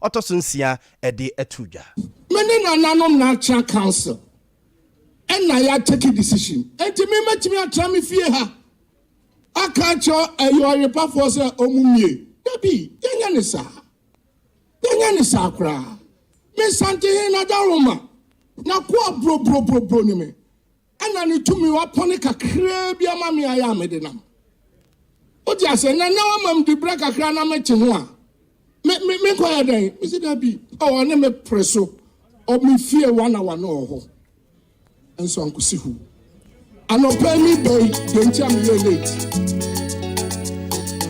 otosunsia ede etuja many nanom natural council and na take a decision and to me match me a tram fear her I can't you are a path for omumie debi yanisa kra me sante na daroma na kwa bro ni me and I to me wapone kakra bia ma me aya me de nam o dia se na mam di break kakra na me che ho a me ko ya den me se debi o ne me preso o me fear 1 hour no ho enso ankosi hu anopa mi boy dentia me late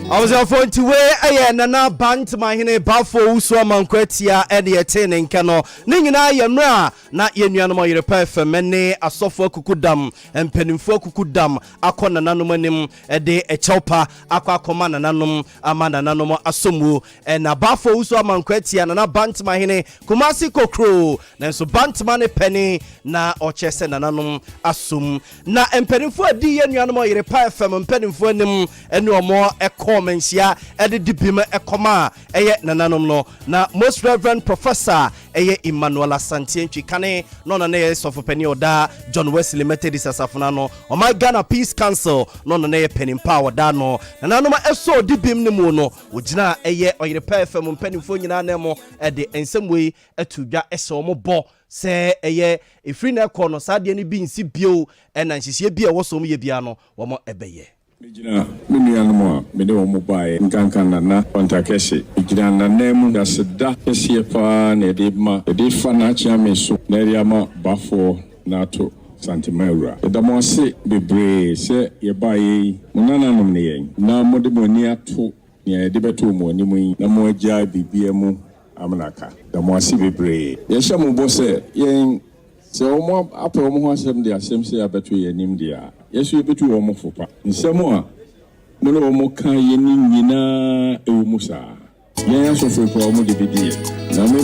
I was a phone to where I nana bant my hine bafo so mankwatia and the attaining cano. Ningina yamra, not yenuanamo Europe, many a software kukudam and penifo kukudam, akon anomanim, a day a chopper, aqua command anonum, amanda nanomo asumu, and a bafo so mankwatia and a bant my hine, kumasi kokro, then so bant money penny, na or chest and anonum asum, na and penifo di yenuanamo Europe, and penifo nim, and no more echo. Mensia ede dibima ekoma eye nananom no na most reverend professor eye Emmanuel Asante kane no na ne sofopani oda John Wesley Methodist asafuna no o my Ghana Peace Council no na ne penim power da no nananom eso dibim ne mu no ogina eye oyire pefam mpanimfo nyina na mo ede ensemwe atudwa eso mo bo se eye efri na ekọ no sade ne bi nsi bio na nhihie bi a wosom ye bia no wo mo ebeye Mijina minianmo mede wo mobile nkankana na kontakese mijina na nemu da seda kese pa na de ma de fa na chia meso na ria ma bafo na to santimaura da mo se bebre se ye baye munana no ne yen na mo de moni ato ne de beto mo ni mu na mo agya bibia mu amnaka da mo se bebre ye hye mo bo se yen se o mo apo mo ho asem de asem se abeto ye nim dia yesu yebetu wo mo fopa nsemo a mo no mo kan ye ni nyina e wo musa ye asofo ko mo de bidie na me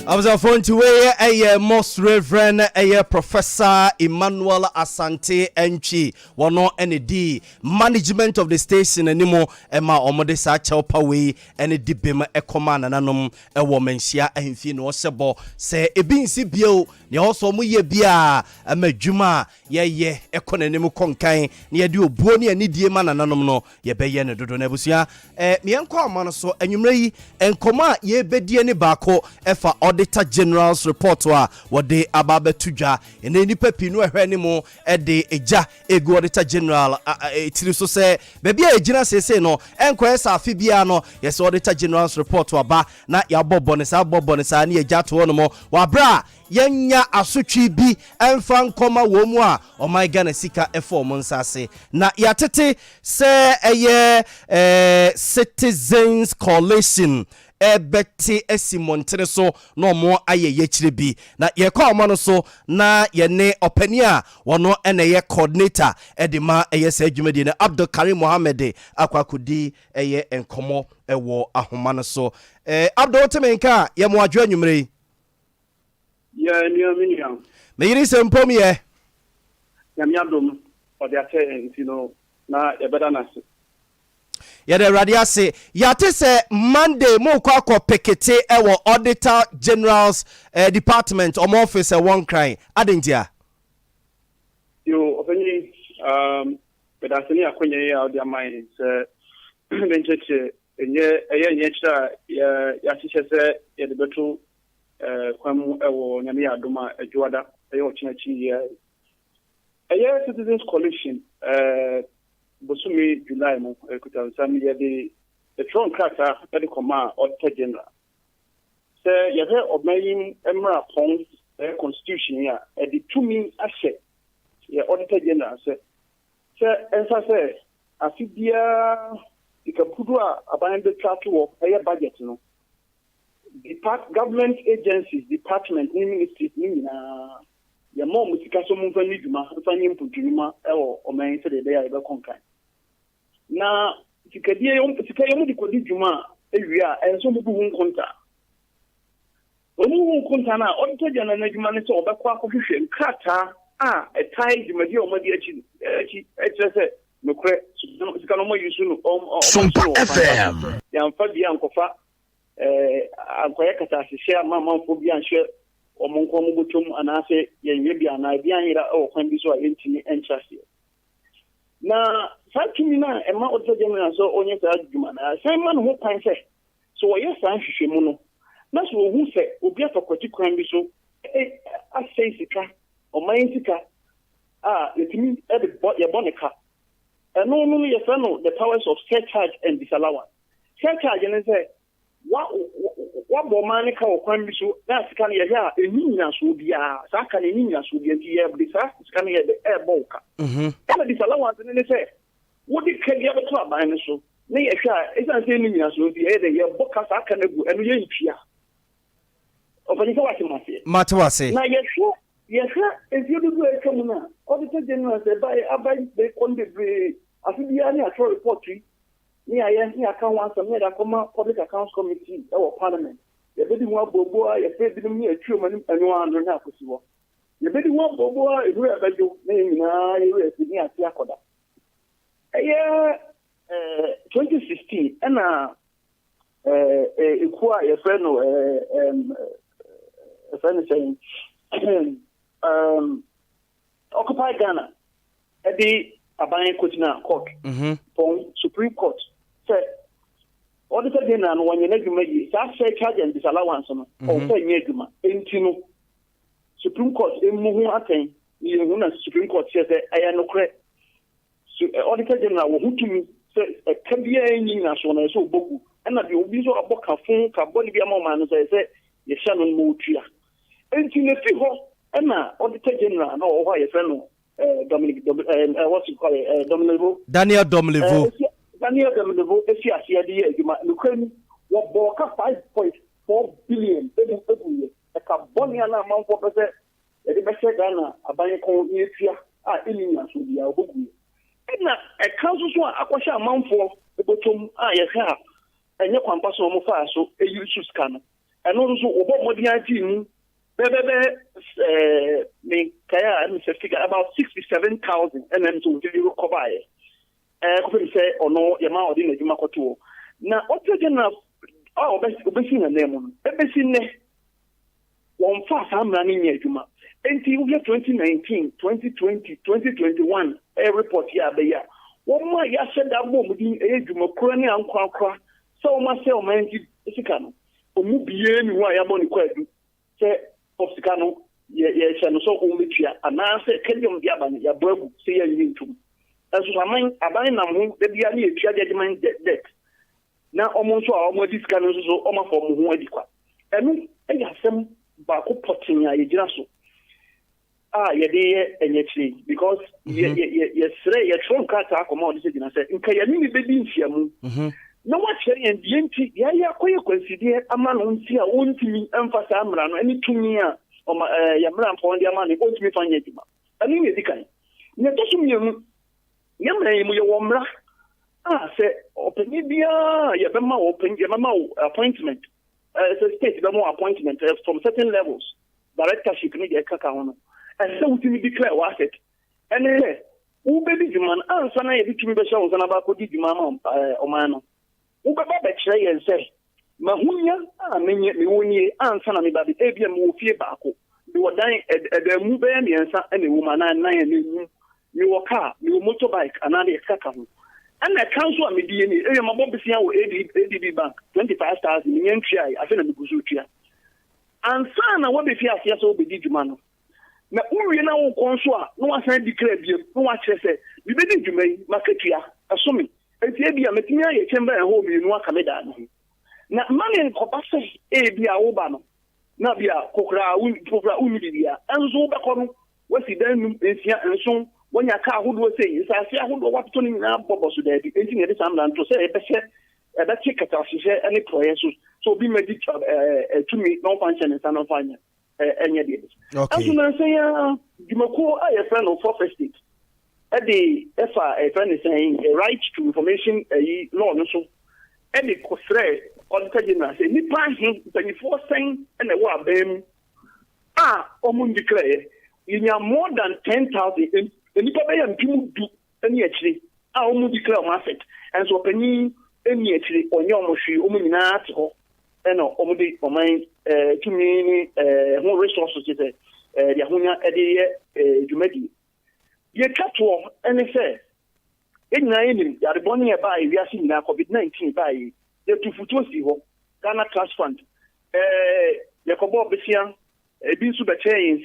I was a phone to where a most reverend a Professor Emmanuel Asante Enchi wano ND management of the station anymore Emma Omode Sacha Paway and a dibim a command and anum a woman shia and fin was sebo say a being sibio ni also mu ye bia a mejuma ye economic conkain near do boni and idiot man and anum no ye bayen do nebusia me enko manaso enyumrei enkoma ye bedi ani bako efa Auditor General's report wa wode ababe tuja ene nipa pinu ehwe ni mo ede eja egu Auditor General etiri so se bebi a ejina sese no enko esa afi bia no yes Auditor General's report wa ba na ya bobone sa na eja to no mo wa bra yenya asotwi bi emfa nkoma wo mu a o my Ghana sika efo nsase na yatete se eye Citizens Coalition ebeti esimontere so no mo aye yechire bi na ye kwa no so na ye ne opani a wono ene ye coordinator edima eye se adwumadi ne Abdul Karim Mohammed akwakudi eye enkomo ewo ahoma no so Abdul temenka ye mo adwo anwumre ya ni aminiya me yiri se mpom ye ya mi adom o de ate no na ye beda na yede radia se yate se Monday mo kwa pekete ewo Auditor General's department or office one cry adentia yo ofeni beda seni akonye ya odi amai se bencheche enye chira ya hihye se ye de beto kwamu ewo nyame ya adoma adwada eye ochinachi ye Citizens Coalition Bosumi July mo kutansami ya the Tron Cracker at the command Auditor General. Say you have obeying Emra Pons constitution here at the 2 mean asset. Yeah, Auditor General say say afibia ikapudwa abande tratu of higher budget no. Government agencies, department, ministries ni na ya mo musika so mu fani djuma fani mpudjuma ewo o man se de ya ebe konkan na sikadie yom di kodi djuma ewia enso mu bu nkonta omu nkonta na Auditor General na djuma ne so obekwa akohwehwe nkata a etai djumadi o madi achi se nokre sika no mo yusu no Sumpa FM yamfa bia nkofa ankoya kata hye amanfo bia nhwe omonko mo botom anase yenye bia na bia hira o kwan bi so a yentini entrase na fatimi na ema otoje me so onye sa adwuma na sai man ho kwan se so wo sa hwehwe mu no na so hu se obi afakwati kwan bi so asai sika o man sika yetimi ye bonika no ye say no the powers of surcharge and disallowance surcharge ne say wa bo man ka o kwan bi so na sika ne ye a enyinya so bia sa ka ne enyinya so bia nti ye bi sa sika ne ye de boka and disallowance ne say what the career of club by so na ye hwa isa say enyinya so bia ye de ye boka sa ka na gu eno ye ntwia ofani ka wase matwase na ye hwa if you do a comuna auditor general say by they on the afibia ni atro report ni aye ni account once me da come public accounts committee or parliament ye be di mo bobo ye fe bi mi atwa mani anwa ando na akosiwo ye be di mo bobo e do e bejo na nyina ye we fi ni ati akoda 2016 na ekua ye fe no saying Occupy Ghana at the Abayan Kotina Court from Supreme Court said auditor dinner and when you make that say charge and disallowance or say Neguma Intino Supreme Court in Muhu Aten, you Supreme Court says I am no credit. Auditor General who to me says a Cambia in national so boku and that you be so a book of phone Cambodia man say you shall not move here. Intino Emma, Auditor General, no, why a friend, Dominic, what's it called, Daniel Domlevo. Daniel Domlevo, Ukraine, what Borga 5.4 billion every year. A carbonian amount for percent, a better Ghana, a Bayako, Illinois, should be our book. And a council one, a question amount for the bottom, and your compass on fire, so a use scanner. And also, about modernity. Me kaya figure about 67,000 and then to you kobaye say or no yama odi na juma koto na oto general obesi na name ebesi ne won fa samra ni nyaduma enti wo 2019 2020 2021 report ya be ya won ma ya sheda bom di ejuma kura ni ankwa so ma se o manji sika no omu biye ni wa ya boni kwadu se of Sikano, ye so umitia, and now say, Kelium Diaban, ya burbu, see a lintum. As I mean, a buying them, the Diani, judgment debt. Now almost all more discount so almost for Muadiqua. And I have some Baku potting a grasso. Ye dear, and yet, because yes, a strong cat accommodation, and I said, in Kayani, baby, no what saying and the ya quite consider a man on see a own to me emphasize Amran any 2 year or Yamran for the money go to me find it. I mean the kind. Netusum Yamra Womra say open Libya Yabama open Yamama appointment as a state more appointment from certain levels directorship need a cacao and so to me declare what it and who baby man answer na to me be show on about the mama omano. Ukaba betray and say, Mahunya, many me answer me by the ABM will fear bako. You were dying at the move and a woman and you car, you motorbike, another cacaho. And the council me DNA, my Bobby ADB Bank, 25,000 in Tria, I feel a Guzutia. And son, what if you are so be Digimano? Now, we now consola, no one said declared you, no one said, we didn't do me, Marketia, assuming. And maybe I'm a chamber and home in Wakameda. Now, money and Copasa, Abia Obano, Nabia, Kokra, Umidia, and Zobacon, what's he then in here and so when your car would say, is I say, I would what to now Bobos today, the engine at some land to say, a better ticket, she said, any prayers. So be made to me, no function and son of fine. Any ideas. Okay. As you say, Dimako, I a friend of 4th State. At the a friend is saying a right to information law so and the cosre auditor general say ni plan him 24 saying and the war bem omun declare you have more than 10,000 and you probably am people do any actually a omu declare on asset and so penny emi etire onye omohwe omu nyina ate ho eno omu de oman tumi ho resources te dia honya de dwumadi ye katwo ene se enyina enim ya de boni e ba e wiase nyina covid-19 ba e ye tufuto si ho Ghana Trust Fund ye kobo besia ebi nso be che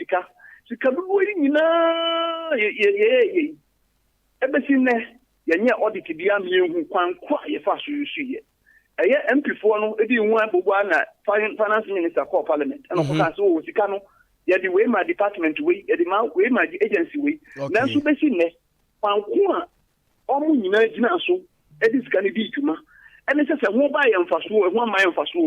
sika bubu nyina ye ebesi ne yenye audit bia mehu kwankwa ye fa suye eye MP4 no edi hu abubu na finance minister call parliament and of course o sika no ye di we ma department we ye di ma we ma agency we na so besi ne kwankwa omu nyina gina so edi sika ne di twuma ene se ho ba ye mfaso ho ma ye mfaso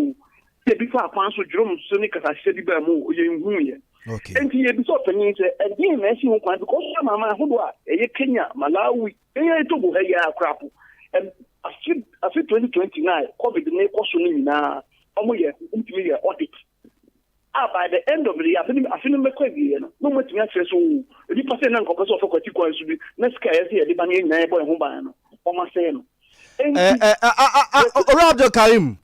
ye bi fa kwan so drum so ni kasa hye di ba mu ye hu ye okay enti ye bi so panyin se edi na si ho kwan because mama hodo a eye Kenya Malawi eye Togo he ya crap afi 2029 covid ne koso ni na omo ye ntimi ye audit by the end of the year afini mekwabi ye no mo timi afre so edi pase na nkopo so fokwati kwan so bi na sika ye se ye di ba ne nyina ye boy ho ban no o ma se no Abdul Karim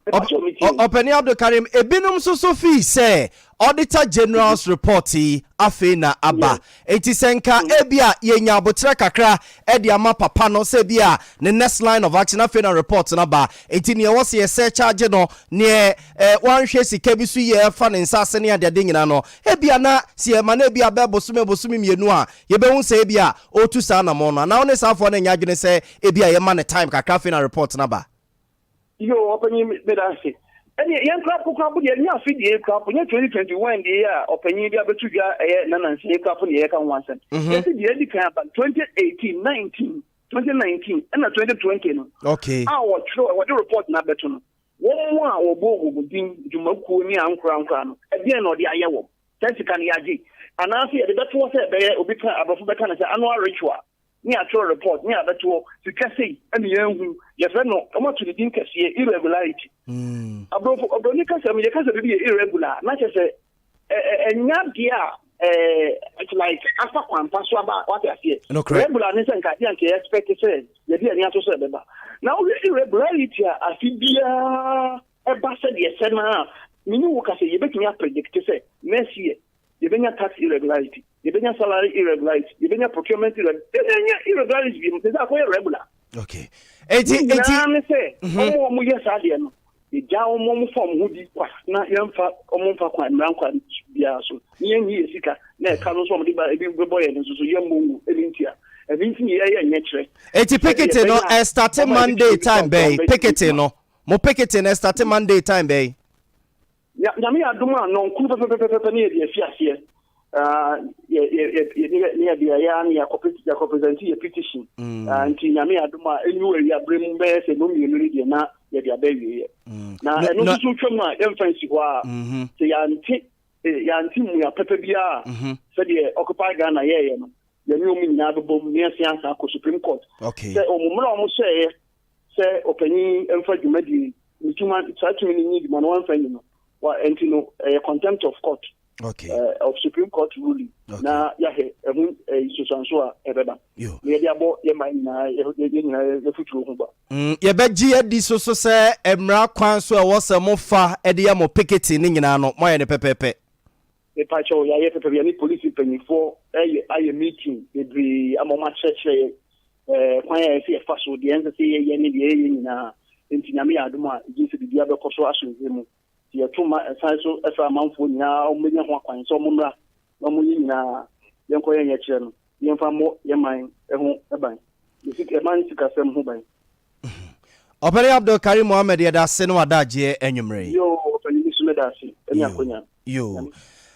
Openi Abdul Karim ebinum so fi say Auditor General's report afe na aba enti senka ebia yenya abotre kakra e dia ma papa no se bia the next line of action afe na report na ba enti ne wo se se charge no ne wan hwe sika bi su ye fa ne nsase ne ade de nyina no ebia na se ma na ebia be bosumi mienu a ye be hu se ebia otu sa na mo no na one safo na nya adwene se ebia ye ma ne time kakra afe na report na ba yo openyi medase eni yen crap crap de nya afidie crap nya 2021 de ya openyi bia betu bia na nanse crap ne ye kan wansen yesi de edi kan ba 2019 and 2020 no okay what the report na betu no won a obo din dwumakuo ni ankra no e de no de aye wo tesi kan yaji anase de betu wo se be obi kan abofo beka na se annual ritual ni actual report ni abeto sikase ani yanhu ye fe no omo to the din kase irregularity abroni kase me kase bi irregular na chese enya dia it's like afa kwampa so aba what I say regular ni se nka dia nke expect say ye dia ni ato so beba now irregularity afibia e ba se de se na mini wo kase ye betumi predict say next year you bring tax irregularity, you bring salary irregularity, you bring procurement irregularity, you regular. Okay. 80 say, oh, yes, I didn't. The Jao Mom from Woody, not young fat, or quite rank, so. Young years, Sika, ne, Carlos, somebody by a big boy, and so young moon, Elintia. And Vinci, nature. 80 picketing, no, and starting Monday time, bay, picketing, no, more picketing, and starting Monday time, bay. Yami aduma no kuba pepe ni fiasie ye dia ya represent your petition anti yami aduma anywhere ya bremu be se no mi no dia na ye dia be wie na eno so twama emfansi ho a se ya anti mu ya pepe bia se de occupy Ghana ye no ya ni omu nyina bebom ni asiansa ko Supreme Court okay se omumra omu se opani emfa dwumadi mituma tsatumi ni di man wan fanyi no and you know contempt of court okay of Supreme Court ruling na ya he so ebeba ye dia bo ye man na ye futuro ho ba ye beji edi so se emra kwan so e wo se mo fa e de mo picketing ni nyina no mo ye ne pepepe e pa cho ya ye pepepe ni police penifo aye meeting every amoma church kwan ya se fa so de ense se ye ni de ye nyina entinyame aduma jinsi bibia be koso asunze mu ye tuma sanso efa manfo nya omenya ho akwan so omra no mo nyina yenko yenye kire no yemfa mo yeman eho eban yesi eman sikasem ho ban Opere Abdul Karim Mohammed ya da se no adaje enwumre yo opere ni sume da se enya konya yo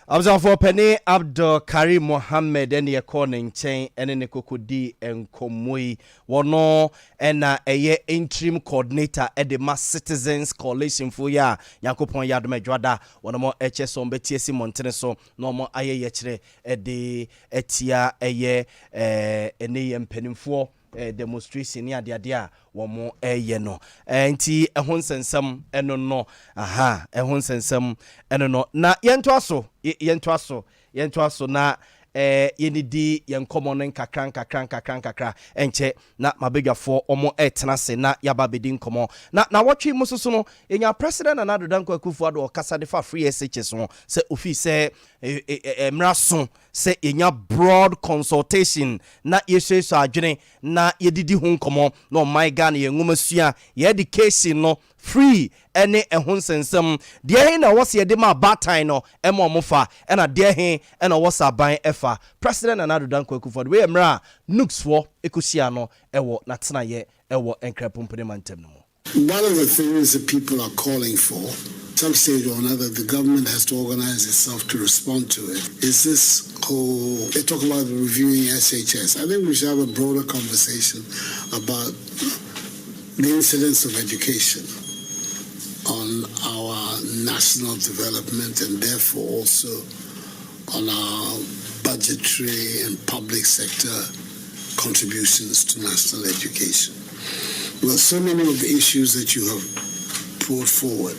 Abza for Penny Abdul Karim Mohammed and ye corning chain and in the kokodi and komui wono and a interim coordinator at the Mass Citizens Coalition for ya Yankopon Yadme Jwada one more HS on BTS Monteneso no more aye yechre at the etia aye ene penimfo demonstration ni adia wo mo no enti ehon sensem eno no aha ehon sensem eno no na yento aso na yenidi yenkomo nkakra enche na mabegafo omo etenase na yaba bedi nkomo na watwe mususu no enya president na Adodankwa Akufo-Addo okasa de fa free SHS no se ofi se emraso se enya broad consultation na yeso adwene na yedidi ho nkomo no my Ghana yengumasua ye education no free ene ehun sensem de he na wose yede ma batan no emomofa ena de he ena wose aban efa president na Adodankwa Akufo-Addo we emra nooks for ekosia no ewo na tena ye ewo enkrapompene mantem no. One of the things that people are calling for, some stage or another, the government has to organize itself to respond to it, is this whole, they talk about reviewing SHS. I think we should have a broader conversation about the incidence of education on our national development and therefore also on our budgetary and public sector contributions to national education. Well, so many of the issues that you have brought forward,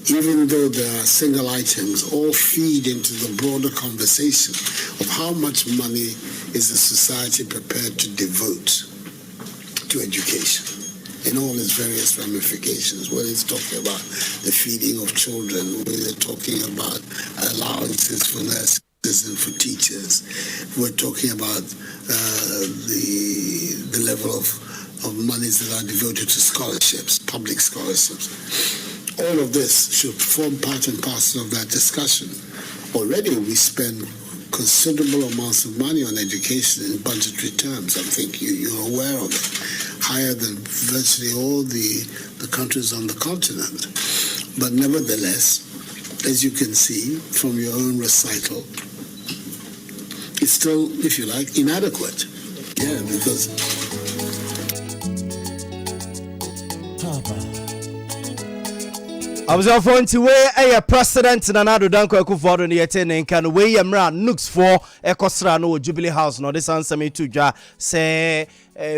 even though there are single items, all feed into the broader conversation of how much money is the society prepared to devote to education in all its various ramifications, whether it's talking about the feeding of children, whether they're talking about allowances for nurses and for teachers, we're talking about the level of monies that are devoted to scholarships, public scholarships. All of this should form part and parcel of that discussion. Already we spend considerable amounts of money on education in budgetary terms. I think you're aware of it. Higher than virtually all the countries on the continent. But nevertheless, as you can see from your own recital, it's still, if you like, inadequate. Yeah, because I was going to weigh a president in Adodankwa Akufo-Addo ne yete ne nka no we yemra nooks for ekosra no Jubilee House no this answer me to ja say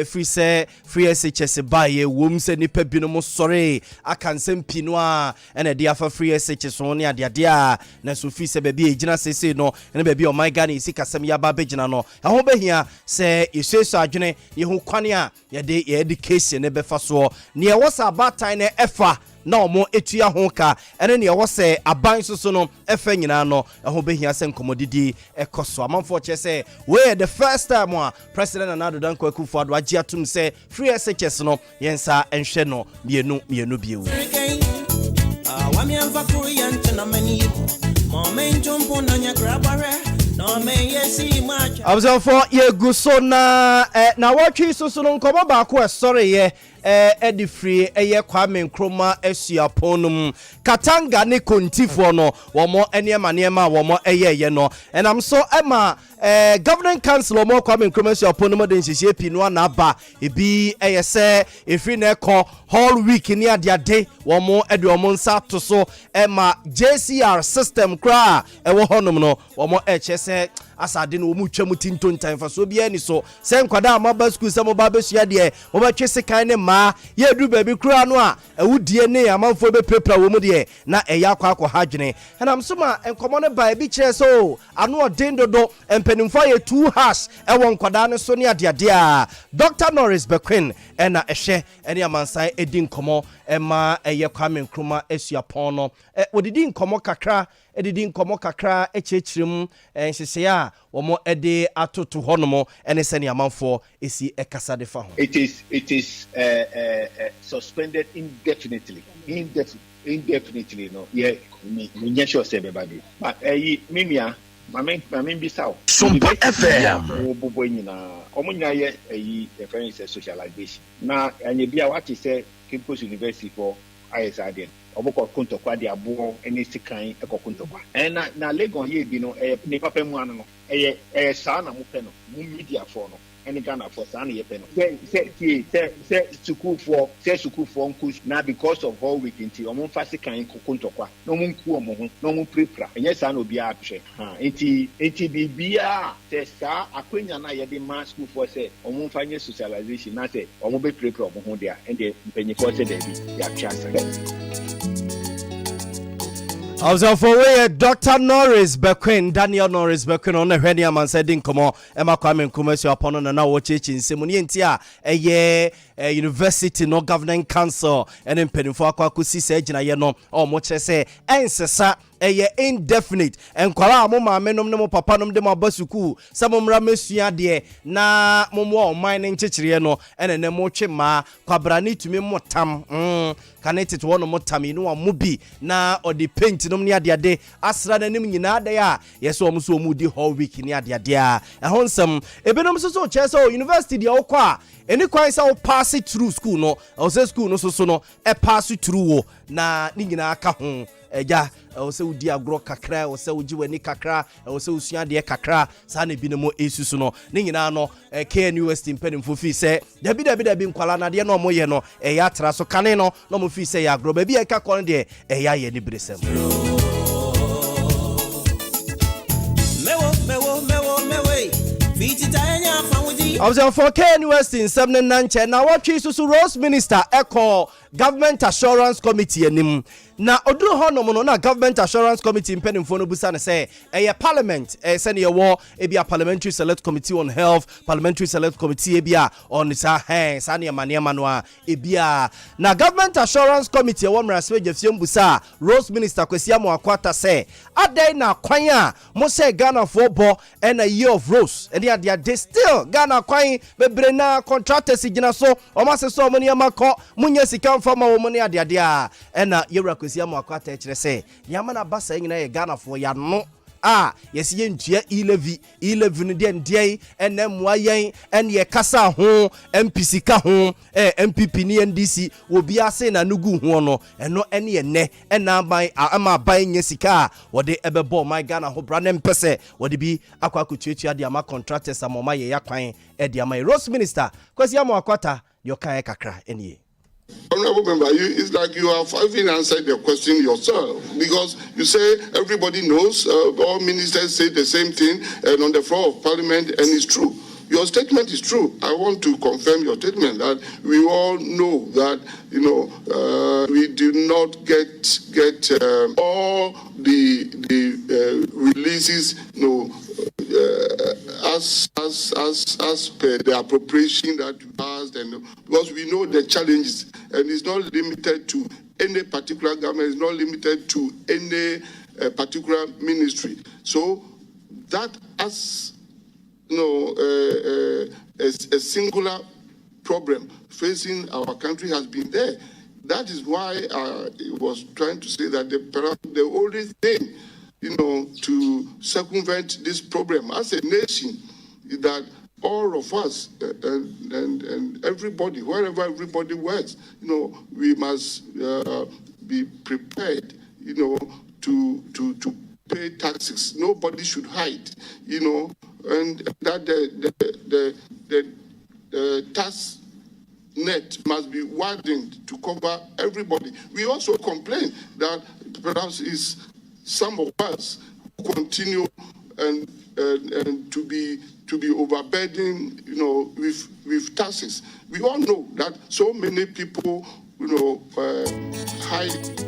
free SHS baye wom se nipa binom sorry aka nsem pino a ene de afa free SHS no ne ade a na so free se baby egina sese no ene baby o my Ghana isi kasem ya ba begina no ho behia se yesuesu adwene ye ho kwane a ye de education ne befa so ne ye wosa batan ne efa na omo etua ho ka ene ne wo se aban soso no efa nyina no ho behia se nkomodidi ekoso amanfo che se we the first time president na Adodankwa Akufo-Addo agi atum se free SHS no yensa enhwe no mienu biewu I was for ye guso na watchi soso no nkomo ba ko sorry ye edi free eye Kwame Nkrumah asuaponum Katanga ne kontifo no womo eniema womo eye no and I'm so Emma governing council omo Kwame Nkrumah asuaponum de nhihie pinu na aba ebi eye se efri na ekọ whole week ni ade womo ede womo nsa to so Emma JCR system kra ewo honum no womo se asade no mu twam tinton time fa so bia ni so se nkwada amaba school se mo ba besua de mo ba twese kan ne ma ye du baby kura no a awudie ne amanfo be prepare wo mu de na eya akwa hadwene na msoma enkomo ne ba bi kire so ano odin dodo empanimfo ye 2 hash ewo nkwada ne so ne ade a Dr. Norris Bequin na ehwe ene amansan edin komo ema eye Kwame Nkrumah asuapon no wodidi nkomo kakra edidi nkomo kakra echechirem nhyehyɛ a womo ede atoto honomo ene sene amanfo esi ekasa de fa ho. It is suspended indefinitely no yeah me sure say baby but mimia mame bisa o Sumpa FM bobo nyina omunya ye reference socialization na anye bia what say Campus University for ISRD oboko kontokwa de abo ene sikan ekokontokwa na Legon ye bi no ne papa mu ano no saa na mo pe no mu media for no ene Ghana for saa na ye pe no say school for nkus na because of all week nti omo fa sikan kokontokwa no mu nku omo ho no mu prepare enye saa na obi a hwe nti bibia say saa akwenya na ye de ma school for say omo fa nye socialization na say omo be prepare omo ho dia ende mpenyi for say dey bi ya chance. Also for way Dr. Norris Bequin, Daniel Norris Bequin on the Renia man said in come on, Emma Kwame Nkrumah upon and now watch it in Simonientia, a year university no governing council and in Penifo Kwakusi said Jina or much say answer a indefinite and kwala mama menom no papa nom de mabasuku samomra mesua de na momo mining chichire no ene ne mo twema kwabrani tumi motam connected to one motam no amubi na odi paint nom ne ade asra na nim nyina ade a yeso omo so omudi whole week ni ade a ehonsam ebenom so chese university de okwa eni kwan sa o pass through school no o say school no so no e pass through wo na ni nyina aka ho eja o se udi agro kakra o se uji wani kakra o se usua de kakra sa na bi no mo esusu no ni nyina no KNUST mpanimfo fi se dabi nkwala na de no mo ye no ya tra so kane no no mo fi se ya agro ba bi e ka kon de ya ye ni bresem I was for KNUST in 79 now what chisu Rose Minister Echo Government Assurance Committee enim na oduru ho no na Government Assurance Committee mpenimfo no busa ne say parliament send ye war e bia Parliamentary Select Committee on Health Parliamentary Select Committee e bia on sa sa ne manema no a e bia na Government Assurance Committee wo mra se jefiem busa Rose Minister Kwesi Amoakwata say adai na kwan a mo say Ghana for bo and a year of Rose and they still Ghana kwan bebre na contractors gina so o ma se so mo ne makọ munya sika mfa ma wo mo ne ade a na yewra Kwesi Amoakwata e kire say yama na basa nyina ye Ghana for ya no yes ye ntua e11 de ndie enamwa yen en ye kasa ho MPC ka ho MPP ni NDC obi ase na nugu ho no eno ene ye ne ena ban ama ban nya sika wode ebebo my Ghana ho bra ne mpese wode bi akwakutuatua de ama contractors amoma ye yakwan e de ama Rose Minister Kwesi Amoakwata yo kan kakra enie. Honorable member, it's like you have even answered the question yourself, because you say everybody knows, all ministers say the same thing, and on the floor of parliament, and it's true. Your statement is true. I want to confirm your statement that we all know that we do not get all the releases as per the appropriation that we passed, and because we know the challenges, and it's not limited to any particular government, it's not limited to any particular ministry. So that as a singular problem facing our country has been there. That is why I was trying to say that the only thing, to circumvent this problem as a nation is that all of us and everybody, wherever everybody works, we must be prepared, to pay taxes. Nobody should hide, and that the tax net must be widened to cover everybody. We also complain that perhaps is some of us continue and to be overburdened, with taxes. We all know that so many people, hide.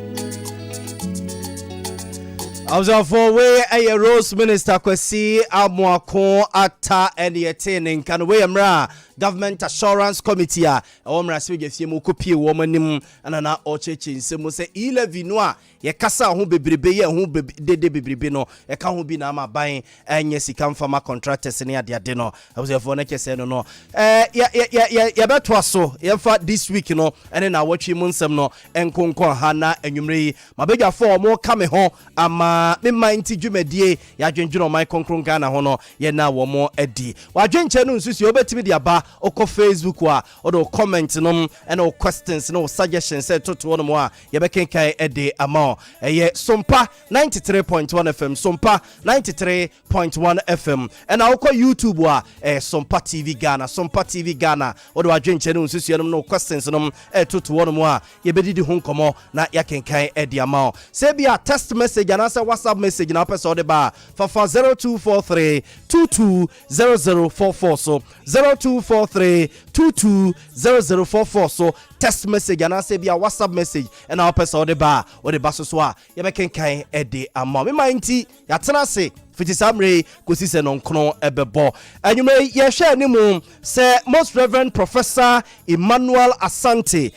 I was for way a Rose Minister Kwesi Amoakwata and the attending can we amra Government Assurance Committee a omra se gefie mu kopie wo manim anana ochechi nsemu se 11 no a ye kasa ho bebrebe ye ho dede bebrebe no ye ka ho bi na ma ban anya sika mfama contractors ne ade no I was for na kese no ya beto so ye fa this week no ene na watchi mu nsem no enkonkon ha na anwumre mabegwa for mo ka me ho ama me mind dwumadie ya dwendweno my konkron Ghana ho no ye na wo mo adi wa dwenche no nsusi obetimi de aba oko Facebook wa odo comment no and o questions no suggestions say to one more ye be kenkai ede ama eye Sompa 93.1 FM Sompa 93.1 FM and oko YouTube wa Sompa TV Ghana odo adwenche no nsusu no questions no to one more ye be didi ho nkomo na ya kenkai ede ama say be a text message and answer WhatsApp message na person de ba for 0243 220044 so 0243 0243220044 so text message and I say be a WhatsApp message and our person the bar or the basso so you can kind edi ama me mindy yatena say fiti samre kosi se non kono ebebo anyume ye hwe animu se most reverend professor Emmanuel Asante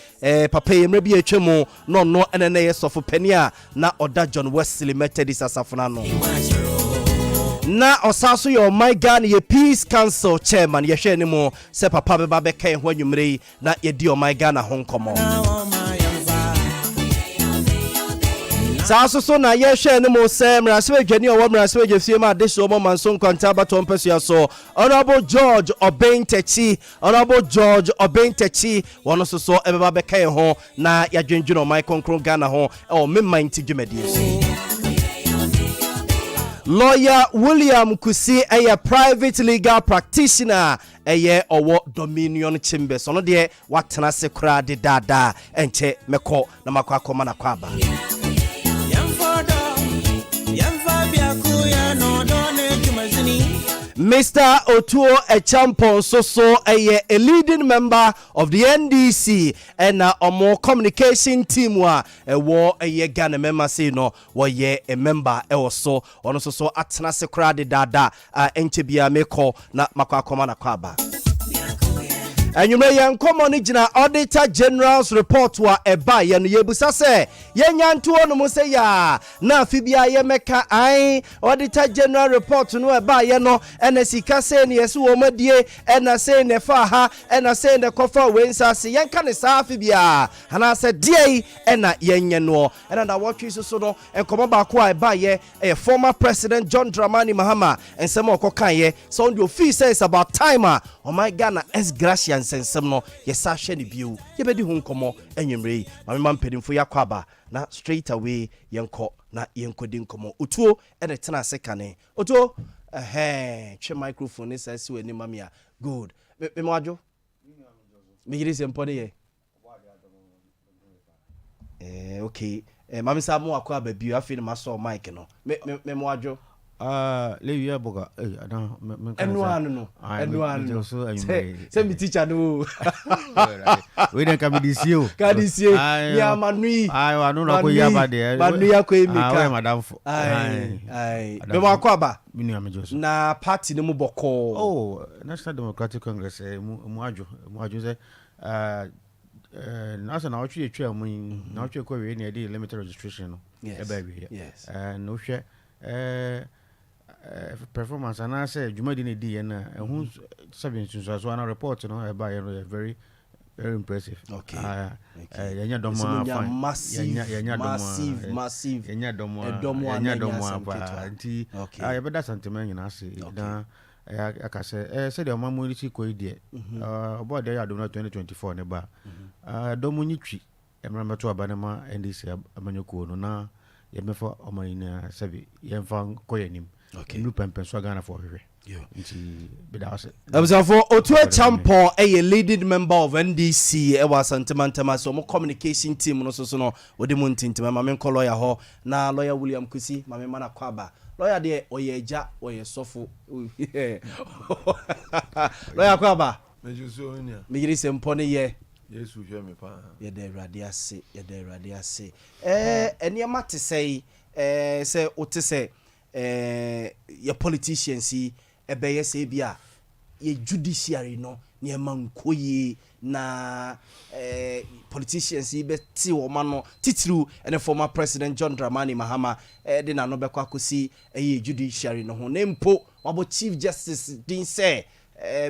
papa yemre bi atwemu no enene ye sofo pania na oda John Wesley Methodist asafuna no na osaso your my Ghana ye peace council chairman ye hwe animu se papa beba be kan ho anwumre na ye di o my Ghana honkomo Saso so na ye hwe ne mo se mrase adwani owo mrase agefie ma de so mo manso nkwanta bato mpesua so honorable George Obentechi wono so ebeba be kan ho na ya dwendweno my konkron Ghana ho e memma nti dwumadie so Lawyer William Kusi a private legal practitioner owo Dominion Chambers ono de watena se kura de dada enche meko na makwa akoma na kwaba Mr. Otuo Echampon so a leading member of the NDC and a more communication team wa wo a Ghana member say no wo ye a member also ono so atena se kra de dada enche bia meko na makwa koma na kwaba and you may yan common jina Auditor General's report wa eba ye no yebusa se yenyanto no mo se ya na afibia ye meka ai Auditor General report no eba ye no ena sika se ne yesu wo madie ena se ne fa ha ena se ne kofa wensa se yenka ne sa afibia ana se die ena yenye no ena da watch so no enkomo ba ko eba ye former president John Dramani Mahama ensem okokan ye so on the office says about timer oh my Ghana es gracia nsensem no yesa hwe ne bio yebedi hu nkomo enwemre mama mpedimfo yakwaba na straight away yenko na yenkodi nkomo otuo ene tena sekane otuo twe microphone is asi we ni mamia good me mwajo me yiri sempone ye okay mama sa mo akwaba bio afi ni maso mic no me mwajo Libya Borga enu se mi teacher no we den come this you ya manui I no na ko ya ba de manui ya ko emika madam be mo akwaba minu amejoso na party ne mu boko National Democratic Congress mu ajo se national otwe mu na otwe ko we ne dey limited registration no e ba we no hwe performance and I say Jumadi ne di na ehun 7 so an report no e ba very impressive. Okay. Yanya domo massive. Yanya domo apa anti ya beda sentiment nyina se na aka say say the mamu ri ko ide obo de ya domo 2024 ne ba domo nyitwi emra to abanema NDC amanyoko no na ye mefo omayina sabi ye mfa koyanim. Okay. New pempen so Ghana for hwe. For Otuo Champon a leading member of NDC e was sentiment so mo communication team no so no odi mo ntintima ma me call lawyer ho na lawyer William Kusi ma me mana kwaba lawyer de oyeja oye sofo lawyer kwaba me yiri sempone ye Yesu hwe me pa ye de rade ase enia mate sei say ote say your politicians ebeye se bia ye judiciary no ne mankoyi na politicians be ti wo ma no titru and former president John Dramani Mahama de na no bekwa kosi judiciary no ho nempo wabo chief justice din say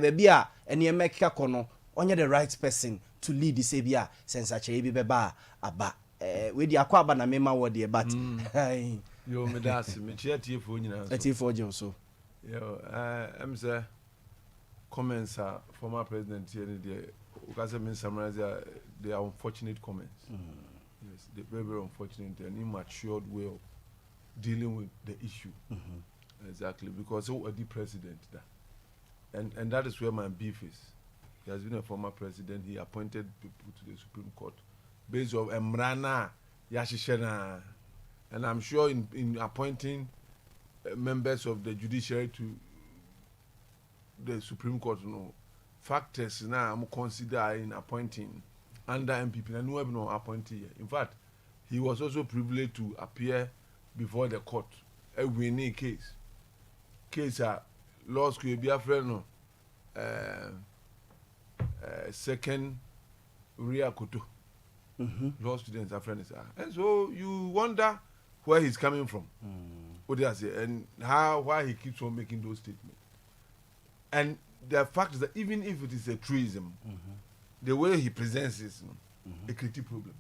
be bia ene mekika kono onye the right person to lead this bia sense ache bi beba aba we di akwa aba na mema wo de but yo me das me chiatie fo nyina so atie fo je so yo am say comments are former president here the ukase me summarize they are unfortunate comments. Yes, they very unfortunate and immature way of dealing with the issue. Exactly, because who are the president that and that is where my beef is. He has been a former president. He appointed people to the Supreme Court based on Emrana Yashishena. And I'm sure in appointing members of the judiciary to the Supreme Court, factors now I'm consider in appointing under MPP and no have no appointee. In fact, he was also privileged to appear before the court a winning case. Case law school be a friend no second Ria Koto. Law students are friends. And so you wonder where he's coming from. What do I say? And why he keeps on making those statements. And the fact is that even if it is a truism, the way he presents is a critical problem.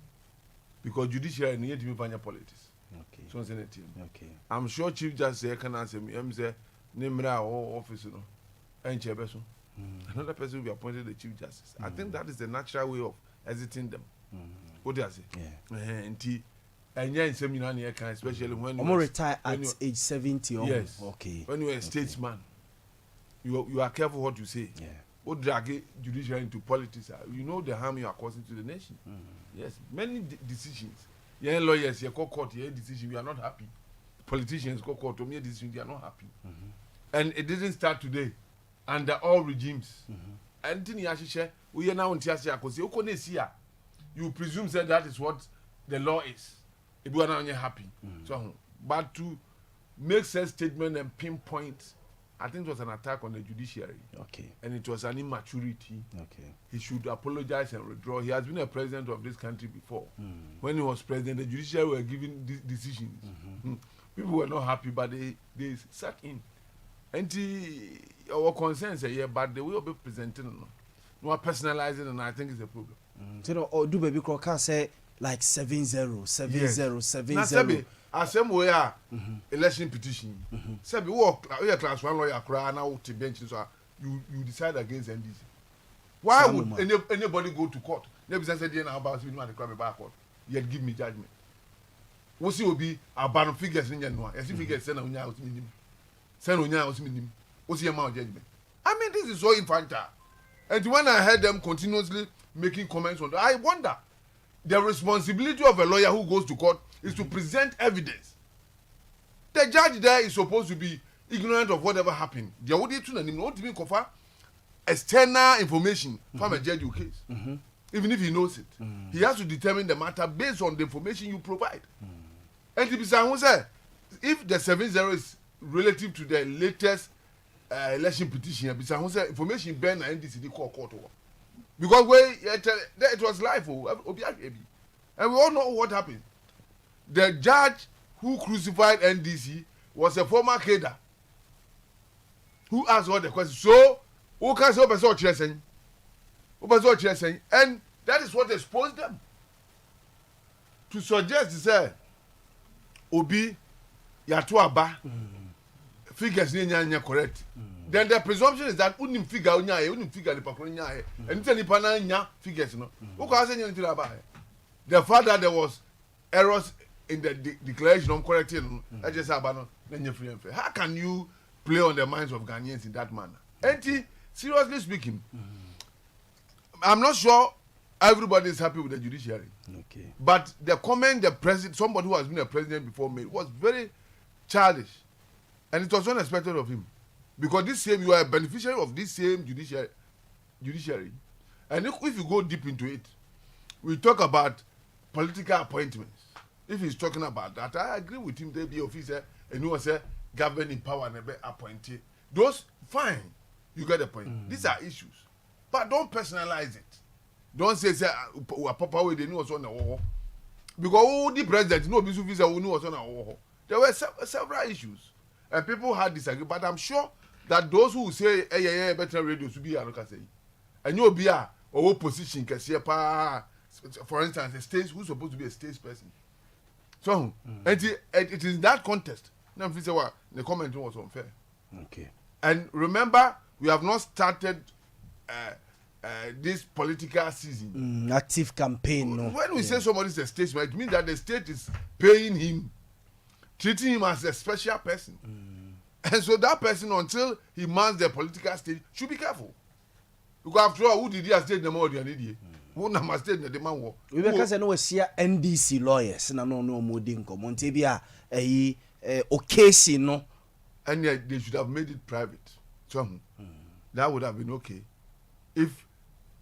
Because judiciary need to be politics. Okay. So okay. I'm sure Chief Justice can answer me. I'm say Nimra or office and Chebeso. Another person will be appointed the Chief Justice. I think that is the natural way of exiting them. What do I say? And yeah, in seminar, especially when you retire at age 70. Yes. Okay. When you're a statesman, you are careful what you say. Yeah. What drag judiciary into politics? You know the harm you are causing to the nation. Yes, many decisions. Yeah, lawyers, you call court, yeah, decision, we are not happy. Politicians call court, to me, decision, they are not happy. And it didn't start today. Under all regimes. And we are now in Tiasia, you presume that is what the law is. If you are not happy. So, but to make such statement and pinpoint, I think it was an attack on the judiciary. Okay. And it was an immaturity. Okay. He should apologize and withdraw. He has been a president of this country before. When he was president, the judiciary were giving decisions. People were not happy, but they sat in. And our concerns are here, but the way of presenting, no personalizing, and I think it's a problem. So, or do baby can say like 7-0, 7-0, 7-0. As some way election petition. Say we work class 1 lawyer cry now to bench so you decide against NDC. Why would anybody go to court? Never said you know about you know the crime back court. Yet give me judgment. We see will be about figures in January. As if figures send on house minimum. Send on house minimum. What's the amount judgment? I mean this is so infantile. And when I heard them continuously making comments on that, I wonder the responsibility of a lawyer who goes to court is to present evidence. The judge there is supposed to be ignorant of whatever happened. They would not even cover external information from a judge case. Even if he knows it. He has to determine the matter based on the information you provide. And if the 7-0 is relative to the latest election petition, information banned and NDC court. Because it was live, and we all know what happened. The judge who crucified NDC was a former cadre who asked all the questions. So, who can say and that is what exposed them to suggest to say Obi Yatuaba figures are correct. Then the presumption is that unim figure the pakronya and tell the figures no. Who can say anything about it? The fact that there was errors in the declaration on correcting I just have how can you play on the minds of Ghanaians in that manner? And seriously speaking, I'm not sure everybody is happy with the judiciary. Okay. But the comment the president, somebody who has been a president before made, was very childish. And it was unexpected of him. Because this same, you are a beneficiary of this same judiciary. And if you go deep into it, we talk about political appointments. If he's talking about that, I agree with him. They be officer and you say government in power and appointed. Those fine, you get the point. These are issues, but don't personalize it. Don't say Papa we they knew what's on the wall because the president no be officer who knew what's on the wall. There were several issues and people had disagreed. But I'm sure that those who say better radio should be a say and you'll be a position can see for instance a state who's supposed to be a state person. So it is in that context. Now the comment was unfair. Okay. And remember, we have not started this political season. Active campaign. No. When we say somebody is a statesman, it means that the state is paying him, treating him as a special person. And so that person, until he mounts the political stage, should be careful. Because after all, who did he state the more than idiot? Who number state the man war? We because I know we see NDC lawyers, and I know no more dinko. Montebia occasion no. And they should have made it private. So that would have been okay. if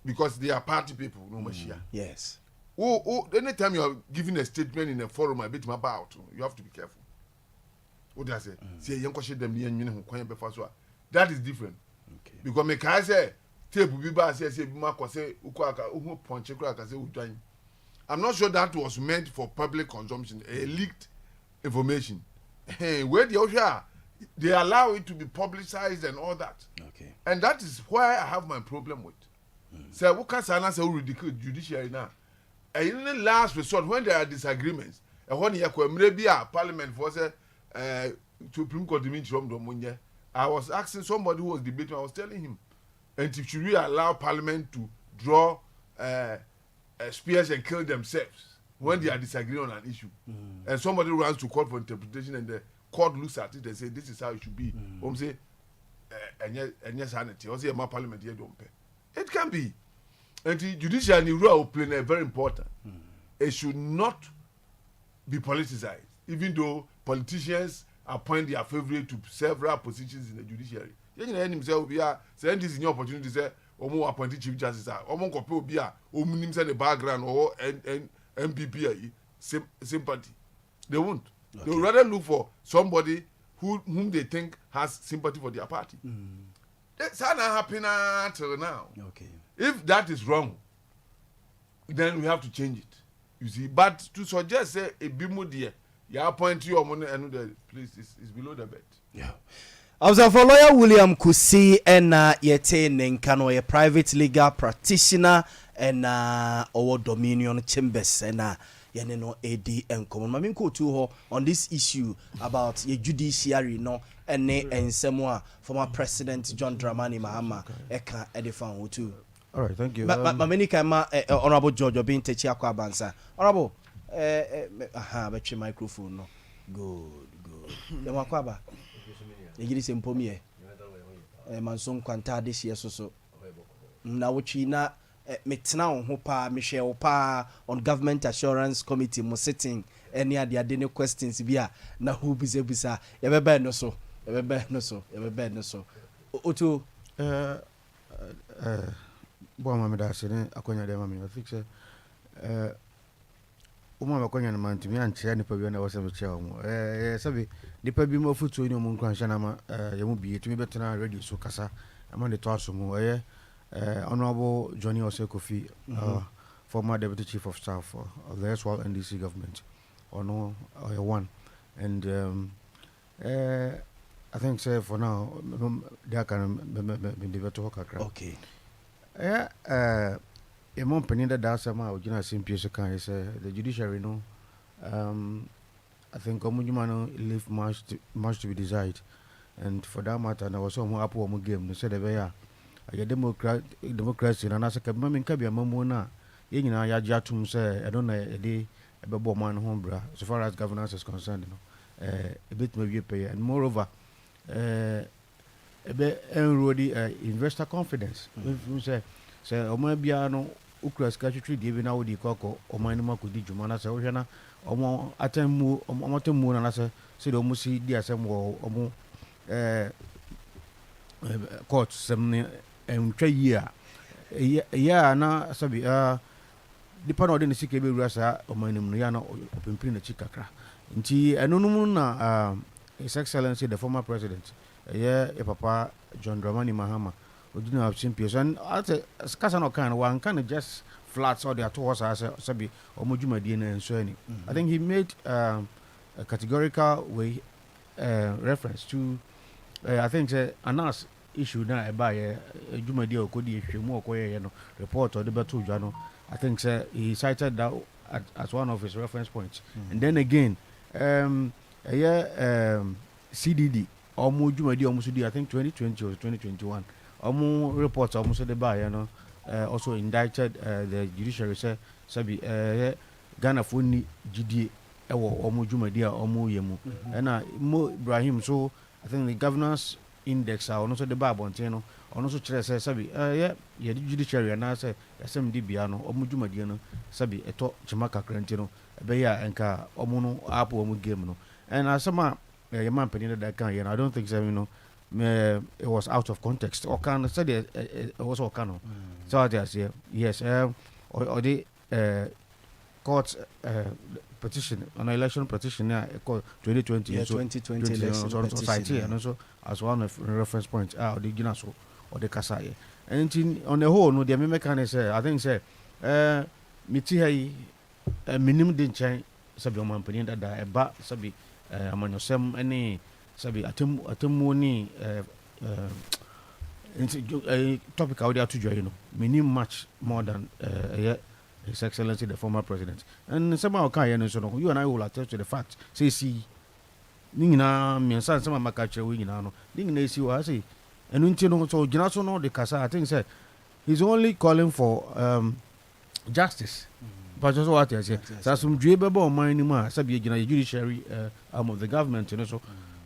because they are party people, no machine. Yes. Anytime you are giving a statement in a forum, a bit about, you have to be careful. What does it? Say young question them that is different. Okay. Because me can say tape will be bad. Say Marco say uko punch say I'm not sure that was meant for public consumption. A leaked information. Where they allow it to be publicized and all that. Okay. And that is why I have my problem with. So what can say ridiculous judiciary now? And in the last resort, when there are disagreements, and when you maybe a parliament for say Supreme Court I was asking somebody who was debating, I was telling him, and should we allow parliament to draw spears and kill themselves when they are disagreeing on an issue? And somebody runs to court for interpretation and the court looks at it and say this is how it should be. Say and yes, sanity. Or say my parliament here don't pay. It can be. And the judiciary role playing a very important. It should not be politicized, even though politicians appoint their favorite to several positions in the judiciary. You know himself be saying this is your opportunity to say omo appointed chief justice omo kope obi a omunim say the background or MPP sympathy. They won't. Okay. They will rather look for somebody whom they think has sympathy for their party. That's not happening until now. Okay. If that is wrong, then we have to change it. You see, but to suggest say a bimu there, you appoint your money and the place is below the bed. Yeah. I was for lawyer William Kusi and yete nenkano a private legal practitioner and our Dominion Chambers and no AD and common. Mamin ko to ho on this issue about your judiciary no and semwa former President John Dramani Mahama eka edifan too. All right, thank you. Many kama Honorable George Obin Techi Akwa Bansa. Honorable betche microphone no. Good. Dem akwaba. Yiri sempomie. Manson kwanta this year so. Na wuchi na metena ho pa me hwe pa on government assurance committee mo sitting any ade ne questions bia na who bisa ye bebe no so oto bo ma me da se ne akonya de ma me fix uma ba konya na mantimi anche ne pa bi na wasa me che o mo sabi de pa bi mo futu ni mo nkwan hana ma ye mu bi etumi betena radio so kasa ama de to aso mo Honorable Johnny Osekofi, former Deputy Chief of Staff of the SWAL NDC government, one, and I think for now they can be able to work. Okay. A month penny that does somehow, you know, same piece of kind is the judiciary. No, I think Omujumano leave much to be desired, and for that matter, there was some more upper game. They said they were. A democracy and as a cabin can be a mamona. You know, I jatum say, I don't know a day about man homebra, so far as governance is concerned, a bit maybe pay, and moreover, a bit enrolled investor confidence. If say, Omabiano, Ukra Scatry, even now the coco, or my name could do Jumana Sojana, or more attend moon, and I said, almost see the assembly or more court some. Year na sabi depend on the CKB rasa o manum ya na opempin na chikakra nti enunum na His Excellency the former president papa John Dramani Mahama odina champions and at skasa no kan one can just flats or their towards as sabi o modwumadi na enso ani. I think he made a categorical way reference to I think announce issue na eba ye adwumadi okodi ehwemu okoye no report or the beto dwa I think he cited that as one of his reference points. And then again CDD omo adwumadi omo so di I think 2020 or 2021 omo reports omo so the buy no also indicted the judiciary sabi Ghana for ni GDA ewo omo adwumadi a omo yemu na Mo Ibrahim so I think the governance index or also the Babonte or also say sabi judiciary and I say SMD biano or Mujumadiano sabi a talk Chimaka Crentino beya enka omono apo omu game no and as some man penny that can I don't think so it was out of context. Or can said it was all kind of. So I say yes. Or the court petition on election petition 2020. Yeah, 2020 election petition. And also as one of reference points. The Ginaso or the Kasai. And on the whole, no, the American say I think say miti minimum din chain sabi on company that eba sabi amanyosem any sabi atemu ni topic audio to join minimum much more than His Excellency the former president. And somehow you and I will attest to the fact say see ningina me san sama makache we nyina no ningina si wa say enu nti no so gina so no de kasa I think say he's only calling for justice. But just what I say, some dribble money ma sabi gina judiciary arm of the government,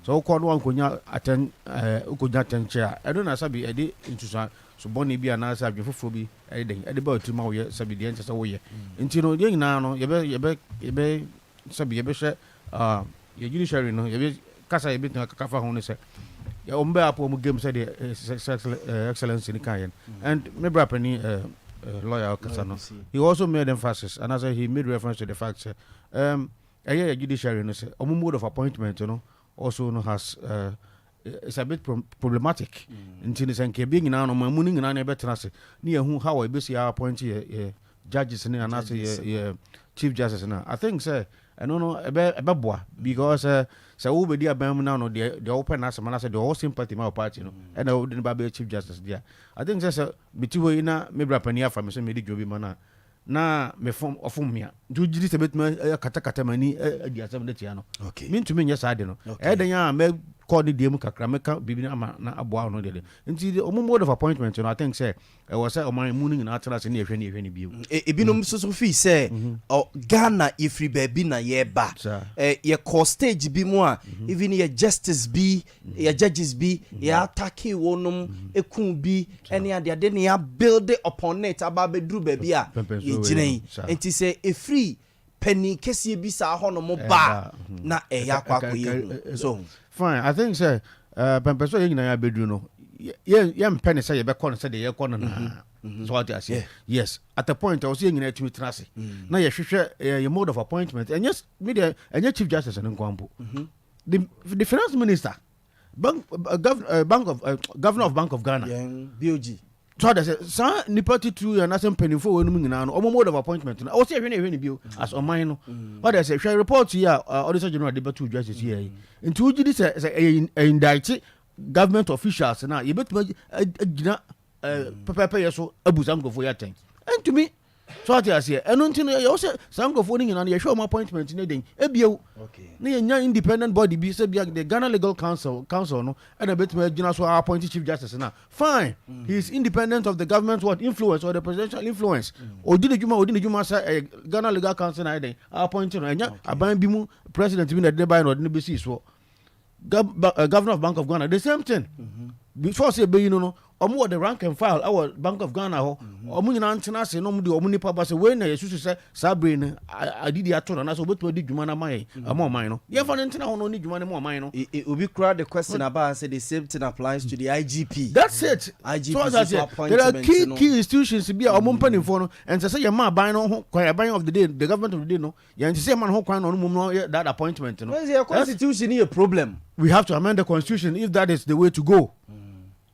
so called one kunya attend ukunya tencha. I don't know sabi edi into so boni bi ana sabi fufu bi eden edi ba otima wo sabi de enta so wo ye. Nti no de nyina no yebe sabi yebe hwe ye judiciary no yebe kasa yebe kafa ho no se ya ombe apo mu game said excellency ni kan and me bra pani lawyer Kasano. He also made emphasis, and as he made reference to the fact that a judiciary mode of appointment, also has it's a bit problematic. Until it's being in our morning and I better say near whom how I basically appoint judges and I chief justice. I think, sir, I don't know about because so over there, now the open as a man, I said the whole sympathy my party, and I wouldn't be a chief justice there. I think that's a between maybe a penny from some medical mana. Na me form of me. Do you a bit katakamani the assembly? Okay. Mean to me, yes, I don't know. Edenya may call the demo kakrameka, bibina na abwa no de. Into the mode of appointment, I think, say, I was on my mooning and atlas in any view. Ebinum Sufi say, or Ghana if we be na ye ba. Your core stage be more, even your justice be, your judges be, your attack wonum, a coon be, any other then ya build it upon it about bedru babia. And to say a free penny kesi bisa hono mo ba na yakwa so fine. I think say pempeso yin na ya bedru no yem penny say ye be corner say ye corner na so what I say yes at the point I was yin na tumi trase na ye hwehwe your mode of appointment and yes media and your chief justice and nkwampo the finance minister governor of Bank of Ghana BOG. So they say, "Sir, nipati tu ya nasem penifo we numu na no mode of appointment na o se hwe na bio as on mine no what they say share report here auditor general debate to justice here into ugidi say indict government officials na ye betuma gina pepepe yeso abusa ngofo ya ten and to me so what I say eno ntino ye o say sangofo ni na ye hwe my appointment na den ebio okay na ye nya independent body bi say bia the Ghana Legal Council no and a betuma gina so appoint chief justice na fine he is independent of the government what influence or the presidential influence odine juma say Ghana Legal Council na den appoint no nya aban bi mu president bi na de by no de be see so governor of Bank of Ghana the same thing before say be no omo the rank and file our Bank of Ghana ho omo nyina ntena se no mo de omo nipa ba se we na yesusu se sabre adidi ato na so beto di dwuma na man amo man no ye fa ntena ho no ni dwuma na mo man no obi crowd the question about say the same thing applies to the IGP. That's it. IGP so there are key institutions be omo mpani for no and say ye man ban no ho kwan ban of the day the government of the day no ye say man ho kwan no mum no that appointment no. Where's your constitution a problem? We have to amend the constitution if that is the way to go.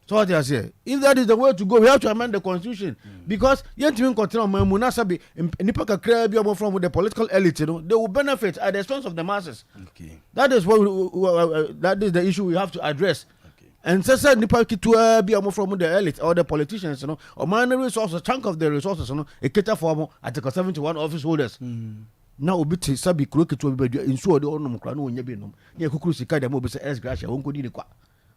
So what I say, if that is the way to go, we have to amend the constitution because yentimi continue mamuna sabi nipa kakra bi omo from the political elite, they will benefit at the expense of the masses. Okay. That is what that is the issue we have to address. Okay. And say nipa kitu bi omo from the elite or the politicians, or minor resources, chunk of the resources, a cater for Article 71 office holders. Now obiti sabi kuro kitu bi ensure the onum kra no onya bi nom. Ye kukuru sika dem obi say S gracia wonko di kwa.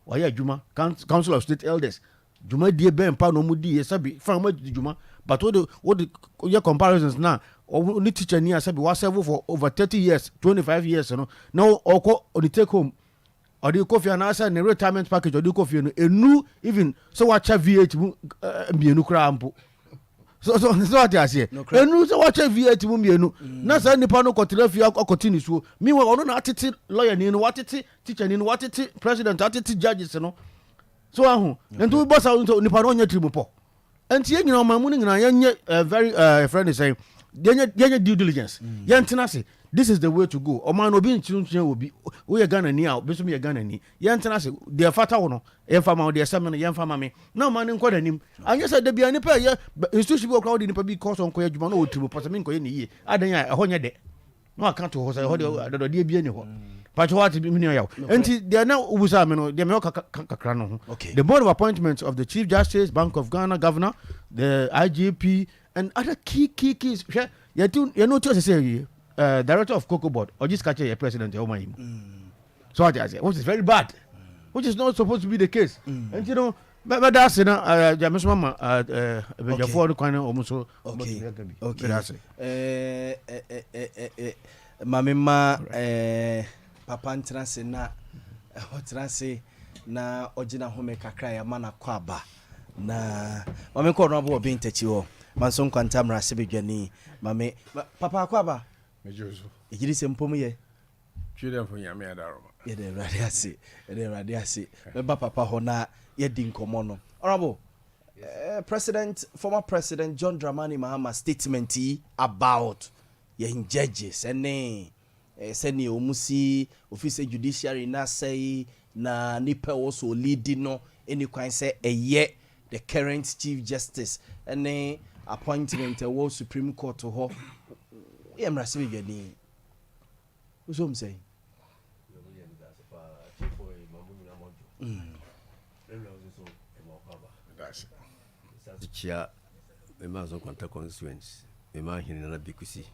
Waya Juma, Council of State Elders. Juma die ben pa no mudi ye sabi farmer Juma, but what the your comparisons now. Only teacher near sabi was serve for over 30 years, 25 years, Now oko on the take home. Or the coffee and answer in a retirement package or the coffee a new even so watch a V8 be a new crampo. So what I say. And no so watch a V8 mumienu. Na sa nipa no continue fi continue so. Meanwhile ono na attitude lawyer ni no attitude teacher ni no attitude president attitude judges so ahu ntu boss out nipa no nya trimupo enti ye nyina o mamu nyina ye very friend is saying ye due diligence ye ntena se this is the way to go o man obi nchirunchire obi wo ye Ghana ni a obi so me ye Ghana ni ye ntena se de fata wo no ye fa ma wo de sem no ye fa ma me na o man nko danim anya se de bia nipa ye institution bi okra wo de nipa bi cause onko ye djuma no o trimupo se me nko ye ni ye adan ya ho nye de no aka to ho se ho de de bia ni ho Pacho what me yaw. And they are now ubusa me no they me kakra no ho. The board of appointments of the Chief Justice, Bank of Ghana Governor, the IGP and other keys. You know to say director of Cocoa Board or just catch a president o my. So I say which is very bad. Which is not supposed to be the case. And you know but that's na James mama be for the kind of so okay that's mamema papa ntrase na otrase na ogina home kakra ya mana kwaba na mame ko no abo obi ntachi ho manso nkwanta mra se bedwani mame papa kwaba mejozo ejiri se mpom ye twede fo nyame adaroma ye de radiase me ba papa ho na ye di nkomo no honorable former president John Dramani Mahama statement about yen judges ene seni omusi office judiciary na say na nipa also leading no any kwan say eye the current chief justice ene appointment wo supreme court ho e mrase be gani so am say chia Mazo Kwanta constituents mema hini na bikusi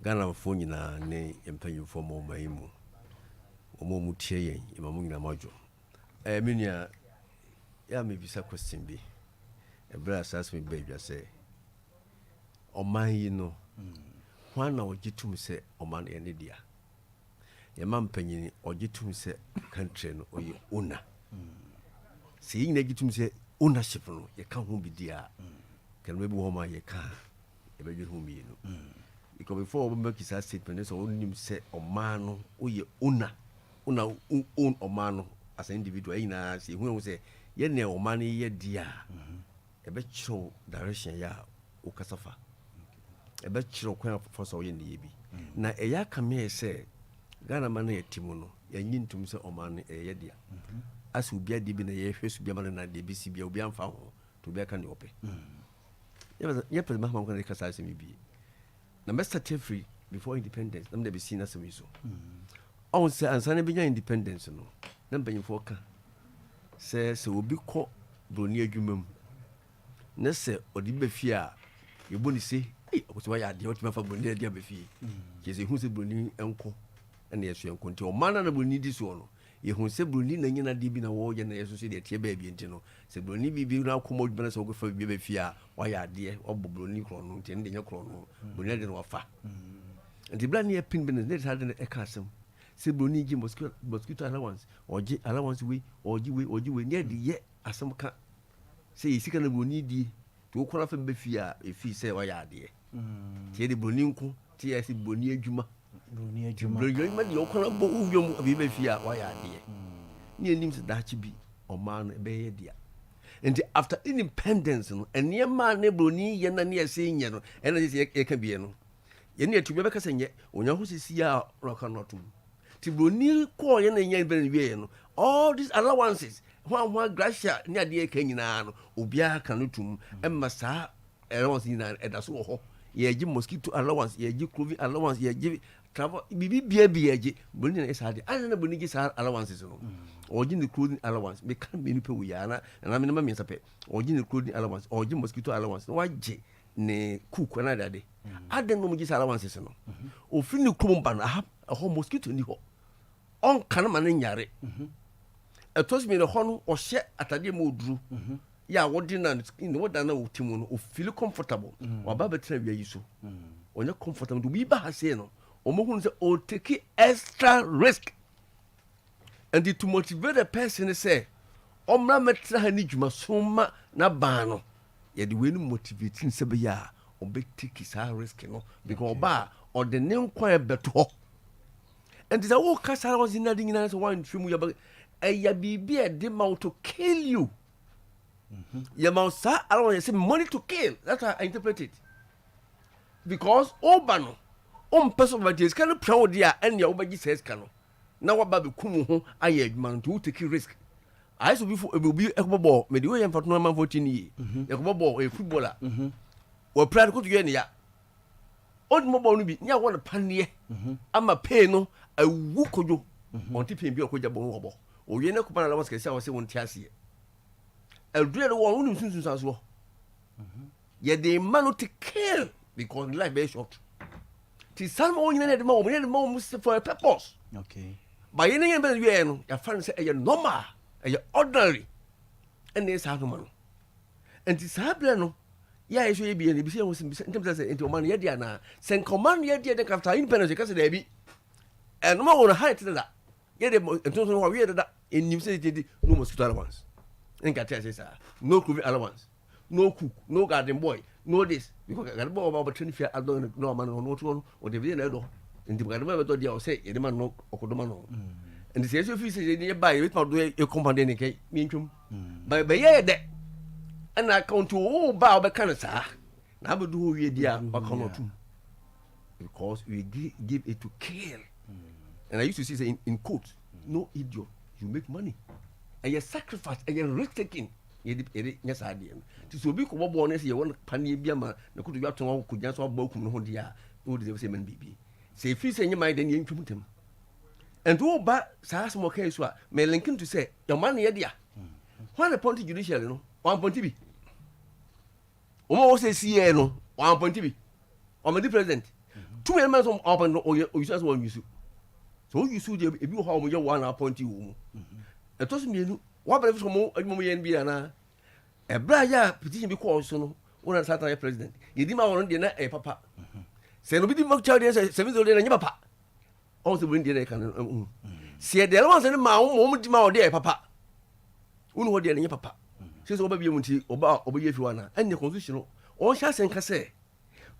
Ghana fo nyina ne empanyimfo mo maimu omo mutie yen imamu nyina majo minia ya me bisa question bi ebra asas me be say oman yi no hwan na ogitum se oman ye ne dia ye mampanyini ogitum se country no oyi una si nyina ogitum se ownership no ye kan ho bi dia kan we bi ho ma ye kan e be dwuru mi no because before we make this statement so onim say oman no oye una own oman no as an individual ina say hu say ye ne oman ye dia e be chiro direction ya o kasafa e be chiro kwan for so ye ne bi na e ya kame say Ghana man ye timu no ye nyintum say oman e ye dia as obi adi bi na ye hwesu bi ma na de bi si bi obi amfa ho to be kan de ope ye pese ma kan de kasa se mi bi na Mr. Free before independence nam de be seen as we so on say ansana be independence no na banyimfo ka se obi ko broni adwumam na se odi be fie a ye boni se okoso ya de otima fa broni adi be fie ke se hu se broni enko na ye so enko nti o mana na broni di so no ye hu se broni na nyina di bi na wo ye na ye so se de tie ba bi nti no se broni bi na akomo bi na se ogo fa bi be fie a wa ya de obo broni kro no nti ne nya kro no broni de no wa fa nti bla ne pin business ne ta de e ka asem se broni gi mosquito allowance oji allowance we oji we ne de ye asem ka se yi sika na broni di to ko na fa be fie a e fie se wa ya de ti de broni nko ti ya se broni adwuma broni ma di o ko na bo uwom abi be fie a wa ya de ne nim se da chi bi o ma no be ye dia and after independence no ene ma ne broni ye na ne se nye no ene se ye ka bie no ye ne atu be ka se nye onya ho sisi a roka notum ti broni ko ye na nye be wie no all these allowances hwan gracia ne ade ka nyina no obia ka notum emma sa allowance nyina edaso ho ye gi mosquito allowance ye gi clothing allowance ye gi travel bibi bia ye gi broni na sa ade ana broni gi sa allowances no oji the clothing allowance me kan me nipa wuya na me ma me sape oji the clothing allowance oji mosquito allowance waje ne cook na dade aden no mo gi allowances no ofin ni kumba na ha ho mosquito ni ho on kan ma ne nyare etos me ne ho no o hye atade ma oduru ya wodi na ni woda na otimu no o feel comfortable wa ba betra wi ayiso onye comfortable do bi ba ha se no o mo hu se o take extra risk. And to motivate a person say, Omra metra hani juma soma na bano. Ya di we no motivating sebe ya obe take his risk no because oba or the name kwa beto. And this all kasa was in na so one film ya ɛyɛ biribi a ɛde ma to kill you. Yɛma saa allowance say money to kill. That's how I interpret it. Because Obano, person of this kind of proud dia and your baby says cano. Now what baby kumu ho aye man to take risk. I used to be for a be a ball, maybe for no man 14 years. A ball, a footballer. Or proud to get ya. Old mobile be near one panier. I'm a peno, a wookojo on tipping be a kojabo. Or you know, Kupana was say one tiasi. A real one who as well. Yet the man to kill because life very short. Tis some only at the moment for a purpose. Okay. By any other way, your friends say you're normal, you're ordinary, and there's how to man. And this happened. Yeah, it should be an ABC was into money yet, send command yet after independence because they be. And no more height to that. Yet, and don't know we that in New City, no mosquito ones. And got no cook allowance, no cook, no garden boy, no this. Because I got about 25 I don't know man or not one or the video. And the Gadama say, a man no Okodomano. And the social fees is nearby with my company, mean by that. And I come to all bow by Canada. Now, but do we dear because we give it to kill. And I used to say in quotes, no idiot, you make money. And you sacrifice and you're risk taking. Yes, I did. To so big of born as you want Panny Biama, the could you have to could just walk Bokum no dear, who the same baby. Say, if you say your mind, then you implement him. And to back Sassamo case, may Lincoln to say, your money, dear. When appointed judicial, you know, 1 point TV. Almost say, see, no, 1 point TV. Or my president. 2 months on open or you just want you. So you should if you how you 1 appointee. It doesn't mean what if some more and a braya petition because so one of Saturday president. You didn't want dinner a papa. Say nobody mock child and 7 and your papa. Also, when did I can see there was a moment more dear papa. Uno dear your papa. She's over you about over you and the constitutional or Shas and Casse.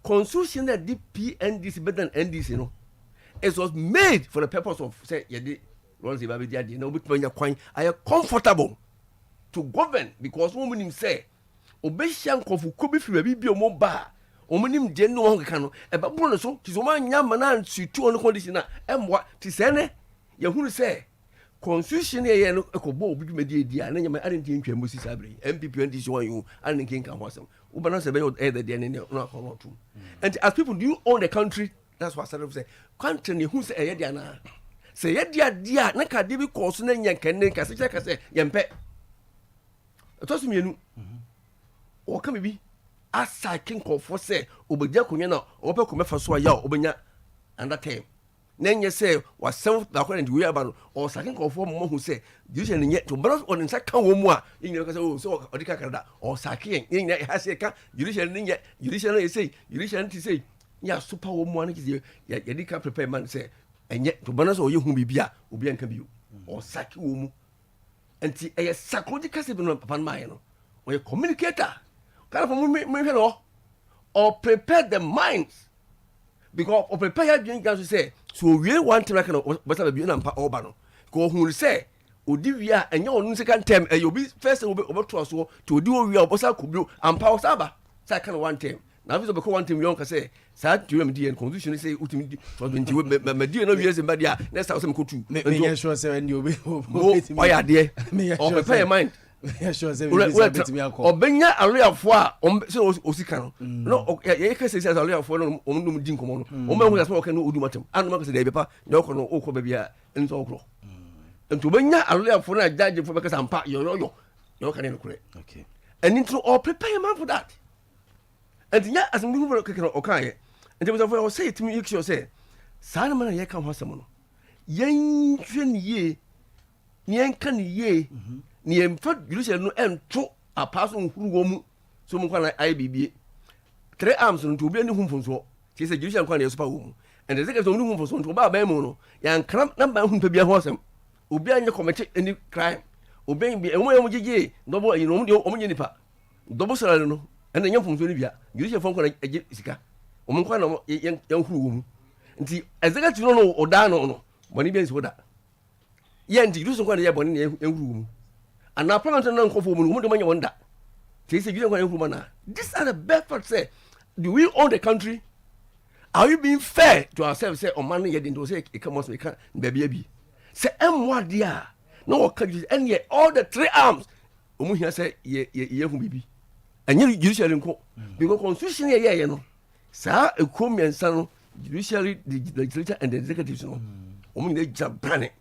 Constitution that DPNDC better than NDC, you know. It was made for the purpose of say you did. Once the baby daddy, you know, when you're quite, I am comfortable to govern because woman him say, Obeshan Kofu could be free, be a more bar, Omanim General Cano, a baboon so, tis one young man and see 2 on the conditioner, and what tis any, you who say, Constitution and a cobo, big media, and then my identity in Musi Sabri, MPP and this one you, and King can was them. Ubanas about either than in not or two. And as people do own the country, that's what I say, country who's a Diana. Say dear, Naka Dibi course and Yankan, Cassette, Yampe. A toss me, or can be as I can call for say, Obajakunana, Opa Kumefa Swaya, Obanya, and that time. Then you say, was self the according to Yaban, or second call for more who say, usually yet to brush on in Saka Womwa, in your so or the Canada, or Saki, in that has a car, judicially say, judicially say, yeah, super woman is here, yet Yadika prepare man say. And yet to bonus or you whom be bia ubian can be or saki umu and a psychological upon mine or a communicator kind or prepare the minds because or prepare your to say so we want to reckon what have been or bano go who say Udivia and your second term and you'll be first over to us to do we are bossa could do and power saba second one term. Now, if you one thing, you can say, sad to MD and constitution say, ultimately, for 20 years in Badia, let's have some good too. Make sure, sir, and you'll be why are dear? Or prepare your mind. Or Benya area of war, so Osicano. No, Yaka says a area for Omnum Dincomo, Oman has spoken Udumatum, and Marcus de Papa, no Oko Babia, and so. And to Benya area for a judge for because I'm part your can okay. And into all prepare your man for that. And yet, as a move okay, and there was a way say to me, you say, Simon, ye come for someone. Yan ye, yan can ye, near foot, you shall no end to a person who womb, so much like IBB. 3 arms on to be any home from so. She said, you shall call your spoon. And the second only for some to buy Bemono, yan cramp number whom to be a horse. Obey your committee any crime. Obeying be a way, double you know, your own unipa. Double salano. And the young from Libya, you should phone a Jessica. Omonquano, young who. And see, as I got to know or down on, when he is with that. Yen the use of one year born in a room. And now parliament non conform who do wonder. They say you don't want to. These are the best parts say. Do we own the country? Are we being fair to ourselves? Say, money yet into say, it comes, we can't, baby. Say, what dear? No countries, and yet all the 3 arms. Here say, ye, baby. And you judiciary in court. Because constitution, you know. Sir, a come and son, judiciary, the legislature, and the executive, no. They jump panic.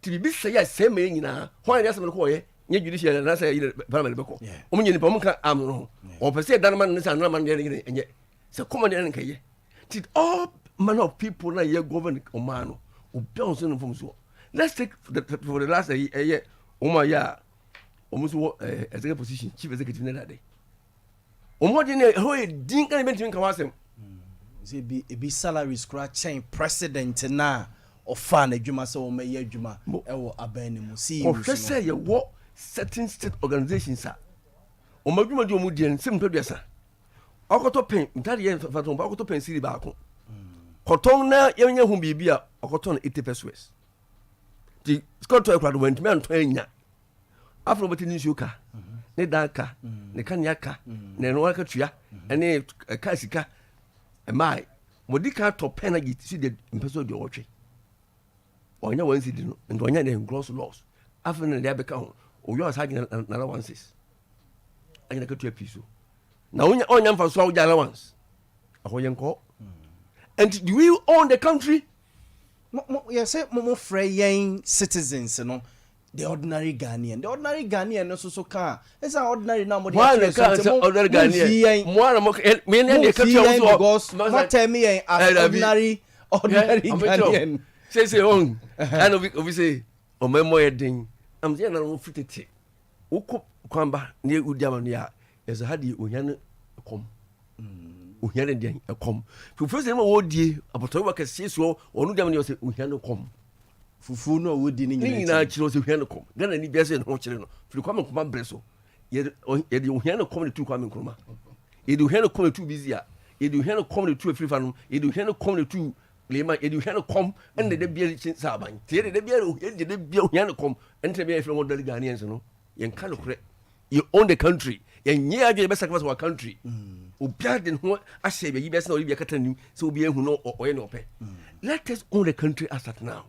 To be say, yes, same in now. Why does someone call ye? Ye judiciary, and I say, Parliament. Only in the Pomuka arm, no. Or per se, that man is another man, and yet. So come on, and say, did all manner of people like your government Omano who don't send them from so. Let's take for the last year, Omaya, almost executive position, chief executive that day. Omodine, who didn't even come him. It be salary scratching precedent now or fan a Juma so may ye Juma or Abenim. See, Professor, you what certain state organizations are. Omajuma Jomudian, simple dresser. Okoto pen ntade ye faton ba okoto pen siri ba ko koton na yenye hu bibia okoto na 80 pesos di scott to ekwado went me anto anya afro beti ni shuka ne danka ne kanyaka ne no aka tua ene ka sika mai modika to pen agi si de mpeso de otwe onya wan sidi no ndo onya ne gross loss afro ne de beka ho oyo asagi na allowances anya ka tua piso now on your first allowance. And do we own the country? Yes, more free citizens, you know. The ordinary Ghanaian. The ordinary Ghanaian also so car. It's an ordinary number. Why the ordinary Ghanaian? What tell me ordinary Ghanaian. Say on. And we say, oh my more ding. I'm there no fitted. Uko kwamba near Udiamania. As a hadi unyane come. Unyane den a come. First time wo die aboto wa kase so onu dem ne o se unyane come. Fufu no wo di ni na chiro se unyane come. Gana ni bia se no chire no. Firi kwa me kuma breso. Ye de unyane come ne tu kwa me nkroma. Ye de unyane come ne tu busy a. Ye de unyane come ne tu afiri fa no. Ye de unyane come ne tu lema. Ye de unyane come and de bia chin sa ban. Te de bia ye de bia unyane come. Ente bia afiri mo dali Ghanaians no. Ye nka no kre. You own the country. And yeah, you best sacrifice our country. Ubiad and what I say, you best not be a catering, so be who know or no pay. Let us own the country as at now.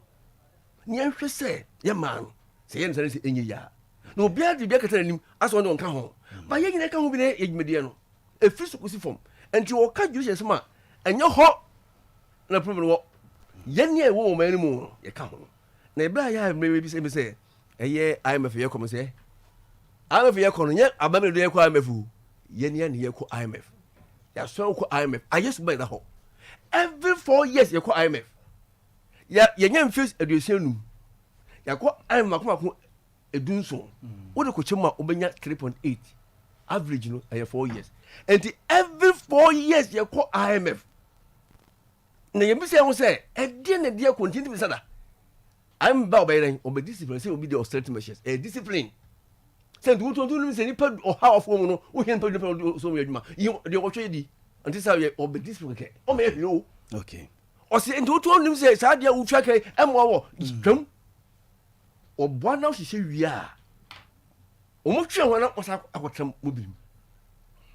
Near say, yeah, man, say, in ya. No beard the catering as one don't come home. But yet, I can't be there in Mediano. A physical form, and you will cut you as a man, and you're hot. No problem. What? Yen ye woman anymore, you come home. Never I have maybe say, a year I am a fair come say. I'm a vehicle, yet I'm a vehicle. I'm a fool. Yen call IMF. Ya so call IMF. I just buy the whole. Every 4 years, you call IMF. Ya yen feels a duration. Ya call IMF a dun so. What the Kuchuma Obenya 3.8 average, 4 years. And every 4 years, you call IMF. Now, you say, and then the dear continue with Sada. I'm bow by the discipline, say, will be the austerity measures. A discipline. Send to say any or how of woman who can put the so you the opportunity and this how you obey this okay. Oh, maybe you okay. Or say and to him say Sadia will track a more drum or one now she say we are almost sure when I was our term moving.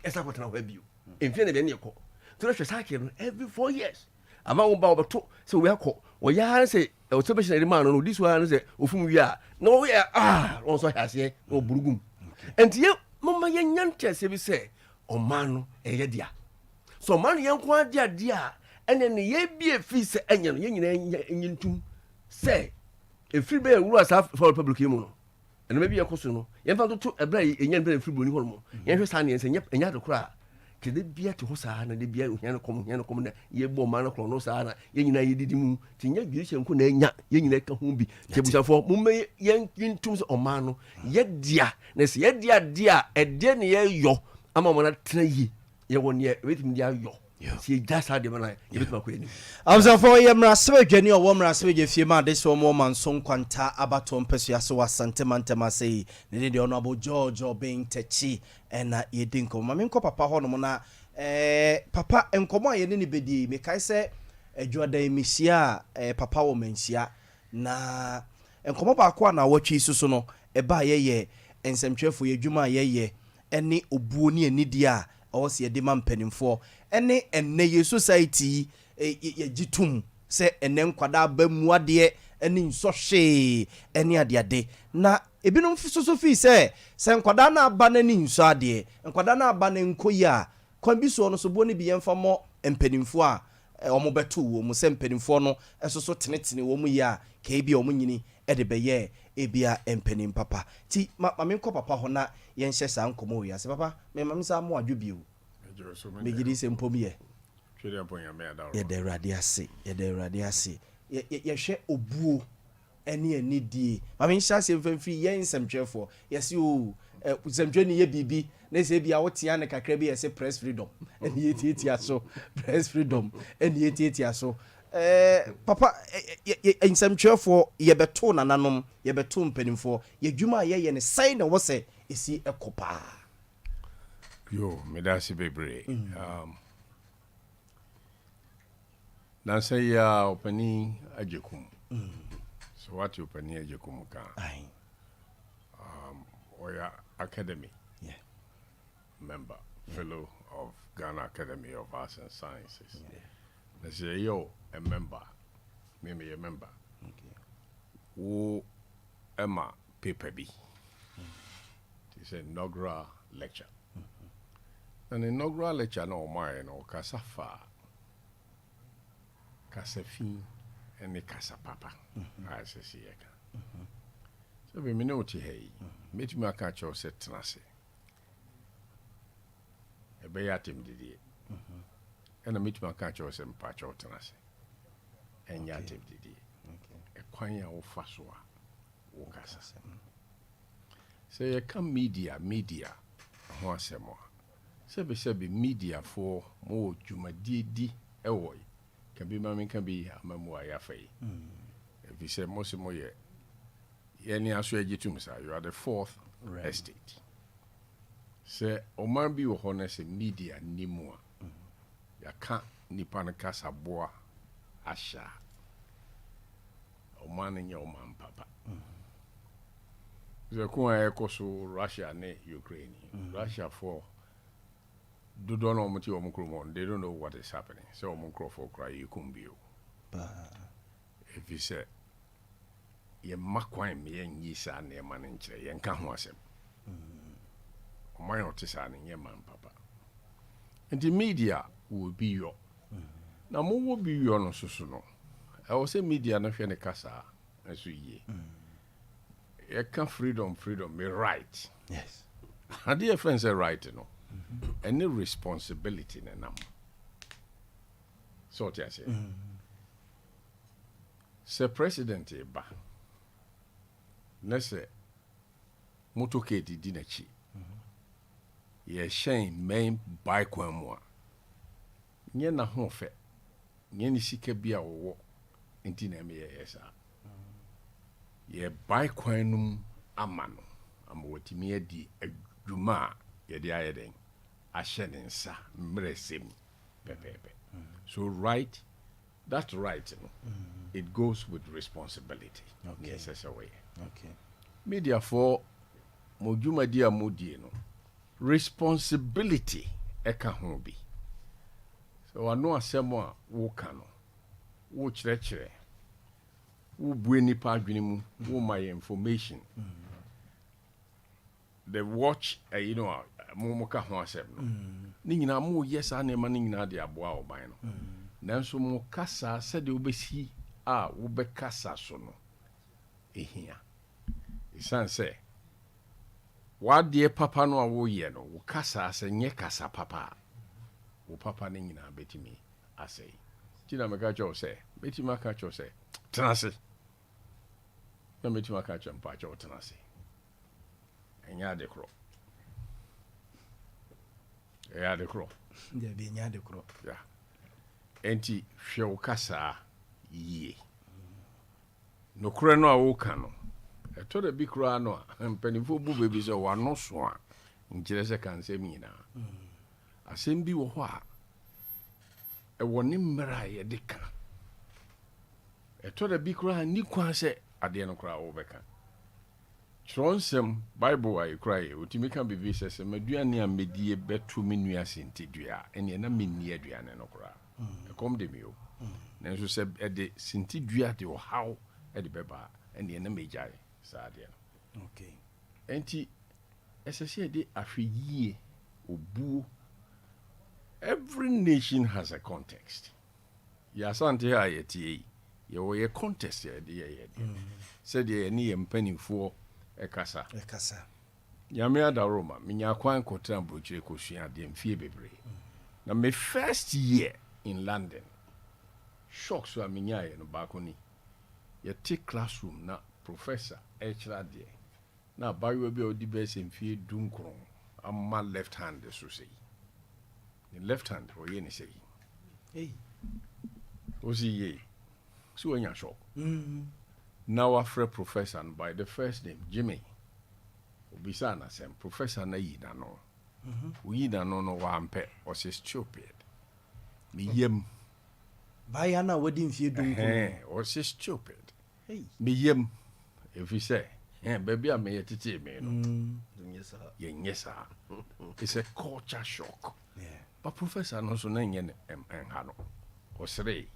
As I got now web you in front of any call to the cycle every 4 years. Among about two, so we are called. Well, yeah, say, a special man on this one is of whom we are. No, we are also has here, no burgum. And here, Mamma Yan Chess, we say, oh, man, a dear. So, man, young quite dear, and then the ye be a feast and young to say, a free bear was after for public human. And maybe a question, you found to a bray in young free bunny hormone. Young Sanians and yet to cry. Ke de bia to hosana de bia ohia no kom na ye bo ma no kro no sana ye nyina ye didi mu tinya dwiche nko na nya ye nyina ka ho bi ke busafo mumme ye ntum so oma no ye dia na se ye dia e de ne ye yo ama mo na tena yi ye won ye wetim dia yo si dasa de mana ye betima ko eni amzafo ye mrasebe dwani o mrasebe je fie ma de so mo manso kwanta abato mpesu ya so wasante mantema sei ne de ono abo George obin techi ena yedinko ma menko papa ho no na papa enkomo ye ne bedi me kai se adwada emisia papa wo mansia na enkomo ba ko na watwi susu no eba ye ensemtwefo ye dwuma ye ene obuo ne anidi a ɔwɔ se de ma mpanimfo ene ye society ye gitum se ene nkwada ba mu ade ene nsɔhwe ene ade na ebinom so fi se nkwada na aba na ni nso ade nkwada na aba na nkoyi a kwan bi so no so bo ne bi yemfa mo mpanimfo a omo beto wo mu se mpanimfo no so tenetene wo mu ya ka bi omo nyini de beye ebia empanim papa ti ma me nko papa ho na yen hye sa nkomo wi ase papa me mam sa mo adwo me gidi se mpom ye twede apon ya me adaro ye de rade ase ye hwe obuo ene anidie ma me hye ase mfamfiri yen semtwefo ye se o semtwe ni ye bibi na se bia wotia ne kakra bi ye se press freedom ene ye tietia so press freedom ene ye tietia so papa ensemtwefo ye beto nananom ye beto mpanimfo ye dwuma ye ne sai na wo se esi ekopa yo me da si bebre na say ya opani ajekum so what you opani ajekum ka oya academy member fellow of Ghana Academy of Arts and Sciences na say yo a member me a member who Emma paper B it's an inaugural lecture an inaugural lecture no mine no kasafa kasafi and the kasapapa I say so we know to hey meet me catch your set tenase e be yatim didi and a meet me catch your sem patch out tenase and yatim didi e kwanya wo faso a wo kasa say you come media ho asemo sebe media for mo dwumadidi ewoy can be mamin can be amamu ayafai if you say mosimo ye any aso agitum sa you are the fourth estate say oman bi wo hono say media nimu ya ka nipa na kasa boa asha oman nya oman papa ze ko ekoso Russia ne Ukraine Russia for do don't know what you they don't know what is happening. So for cry you can be. If you say ye makwan me yen yisa na man nkyere yen ka ho asem. O man otisa na ye man papa. And the media will be your. Na mo will be your no so no. I will say media na hwe ne kasa aso ye. Ye can freedom me right. Yes. And dear friends say right no. Any responsibility in them. So what I say. Sir President Eba. Nese motoke di dinachi. Ye shame main bike one more. Nye na ho fe. Nye ni sike bia wo inti na me yesa. Ye bike one amano. Amwotimi edi adwuma ye di ayeden. Ashenensa mresem pepepe. So right, that's right. You know, it goes with responsibility. Okay. Necessary. Okay. Media for mojuma dia modi no. Responsibility eka ho bi. So ano asemo a wo ka no. Wo kyerɛkyerɛ. Wo bue nipa adwene mu, wo my information. The watch you know mo ka ho asem no ni nyina mo yes a na ma ni nyina de aboa oban no nanso mo kasa se de obesi a wo be kasa so no ehia isan se wa de papa no a wo ye no wo kasa se nye kasa papa wo papa ni nyina betimi asei tina me ka cho se betimi ka cho se tenase na betimi ka cho mpa cho tenase enya de kro ya de kro de be nya de kro ya enti hwe kasa yie no kro no a wo ka no eto de bi kro ano mpanifo bu bebi so wa no so a nkire se kan se mi na asem bi wo ho a e woni mmara ye de ka eto de bi kro a ni kwa se ade no kra wo beka Tronsem Bible I cry utimi kan be visa maduane a medie betu menua sintidua ene na menni aduane no kra kom de mi o nanso se de sintidua de o how e de beba ene na mejai sa de no okay enti esese de ahweyie obu every nation has a context ya sante ha yetie ye wo ye context ye de said ye ni empanifo ekasa nyame ada Roma minya kwan kotra brochire kosua de mfie bebre na my first year in London shock so minya ye no bakoni ye take classroom na professor echra de na bayo bi odi be se mfie dunkron amma left hand so say the left hand o ye ni say hey o si ye so anya shock now after professor by the first name Jimmy obisa na sem professor na yi da no we da no no wa ampe o se stupid me yem baya na wadi mfie dunko o se stupid hey me yem if you say baby am ye tete me no yes it's a culture shock but professor no so na nye ha no o sere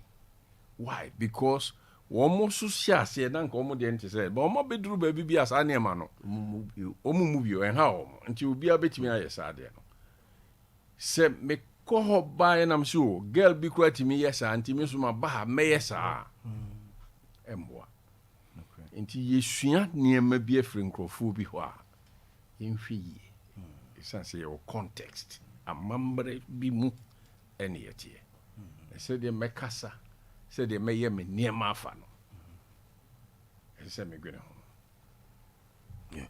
why because womo so siase na nka womo de ente se ba womo beduru ba bi asa ne ma no omumubio en ha womo nti obi abetimi ayesa de no se me ko ho ba na mso girl bi kura timi yesa nti mi so ma ba me yesa emboa nti yesua niema bi afri nkrofo bi ho a yenhwe yi isanse your context amambre bi mu ene yetie se de mekasa said they may me near my fan. He said me good home.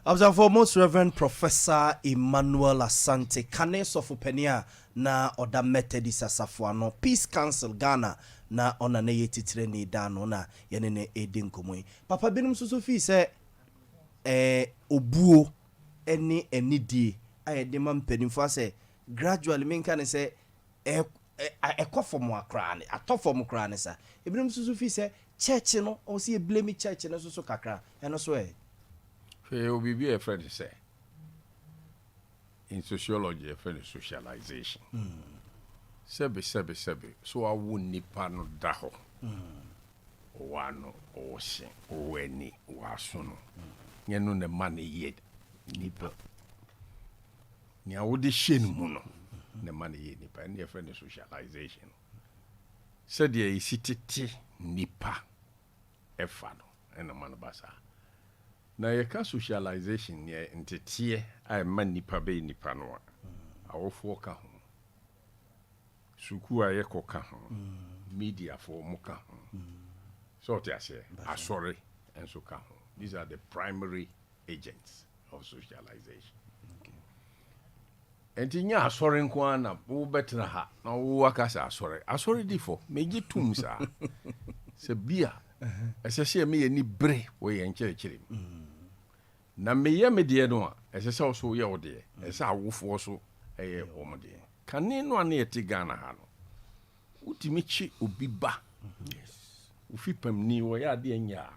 Observe for most Reverend Professor Emmanuel Asante Kanes of Upenia na oda Methodist Asafuano Peace Council Ghana na ona ne yetitire ni dano na yene ne edin komoi. Papa binum susu fi se obuo eni enidi ayede ma mpanimfo ase gradually menka ne se ekofom akra ne atofom kra ne sa ebinum susu fi se church no o se blame church no so kakra eno so fe obi bi e friend say in sociology a friend socialization sebe so awu nipa no da ho wano o se o weni waso no nye no ne man ye nipa ni awode hye mu no ne man ye nipa and your friend socialization said ye isititi nipa efa no and man basa na ye ka socialization ye ntetie ai man nipa be nipa no awofo ka ho suku aye koka ho media for muka ho so te ase asori enso ka ho these are the primary agents of socialization. Enti nya asori nko ana wo betra ha na wo akasa asori difo meji tum sa se bia esese me ye ni bre wo ye nkyerkyere na me ye me de no a esese so ye wo de ese awofo so eye wo mo de kane no ana eti Ghana ha no utimi chi obi ba yes ufi pamni wo ya de nya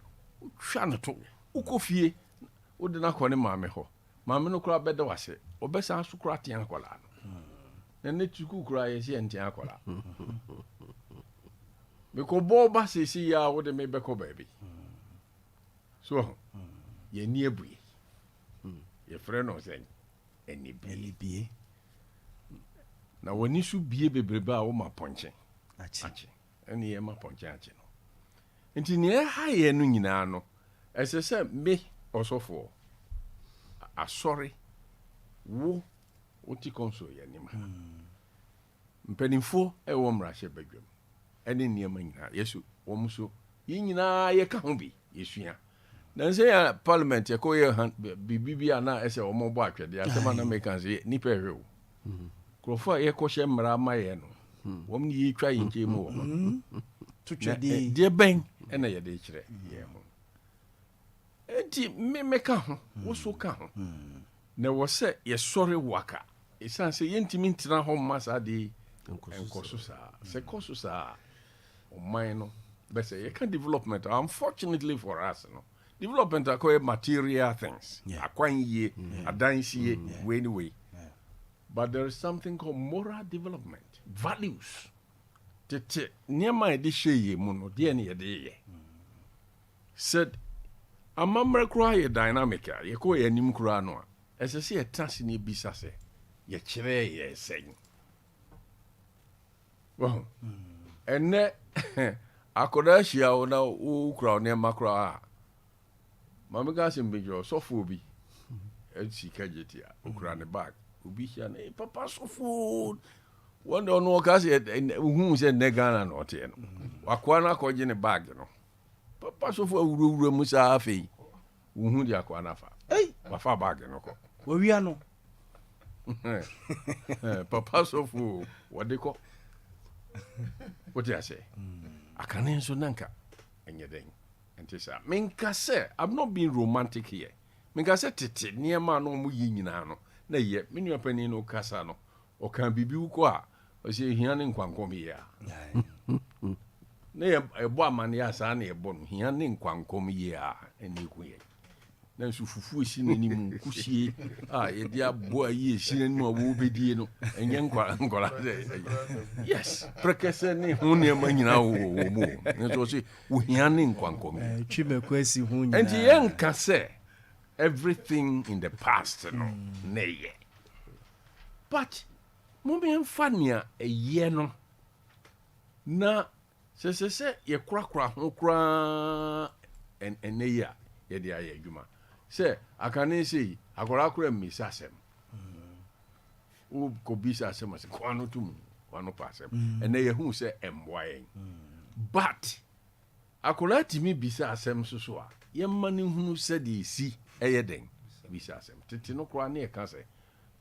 twa no to ukofie wo de na kone maame ho maame no kura beda wase obesa so kura tian kwala no na netuku kura ye se ntian kwala me ko boba sisi ya wo de me beko baby so ye ni ebuye ye frɛ no sen eni bie na woni su bie bebrebe a wo ma ponche achi eni ye ma ponche achi no enti ne ha ye no nyina no esese me osofo asori wo oti konso ya nima mpanimfo e wo mrahye badwam ene niema nyina yesu wo muso yi nyina ye ka ho bi yesua na nse ya parliament ye ko ye bibia na ese wo mo bo atwede asema na mekan se ni pe hwe wo krofo ye ko hye mra ma ye no wo m ni twa yi nke mu wo tutwede de ben ene ye de kire ye ho enti me ka ho wo so ka ho na wo se ye sori waka esanse ye ntimi ntina ho masa de enkoso sa se koso sa o man no but say you can development. Unfortunately for us, development are quite material things. Akwanyi, adansi, anyway. But there is something called moral development, values. Tete niema edi sheye mu no de ne ye said amamre kura ye dynamic ye ko ye nim kura no a esese ye tase ne bisa se ye kire ye sen well enne akoda hia wo na wo kura ne makura a mama ga se mbejo sofo bi etsi kageti a kura ne bag obi hia na papa sofo one don't know cause who said negana no te no wakwa na ko gine bag no papa so fo wuro musa afi who dia kwa na fa wafa bag no ko we no papa so fo wode ko what you say akane so nanka enye den entisa menka say I'm not being romantic here menka say tete niema no mu yi nyina no na ye menu apani no kasa no o kan bibi uko a o se hia ne nkwankom ye a na ye ebo amane ya sa na ebo no hia ne nkwankom ye a eni ku ye na nsu fufu esi na nimu kusie a ye dia bo ayi esi na nimu wo bedie no enye nkwankola yes prekese ne hu ne manyina wo mo nso se wo hia ne nkwankom twime kwasi hu nyina and ye nka se everything in the past no na ye but mummy mfania eye no na se ye kura ho kura eneya ye dia ye adwuma se akane sei akora kura mmisa asem o ko bisa asem se kwano tum kwano pasem ene hu se emboyen but akora timi bisa asem so a ye mane hunu se de si eye den bisa asem tete no kura na ye ka se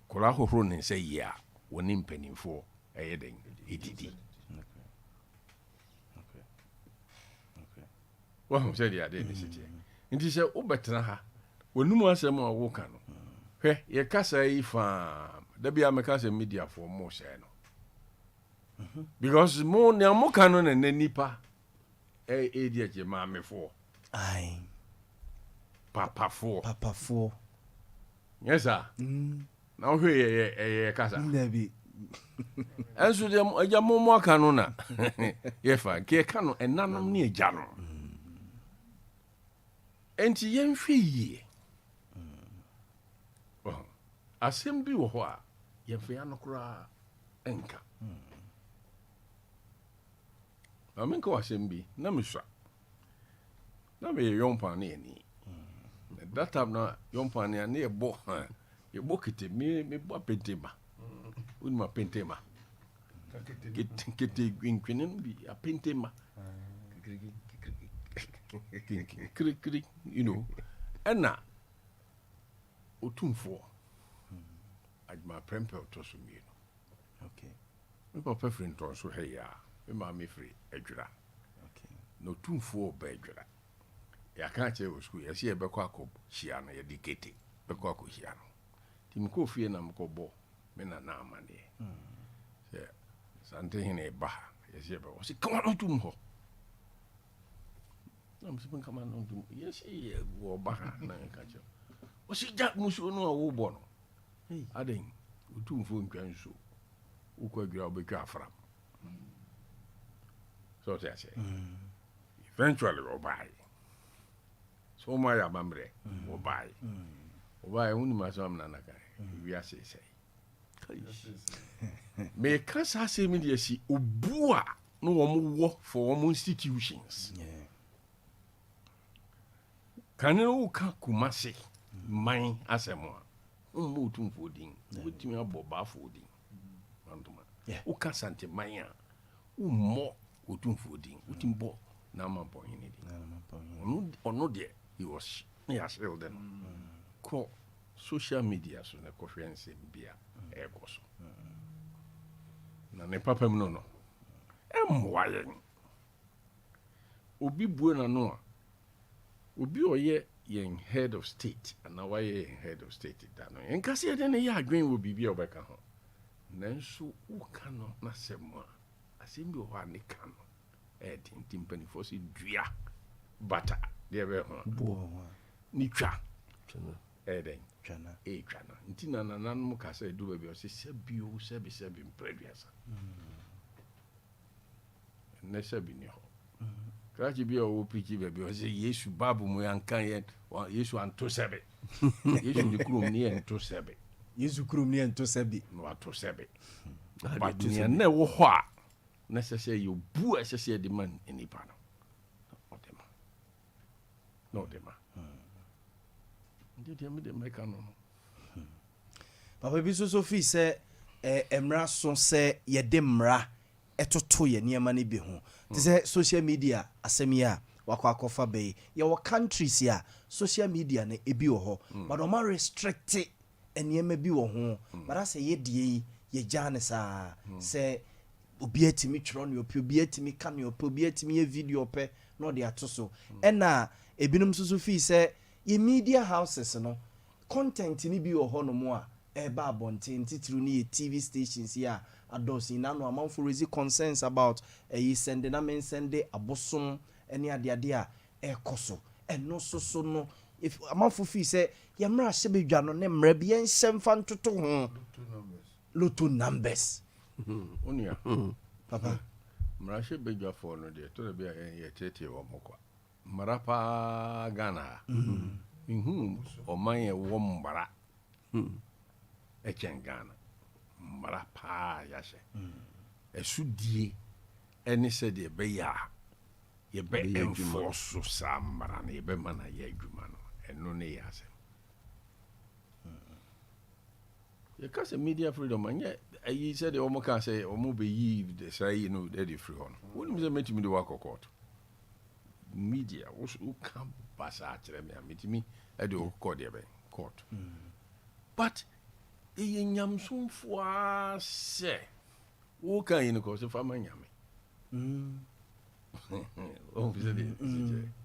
kora hohoro ne se ya woni mpanimfo den edidi okay wa se dia de city nti se obetra ha wonum asem a wo ka no hwe ye kasa yi fa da bia me kasa media for mo se no because mo ne mo ka no na nipa dia je ma me fo ai papa fo yes sir na hwe ye kasa ndabi enso dem aja momo aka no na ye fa ke ka no enanom ne aja no enti ye nhwe yie asem bi wo ho a ye fa ya no kura enka amenka asem bi na meswa na me yompa ne ni that time na yompa ne na ye bo ye bokete me bo pentema unma pentema kete gwinkwenen bi a pentema krik you know ana otumfo ajma prempe otoso mi no okay me papa friend to so he ya me ma me free adwura okay no otumfo ba adwura ya ka che wo school ya se e bekọ akob hia no ye dikete bekọ akohia no tim ko fie na mko bo me na na amane se sante hine ba ye se be o se kama no tum ho na mse ben kama no tum ye se ye wo ba na ka che o se ja muso no wo bo no aden utum fo ntwan so ukwa dwa obetwa afram so te ase eventually wo bai so ma ya bamre wo bai oba uni masam na naka wi ase sei me kasa se me de si obua no wo for wo institutions kanero ka kumase man asemo mo tumfo din wotimi aboba fo din antuma o ka sante man a o mo otumfo din otimbo na mampo yin din ono de he was ya shield them ko social media so na conference bia e ko so na ne papa mu no emwaye obi buo na no obi oye yen head of state and why head of state da no en kase de ne ya adwen wo bibia obeka ho nanso wo ka no na semo asem bi ho ani ka no edin timpani for si dua bata de be ho ni twa eden twana twana ntina nananum ka say do be o se sebio sebi mpreduasa ne sebi ni ho krachi bi o piki be o se Yesu babu mu yankan ye Yesu anto sebe Yesu ni kurom ni ento sebe Yesu kurom ni ento sebe no ato sebe but ni na wo ho a na se you bu a se de man enipa no dema ndi me de meka no papa bi so fi se emra so se ye de mra etoto ye niema ne bi ho te se social media asemia wakwakofa be ye wo countries ya social media na ebi wo ho but o ma restrict eniema bi wo ho but say ye die ye jane sa se obi atimi twro ne obi atimi ka ne obi atimi ye video pe no de atoso ena ebinum so fi se ye media houses no content ni bi wo ho no mo a eba abonten titru ni TV stations ya adosi na no amanfo raise concerns about yi sende na men sende abosom eni ade a ekoso eno so no if amanfo fi se ye mra hye bedwa no ne mra bi en hyemfa ntoto ho lotto numbers onia papa mra hye bedwa for no de to be ye tete wo mokwa mra pa Ghana oman ye wo mbara Ghana mara pa ya se esudie eni se de be ya ye be enforce sa mara na ye be mana ye adwuma no eno ne ya se ye ka se media freedom anye ayi se de omo ka se omo be yi de say no de free on woni me metimi de wakokot media wo kan basa akere me metimi e de okokot de be court but e nyamsumfo ase wo kan yin ko se fama nyame o bi se de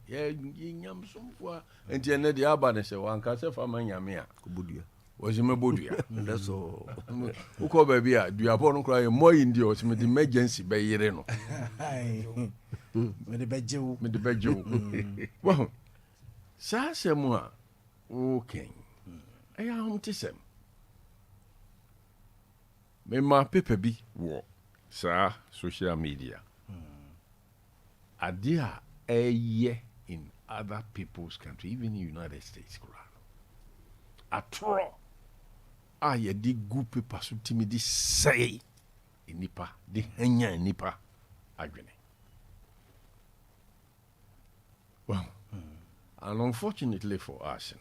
ye nyamsumfo enti ene de aba ne se wan ka se fama nyame a Kubudua. wo se me bodua That's all. wo ko ba bi a dua po no kra ye mo indi o se me de emergency be yire no me de bejewu wo sa se mo a o ken aya hom tisem me ma pepe bi wo sa social media adia eye in other people's country even in United States atro ye di gu paper so timi di say nipa di hanya nipa adwene well and unfortunately for us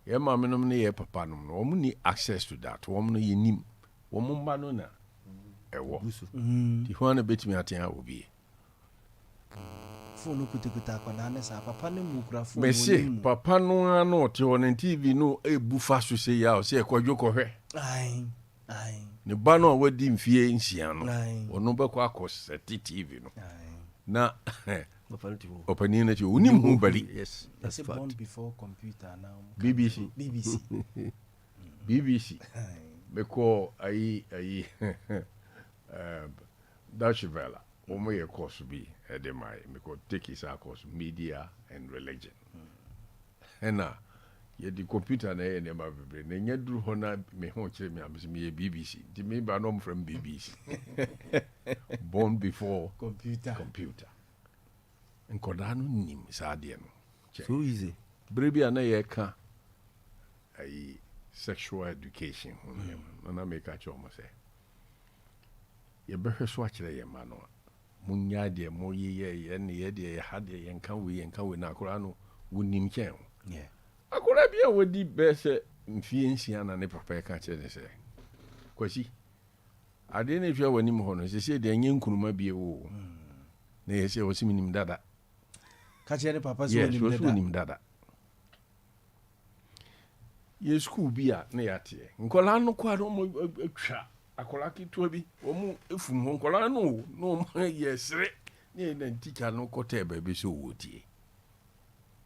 ye ma menom ne ye papa nom no omu ni access to that omu no ye nim omu mba no na ewo ti ho na betimi aten obi phone kutukuta kwa na sa papa ne mukura phone Messi papa no ano te on TV no ebu fa so se ya o se ekwadwo kohwe ai ne ba no wadi mfie nsia no ono be kwa akose TV no na opani na ti unim hu bali Yes, that's that's born fact. before computer now BBC beko ayi Deutsche Welle omo ye course bi de mai beko take his course media and religion ena ye di computer na ye ne ma bebre na nya duru ho na me ho kire me am me BBC di me ba no from BBC born before computer nkoda no nim sa de no So easy. brebi ana ye ka ayi sexual education na make a chomo say ye behwe so akire ye ma no munya de mo ye ne ye de ye ha de ye nka we na akora no wonim chen akora bia wodi be se mfie nsia na ne papa ye ka kire ne se kwasi ade ne hwa wani mo no se de nye nkunuma bie wo na ye se osimi nim dada ka kire ne papa so yes nim dada ye school bia na yate nkola no kwa no mo atwa akola kitu bi omu efum ho nkola no mo yesre ne na teacher no kote ba bi so wotie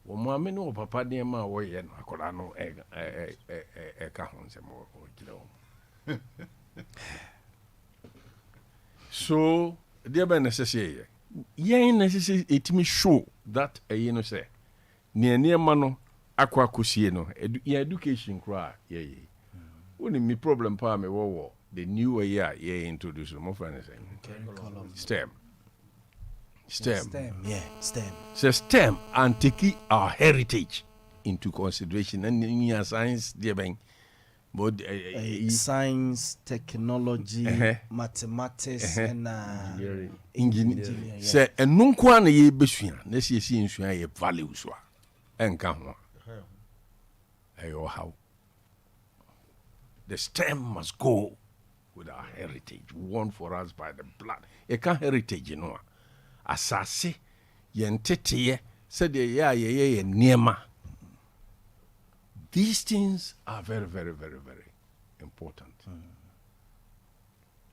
wo mo ame no papa de ma wo ye no akola no ka ho nse mo kire wo so de ba na sese ye yen necessary etimi show that you know say near mano akwa kosie no education kra ye woni me problem pa me wo the new year ye introduce mo friend say STEM so STEM and take our heritage into consideration and in science there ben but science, technology, mathematics, and engineering. Say, and no one ye besua. Let's see in ye values wa. And come on. How the STEM must go with our heritage, won for us by the blood. It can't heritage, you know. Asase, yentete, said ye nema. These things are very, very, very, very important.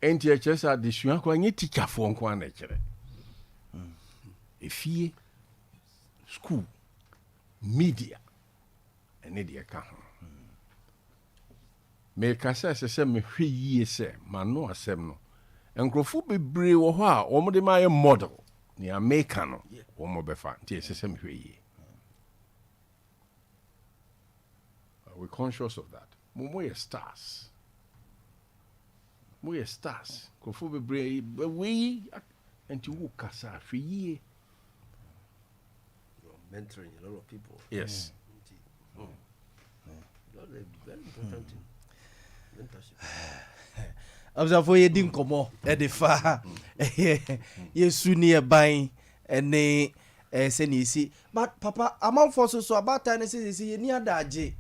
NTHS are the Shuanquan teacher for one nature. If ye school, media, and idiot can. Make us say, me 3 years, say, man, no, no. And Crofu be brave or how, or my model, near Macano, or more befan, TSM 3 years. We're conscious of that. We're stars. We're stars. Kofu be brave, but we and you kasa for ye. You're mentoring a lot of people. Yes. Very important thing. Mentorship. Observe ye din komo e de fa ye su ni e ban ene se ni si but papa amanfo so about time se ye ni adaje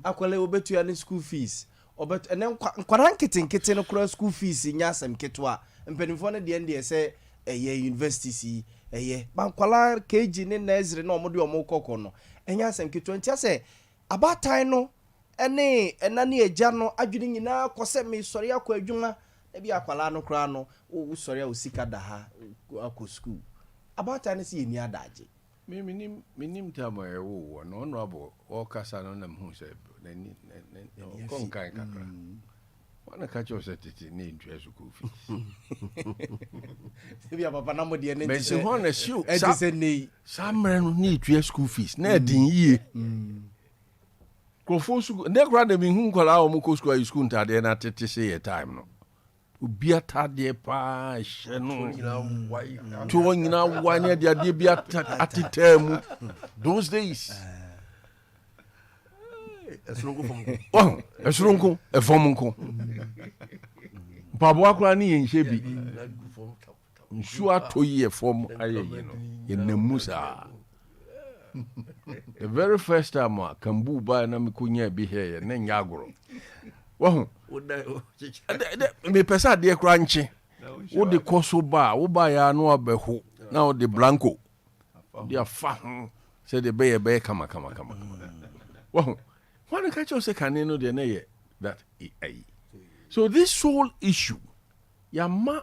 akwale obetu ya ni school fees obet ene nkwaran kete no kura school fees nya asem ketwa mpanimfo ne de ende se eye university si eye bankwala keji ne nazire na omode omukoko no enya asem ketwa ntia se about time no ene enani eja no adwene nyina kose me sori akọ adwuma e bi akwala no kura no wo sori a osika da ha akọ school about time se ye ni adaje minim tamo e wo no honorable o kasa no nam hu se ni kon kan kakra wana ka cho se titi ni ntwe school fees bi papa na mo de ne ti se hon show e ti se nei samre no ni ntwe school fees na din yie Krofo su ne kra de mi hu kola o mo ko school ntade na tete se ye time no ubia tade pa hye no to nyina wane de ade bia atitemu those days esronko efomnko pabo akra ni yenhye bi nsu atoyi efom ayeye no yenamusa the very first time Kambu ba na me kunya bi here na nya agoro wo me pesa de kra nche wo de koso ba wo ba ya no abeho na wo de blanco dia fa say de be kama wo when ka cho se kane no de na ye that so this whole issue ya ma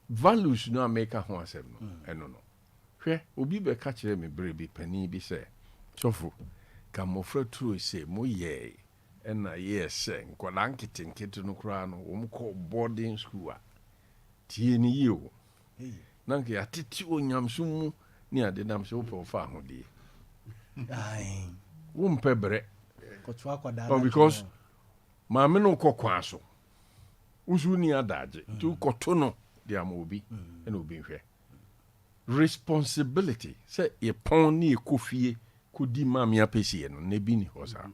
values no make ho asem no no hwe obi be ka kire me brebi pani bi se sofo ka mofra tru se mo ye na yes nkola nkete no kra no wo mko boarding school a tie ni yi o na nke atiti onyamsum ni ade nam se wo pe fa ho de ai wo mpe bre kotwa kwada because ma me no kokwa so usu ni adaje tu koto no de amobi na obi hwe responsibility say ye pon ni ekofie kodi mamia pesie no ne bi ni hosa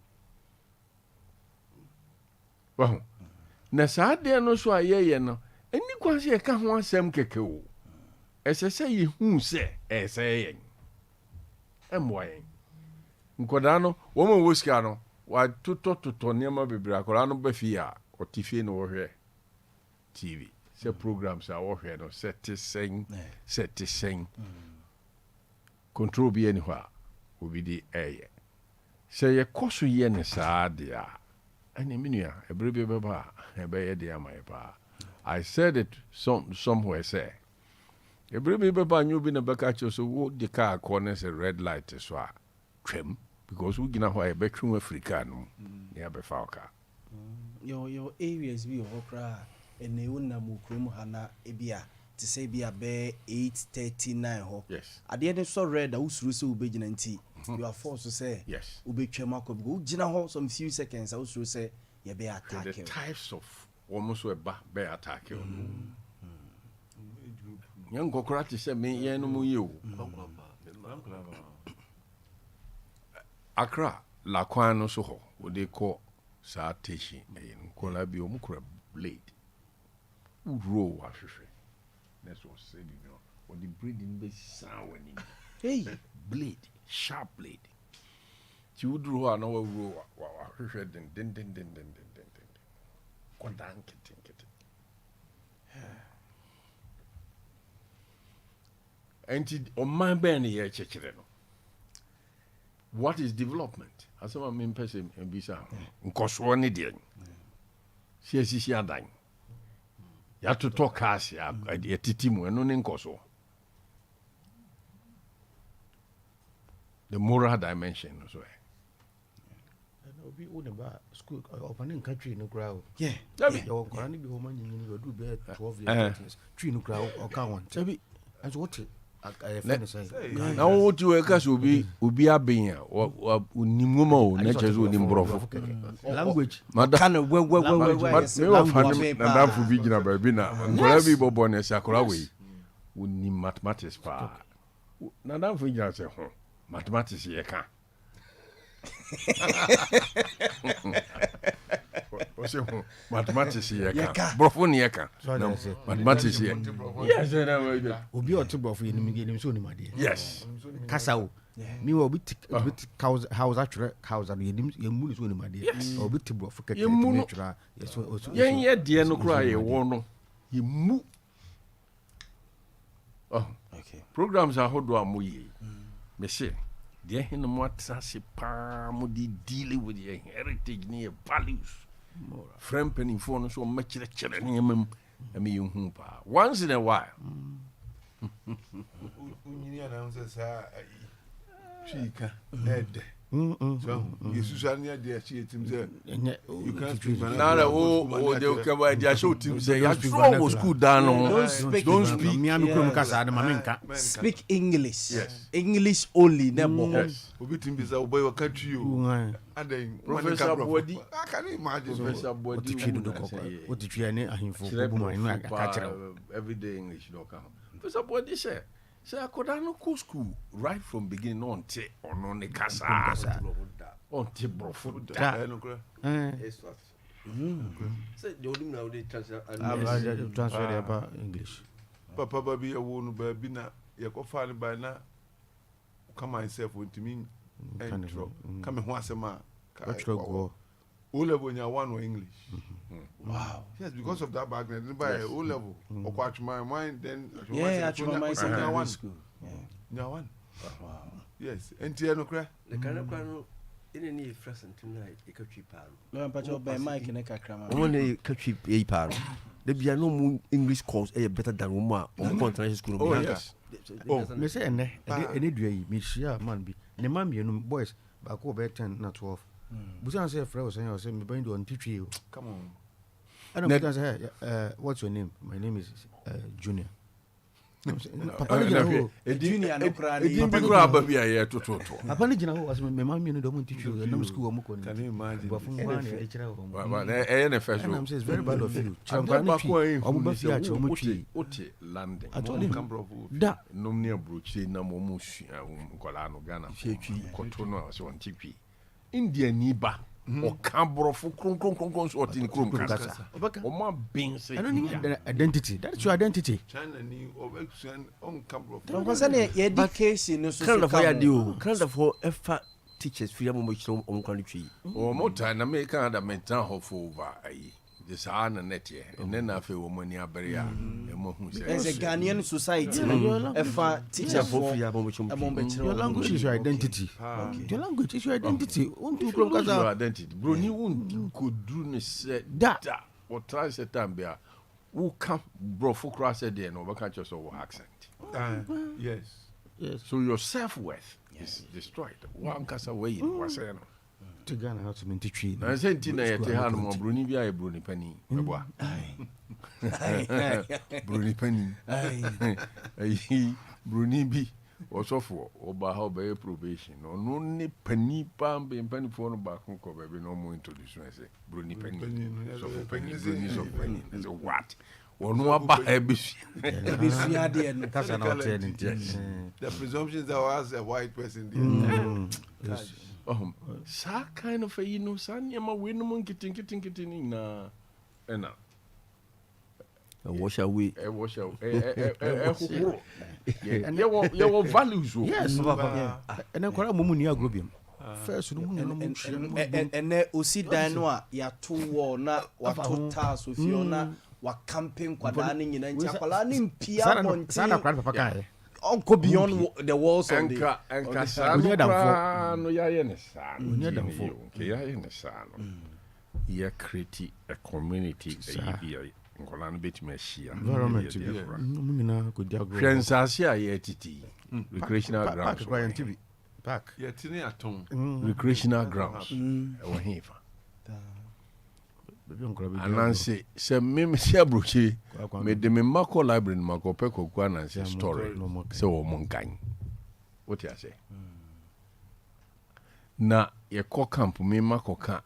wow na saade no so ayeye no eni kwanse e ka ho asem keke o esese ye hu se eseye emboyen nkoda no wo mo woska no wa toto niam bebra akora no ba fi a otifie no wo hwe TV se programs a wo hwe no set sen control bi eni hwa obi di eye se ye koso ye ne saade a ani minua ebrebe beba ebe de amai pa I said it somewhere say ebrebe beba nyu bi na beka cho so wo de car corner say red light so a twem because we gina ho ebe twem Africa no ya be fa oka your areas bi okra ene wona mu krom hana ebia to say be a bear 8:39 ho. Yes. At the end so red that usuru say ubejina nti. You are forced to say yes. Ubechema ko go jina ho some few seconds usuru say ye be attack. The types of almost we be attack you. Young Gokrati said me ye no mu you. Accra la kwano so ho wo dey call sa teshi e nkola bi omukura blade. Uro wa hwehwe. That's what said you know. Or the breeding be sound when Hey, blade, sharp blade. Ti uduru ho na wa uro wa hwehwe den. Kodan kitin. Enti o man be na ye chekire no. What is development? Asema me person mbisa. Nkoso ne de. Si adan. Ya to talk cars ya titimu eno ne nkoso. The moral dimension so. Obi one ba school opening country no crowd. Yeah. Your Quran be home nyini you do be 12 years. Tree no crowd or can one. Tabi as what na wo ti we ka so obi abenya onimuma o na chezo onimbrofo language kind of we me wa fa na dafu bi gina ba bi na nkora bi bobo na sakora we onim mathematics pa na dafu gina se ho mathematics ye ka o se ho mathematics ye ka brofo ne ye ka mathematics ye yes na obi otubrofo enim so onim ade yes kasao mi wo bi house actually house and enim yemu so onim ade obi tubrofo keke mi twa yeso yen ye de no kura ye wo no yemu okay programs ahodo amoyi me se de hin mo atase pa mo di deal with your heritage ne values friend penny phone so machire chere ne yemam am hu pa once in a while unyini announce say chika ed so yesusania de achi etim say you can't speak na o de ka ba dia show team say ya throw school down don't speak me am krom kasa na maminka speak English. Yes. English only nebo. Yes. Obi team be say oboy wakati you and then Professor Bodi I can imagine Professor Bodi what did you any ahimfo bubu man na ka kire everyday English no ka Professor Bodi say akoda no school right from beginning on te ono ne kasa on te brofo da say the old now they transfer about English papa baby ya wonu baby na ye ko fa ne ba na come myself with me and come ho asema ka go O level nya one or English. Wow. Yes, because of that background, by O level. Or watch my mind then one school. Nya one. Wow. Yes, NTN no cry. The kind of no in any fresh and tonight e ka twi paro. No pacho by Mike na kakra ma. Won e ka twi e paro. There be no English course better than woman on international school. Oh yes. Me say any dua yi me share man bi. Ne man bi no boys ba ko be 10 na 12. Busan say friend was saying me bring on teach you. Come on. I don't because what's your name? My name is Junior. Papa ni Junior no kra ni. Papa ni kra ba bia ye to. Papa ni jina ho as me mama no don't teach you. Na school mo ko ni. Can you imagine? But from one e kira ho. But e na first. I'm saying it's very bad of you. Champani fi. Omo ba fi a che mo twi. Ote landing. Atoli come bravo. Da. Nom ne abrochi na mo mu nkola no Ghana. Koto no so on twi. India niba o cambrofo kron so tin krom kasa o ma bin say I don't need identity. That's your identity. China ni overexen on cambrofo Don't concern education no so kind of fire deal kind of for efa teachers free am mo chiro on kan twi o mo ta na me kan da mental health over ayi this ana net here and then afi wo mo ni abere ya e mo hu say as a Ghanaian society efa teacher for your language is your identity. Your language is your identity. On to krom kasa your identity bro ni won ko dru ne say da o try say time bia who come bro for cross there no be catch your accent. Yes. So your self-worth is destroyed. One kasa way was saying to Ghana how to minty tree. I said Tina at the hand of Bruni via Bruni Penny. Bruni Penny. Bruni B was off or by how by probation. Or no penny palm being penny for back home cover no more introduction. I say Bruni Penny. So penny is of penny. What? Or no about a bishop. The presumption that was a white person. Sa kind of a son, Yama Winman getting in a wash away. A wash away. Your values. Yes, and then quite a Mumunia Grubium. First, and Usi Danoa, ya 2 war, not what 2 tasks with Fiona, what camping, quadaning in Antiapalanin, Pia, Uncle beyond the walls and the you create a community recreational grounds. Recreational grounds. And Nancy said, Mimi Shabuchi made the Mako Library in Mako Peko Guan and story. So, Monkai. What you say? Na ye ko camp me Mako ka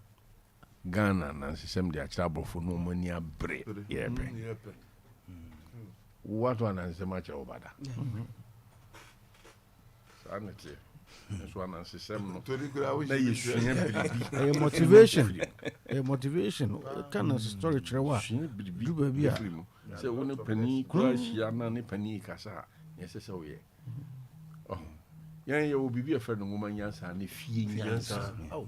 Ghana Nancy sem dia trouble for no money a break. What one and so much over that? Sanity. That's one and system. A motivation. Kind of story. Trewa. Do baby. So when a penny crash, Yana penny casa. Yes, so yeah. Oh, yeah, you will be a friend of woman, yes, and if he answer. Oh,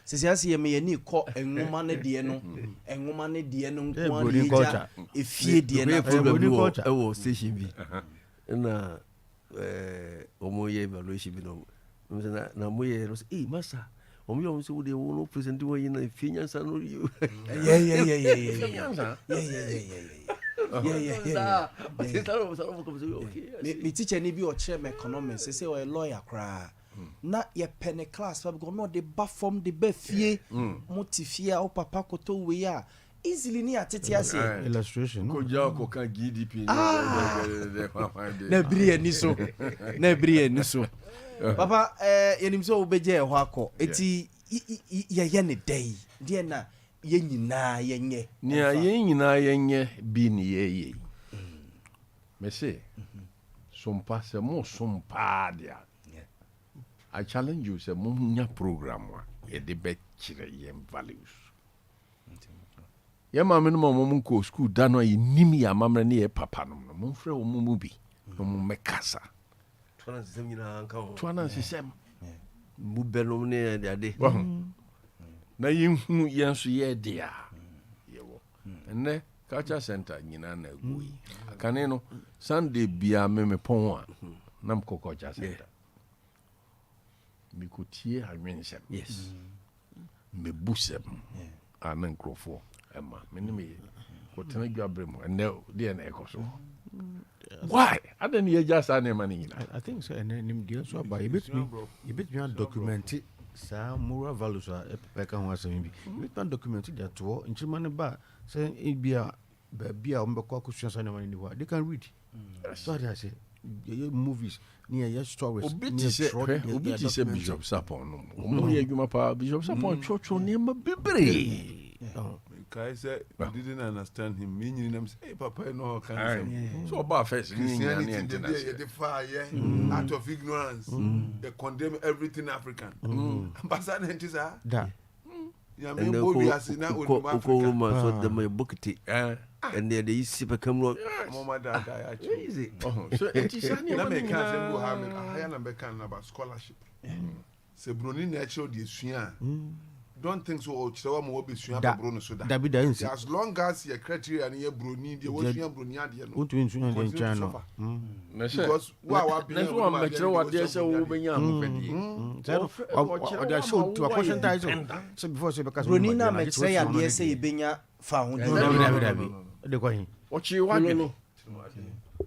Sisi ye ni ko enwoma ne de no enwoma ne de no nko an efie de na ewo station bi na omoye evaluation bi no na moye no say masa omoye omo so de wo no present wo yin na efie nyansa no me teacher ni bi o chere economics say o lawyer kra na ye pen class fa because no dey ba form dey ba fie motifia o papa koto we ya easily ni atete ase illustration ko ja ko kan GDP na brie ni so papa yenim so obeje ho akọ eti ye ne dey de na ye nyina yenye ni ye nyina yenye bi ni ye me say sompa se mo sompa dia. I challenge you, say, Munya program, ye debate chire values. Ye mamma no mumunko school dano ye nimi ya mamma ni papa no mumfre o mumubi no mumekasa. Twana sisem. Mubelo ne de ade. Na yinhu yenso ye dia. Yewo. Enne culture center nyina na gui. Akane no Sunday bia me pon a nam culture center. Me coutier a mention. Yes. Me busem. A nankrofo. Emma. Me Kotena Gabrimo. And now, dear Necoso. Why? I didn't hear just any money. I think so. And then deal so by a bit me documented some moral values are Peckham was maybe. You can document that to in Chimane Bar saying it be a questions anywhere. They can read. So I say movies near your stories. Obiti se Bishop Sapon. Bishop Sapon church name Bibri. Kai said didn't understand him, meaning them say, hey, Papa, no, can so about face the fire out of ignorance. They condemn everything African. Ambassador Ntisa. Da. And the so the my book and they see become Mama Dada. Easy. So it is any about scholarship. Sebroni natural the don't think so. Chilewa mo be suya Bruno Suda. As long as your criteria and your Bruni, the ocean Brunia, because wow, that's what I'm sure what they say will be young. To a question so before say because Brunina may say and yes say benya found. What you want?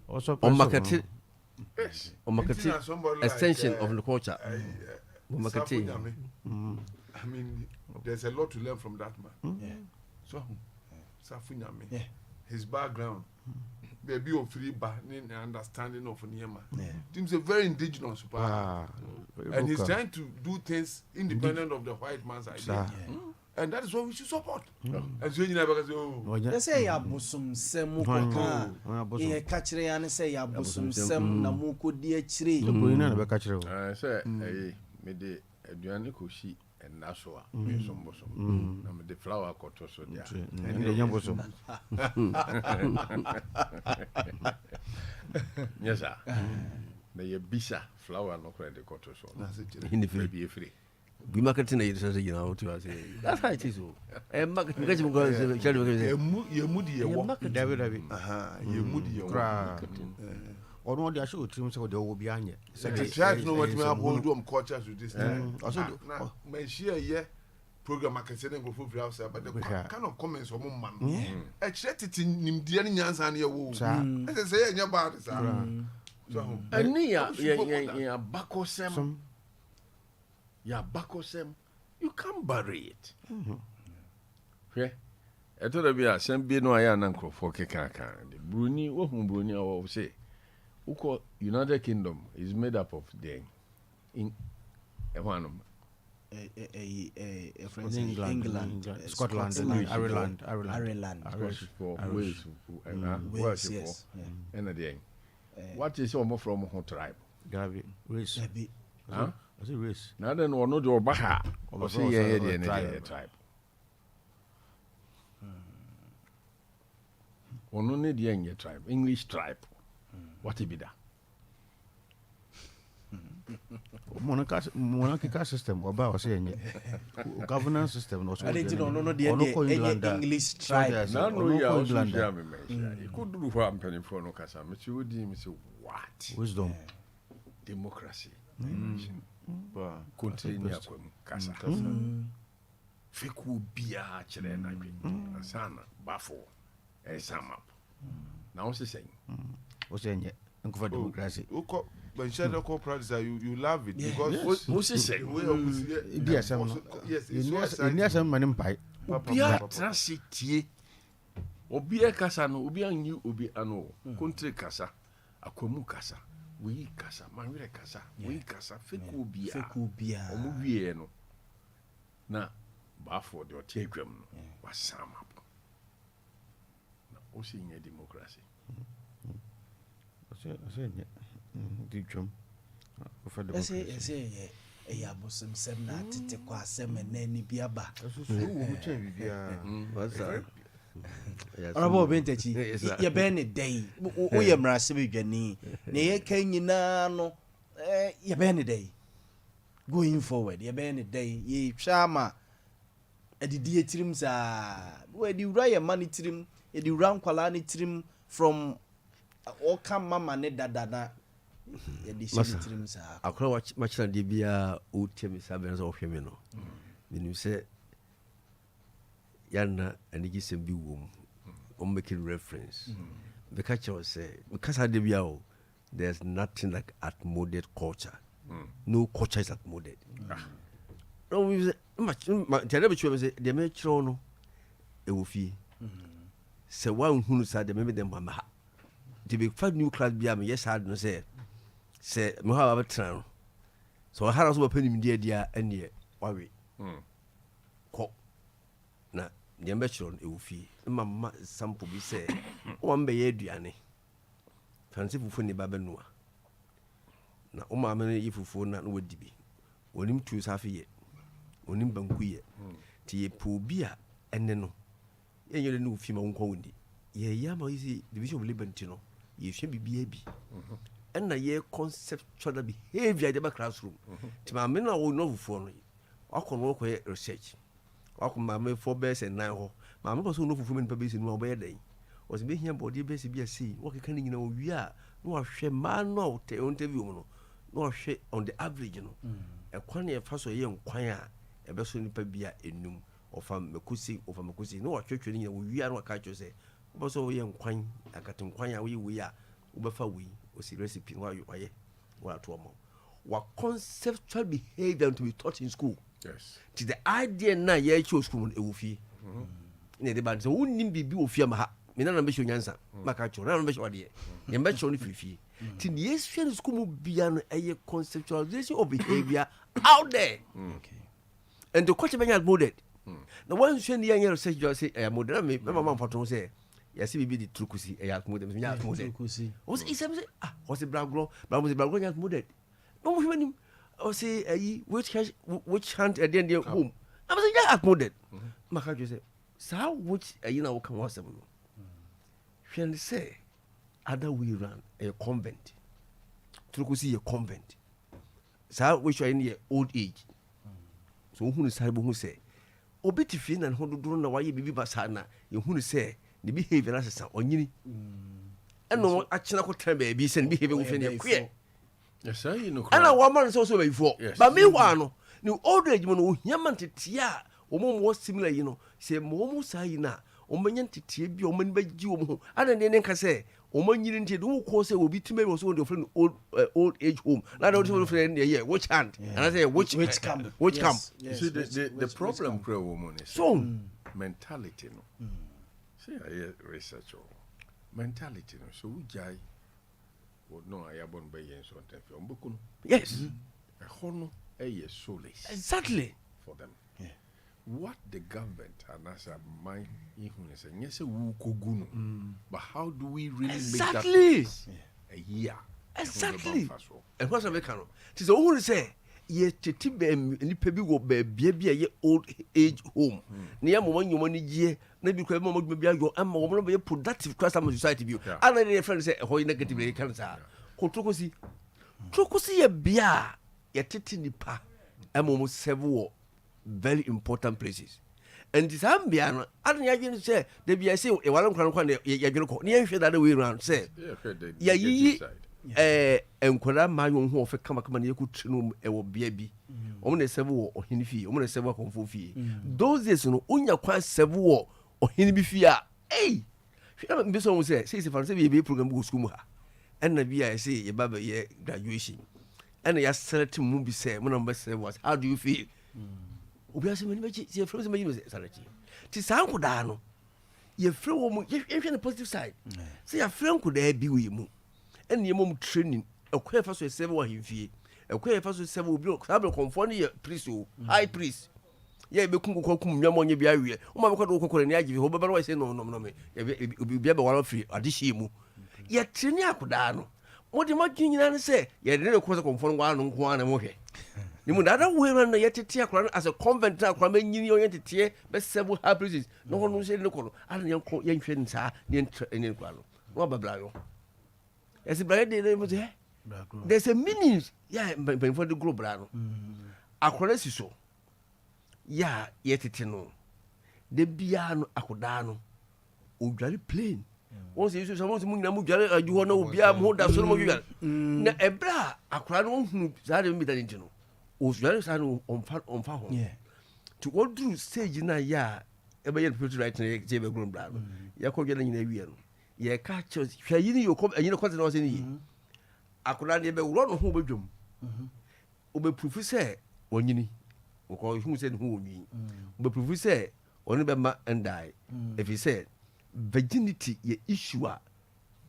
Also on market extension of the culture. I mean, there's a lot to learn from that man. Yeah. So, Safunyame, yeah. His background, baby of free understanding of Niema. Seems a very indigenous, and he's trying to do things independent of the white man's idea. And that is what we should support. And so you never say, oh, they say Yabusum Sem Mukoka, ye catcher and say Yabusum Sem Namuko dear tree. I say, made a Duanico and Nasua, some bosom, the flower cotton so and the young bosom. Yes, sir. The Bisa flower no credit cotton so in the free be free. We marketing it as you know to us. That's how it is. And market because you're moody, you're market David. You're moody, or no, they are sure to so they will be on it. So they try to know what we have hold on cultures with this time. Also, my share, yeah, program marketing go for outside, but the kind of comments from man. I checked it in Indian Yans and your wool. As I say, in your body, so, and near, yeah, Bacosem. Yeah, Bakosem, you can't bury it. Yeah, I told you, I sent Bino Ayananko for Kekaka. The Bruni, Bruni, I will say, Uko United Kingdom is made up of the in one England, Scotland, Ireland, Wales, yes, and again. What is almost from whole tribe? Gavi, race. Huh? As a race. Now then, or no door Baha, or say, yeah, tribe. Or no need the tribe, English tribe. What it be that? Monarchical system, or about saying governance system, I didn't know the English tribe. No, you could do what I'm penning for no casa, but you would deem what? Wisdom, democracy. Continue Casa. Fiku Bia Chilena, Sana, Bafo, a sum up. Now, what's the saying? What's saying yet? For democracy. When Shadow Corporate, you love it because what's the saying? Yes, some man in pipe. Obia Transity Obia Casano, Obia new Obi Ano, Country Casa, Aquamu Casa. We casa, Maria casa, we casa, Fecubia, or Mubieno. Now, Bafford or Tegram was sum up. Now, seeing a democracy. I said, deep chum. I say, a Yabusum Sem not to take qua sem and any biaba. What's that? Honorable vintage, ye ben a day, we am Rassibi Jenny, near Kenyano, ye ben a day. Going forward, ye ben a day, ye charma. A dear trims are where do you write money trim, a do round quality trim from all come mamma nedada. I can't watch much than Dibia would tell me Sabins of Himeno. When you say Yana and he gives a big womb. I'm making reference. The catcher will say, because I did there's nothing like outmoded culture. No culture is outmoded. No, we say, much, the metro, it will fee. So one who said the maybe them mama. To be 5 new class beyond me, yes, I don't say Mohava Tran. So I had also a penny dear and yet, worry. Na the ambassador it will fee. Mamma sample be say, one bay Diane. Fancy for funny babenua. Na Oma many if you phone not would be. On him choose half a year. On him banquet. Tea poor beer and then no. You know, female county. Ye yama easy division of Libentino. Ye should be baby. And a year conceptual behavior in the classroom. To my men will know for me. I can work with research. I can my 4 bears and 9. My mother also know for women babies in one day. Was being here body basic BSc. What can you know? We are no share man no te interview no share on the average, you know. A quania first a young choir, a vessel in Pabia in Num, or from Macusi, or from Macusi. No church we are not catch you say. But so young quine, I got in choir we are. Ubefa we was the recipe while you are to a more. what conceptual behavior to be taught in school. Yes. To the idea now, yeah, chose school a woofy. In the band, so wouldn't be of maha. Me na mbɛhyɛ onyansa maka kyerɛ na mbɛhyɛ ɔdeɛ yɛ mbɛkyerɛ no fifie ti ne yɛsua no school mu bia no ɛyɛ conceptualization of behavior out there and the coach bɛnya molded na wansua ne yɛnyɛ research jɔ sɛ ɛyɛ molded na me mama mfato sɛ yɛsɛ bibi de trukusi ɛyɛ molded nya molded wɔsɛ isɛm sɛ wɔsɛ bragro nya molded na mo hwɛ nim wɔsɛ ɛyi which hand ɛdeɛ deɛ home na wɔsɛ nya molded maka kyerɛ sɛ saa which ɛyi na wɔka wɔsɛm no hwɛ sɛ other way round a convent trukusi a convent saa which are in the old age so who is able to say obeti fi na ho dodo na waye bibi basa na ye hu say the behavior na sesa onyini eno achina ko tren ba bi say the behavior wo hwe ne kwe yes I know ana wa man so before but me wa no ni old age mo no ohia man tete a omo similar yi no say mo sa yi na omanyan tete bi omani ba gi omo ana ne nka say omanyiri nti do ko say obi time was on the friend old age home na do the friend yeah which hand and I say which camp see the problem pro woman is so mentality no see I research mentality no so ujai would know I abon be yen so on boku no yes a hono a soulless exactly for them what the government and as a mind influence and yes wu kogu no but how do we really exactly make that a year exactly and what's the kind of tis who say ye tete be nipa bi wo ba bia ye old age home na ya mo nyoma ni gie na bi kwa mo bi ayo ama wo no be productive class am society bi ana ne friend say ho negative e kan sa ko trokosi ye bia ye tete nipa ama mo serve very important places and this ambia no adu ya gbe say de bia say e wala nkran kwan ya dwene ko ne ya hwe that way round say ya yi enkwara ma yo ho ofe kama na yekutu no e wo bia bi o mo na sebe wo ohini fie o mo na sebe akonfo fie those days no unya kwa sebe wo ohini bi fie a hwe mbi so mo say fa say bi program go school mu ha en na bia say ye baba ye graduation en ya select mu bi say mo na mba say what how do you feel obi ase mani bachi ye friends mani select ti sanko da no ye friend wo mu ye hwe the positive side say ya friend ko da bi we mu ene mom training ekwe fa so sebe wa himfie ekwe fa so sebe obi sabe konfo ne priest o high priest ye be kungu kwakum nwamo nye bia wie o ma be kwado kokore ne agive ho beba no say no me obi bia be wala free adihye mu ye training akoda no modi magin nyina ne say ye de ne ko so konfo no ano nko ana mo hwe ni mu dada we ran na ye tete akora as a convent akora ma nyini o ye tete be sebe high priest no ho no say ne ko no ana ye nko ye nhwe nsa ne kwa no no babla yo as there's a meaning for the group brano akwara si so ya yetete no de bia no akoda no odware plane won se so someone mu nyina mu dware ajuho na obia mo da so no mo dware na ebra akwara no hunu za de mi da nti no o dware sa no onfa ho to go through stage na ya ebe ye people right na je be group brano ya ko dware nyina wie no ye ka chos hwa yini yo kom anyine kwate na o se ni akura ne be wuro no ho bedwom obe proof say onyini ko hu se ni ho onyi obe proof say oni be ma ndai if he said virginity ye issue a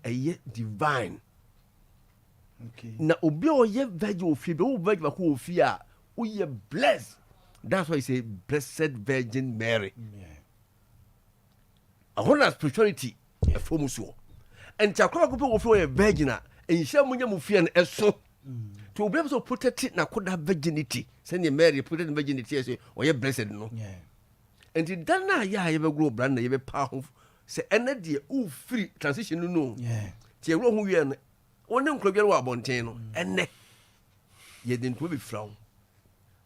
eye divine na obi o ye virgin ofie be o virgin ko ofie a o ye blessed that's why he say blessed virgin Mary a whole spirituality fomuso and chakwa ko pe wo fo ye virgin a enhia munya mu fie no eso to obi so protect na koda virginity say ne Mary protect virginity say o ye blessed no and then na ya ye be grow brand na ye be pa ho say ene de o free transition no ti ewro ho wie no woni nkro wa abonten no ene ye de nto be frawo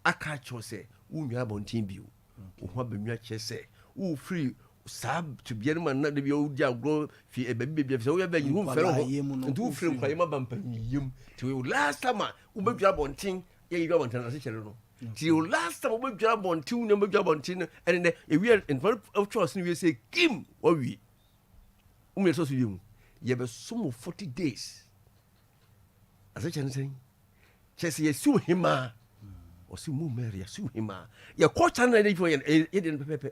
aka cho say wo nwa abonten bi o ho abanwa che say wo free sab to be man na de bi o dia grow fi e baby baby so we be hu fere ho ntu free kwa yema bampanyim ti we last time wo be dwa bonten ye yi dwa bonten na se chere no ti o last time wo be dwa bonten no be dwa bonten and e we in front of trust we say kim what we me so you ye be some 40 days as a chere say kyɛ sɛ yɛsiw hema ɔsi mu mary yɛsiw hema yɛkɔ na de fo yɛde no pɛpɛpɛ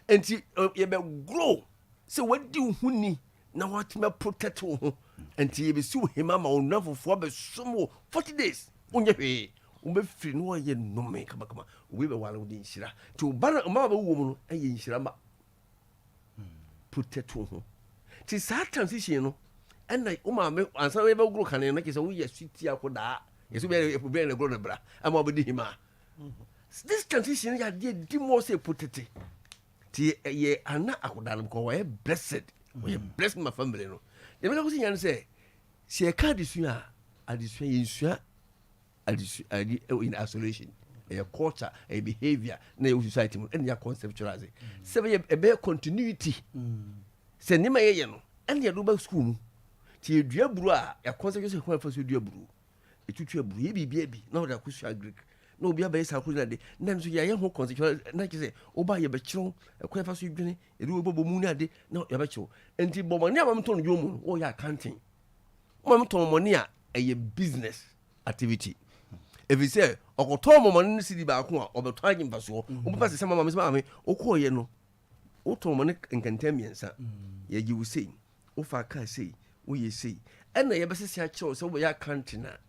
enti yɛbɛ grow sɛ wadi wo ho ni na watuma protect wo ho enti yɛbɛsiw hema ma wo nafofoɔ bɛsom wo 40 days wonyɛ hwee wobɛfiri no wɔyɛ nnome kamakama wei bɛwale wode nhyira nti wobara ma bɛwɔ mu no ɛyɛ nhyira ma protect wo ho nti saa transition no ɛna womaame ansa wobɛgoro kane no kyɛ sɛ woyɛ sweeti akodaa yɛsɛ wobɛyɛ na goro no bra ama wobɛdi hima this transition yɛadeɛ di mɔ sɛ protect nti yɛ ana akodaa no because wɔyɛ blessed wɔyɛ blessed ma family no deɛ mɛka ko sɛ nya no sɛ yɛka adesua yɛnsua in isolation a culture a behavior na your society and your conceptualize se be continuity se ni ma ye no and ya do ba school mu ti edua buru a ya conceptualize ko fa so edua buru etutu aburu ye bibia bi na oda ko sua greek na obi aba isa ko na de na nso ya ye ho conceptualize na ki se oba ye be kiro ko fa so edwene edu obo mu ni ade na ya be kiro enti bomani amam ton dwo mu o ya accounting o mam ton money a eye business activity if you say okoto momoni no sidi ba ko a obeto agimfa so obepa se mama me okoye no oto momoni nkantam miensa ye gi wo sei wo fa ka sei wo ye sei ena ye besese a kire so wo ya kantina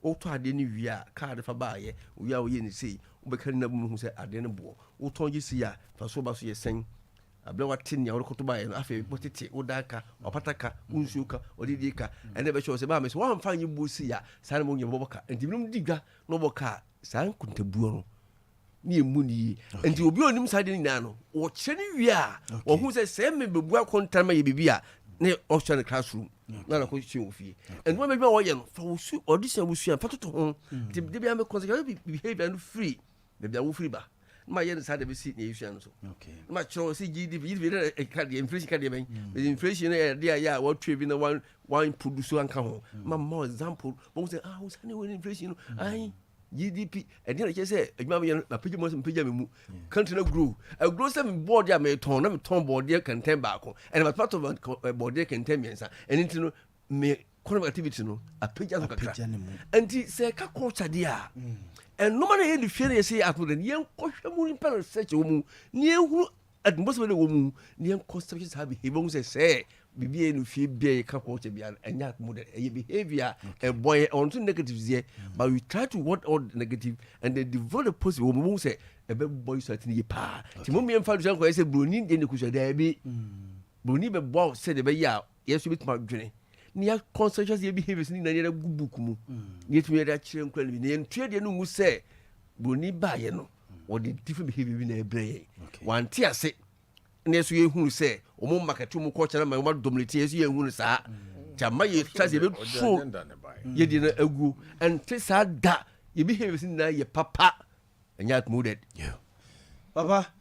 oto ade ni wi a card fa ba ye wo ya wo ye ni sei wo be kan na bu hu se ade ne bo wo ton gi si a fa so ba so ye sen abla watin ya wokoto ba ye no afi potete odaka opataka unsuka odidika ene be show se ba me so wan fa nyi bu si ya sare mo nyebo boka entibinum diga no boka san kuntabuo no ni emu ni enti obi onim sade ni na no wo kire ni wi a wo hu se me bebu akontan ma ye bibia ne option classroom na ko chi ofie enti mo be wo ye no fa wo su audition wo su fa toto ho de bia me consequence behavior no free de bia wo free ba ma yen sa de be si na yesua no so okay ma chiro si GDP de card inflation card ben inflation e de ya what trade na one produce anka ho ma more example bo say wo say na inflation no ai GDP e de na say adwuma me na page mo page me mu country na grow a grow say me board ya me ton na me ton board ya contain ba ko and my part of board ya contain me nsa and into no me economic activity no a page as kakra anti say ka culture dia and no man here the fear you say at the yen kohwemu in research wo mu ne ehuru atmosphere wo mu ne conceptions have behavior say bibie no fie bia ka culture bia enya model behavior a boy on to negative here but we try to what all negative and they develop positive wo mu say e be boy so atini pa ti mo me mfa do say say broni de ne kusa da bi broni be boy say de be ya yeso bitma dwene ni ya conscious ye behaviors ni na ye gubuku mu ni etumi ya kire nkwa ni ne ntue de no ngu se broni ba ye no o de different behavior bi na ebre wanti ase na so ye hunu se o mo market mu culture na ma dominate ye so ye hunu sa jama ye trust ye be so ye di na agu ante sa da ye behaviors ni na ye papa enya atmoded papa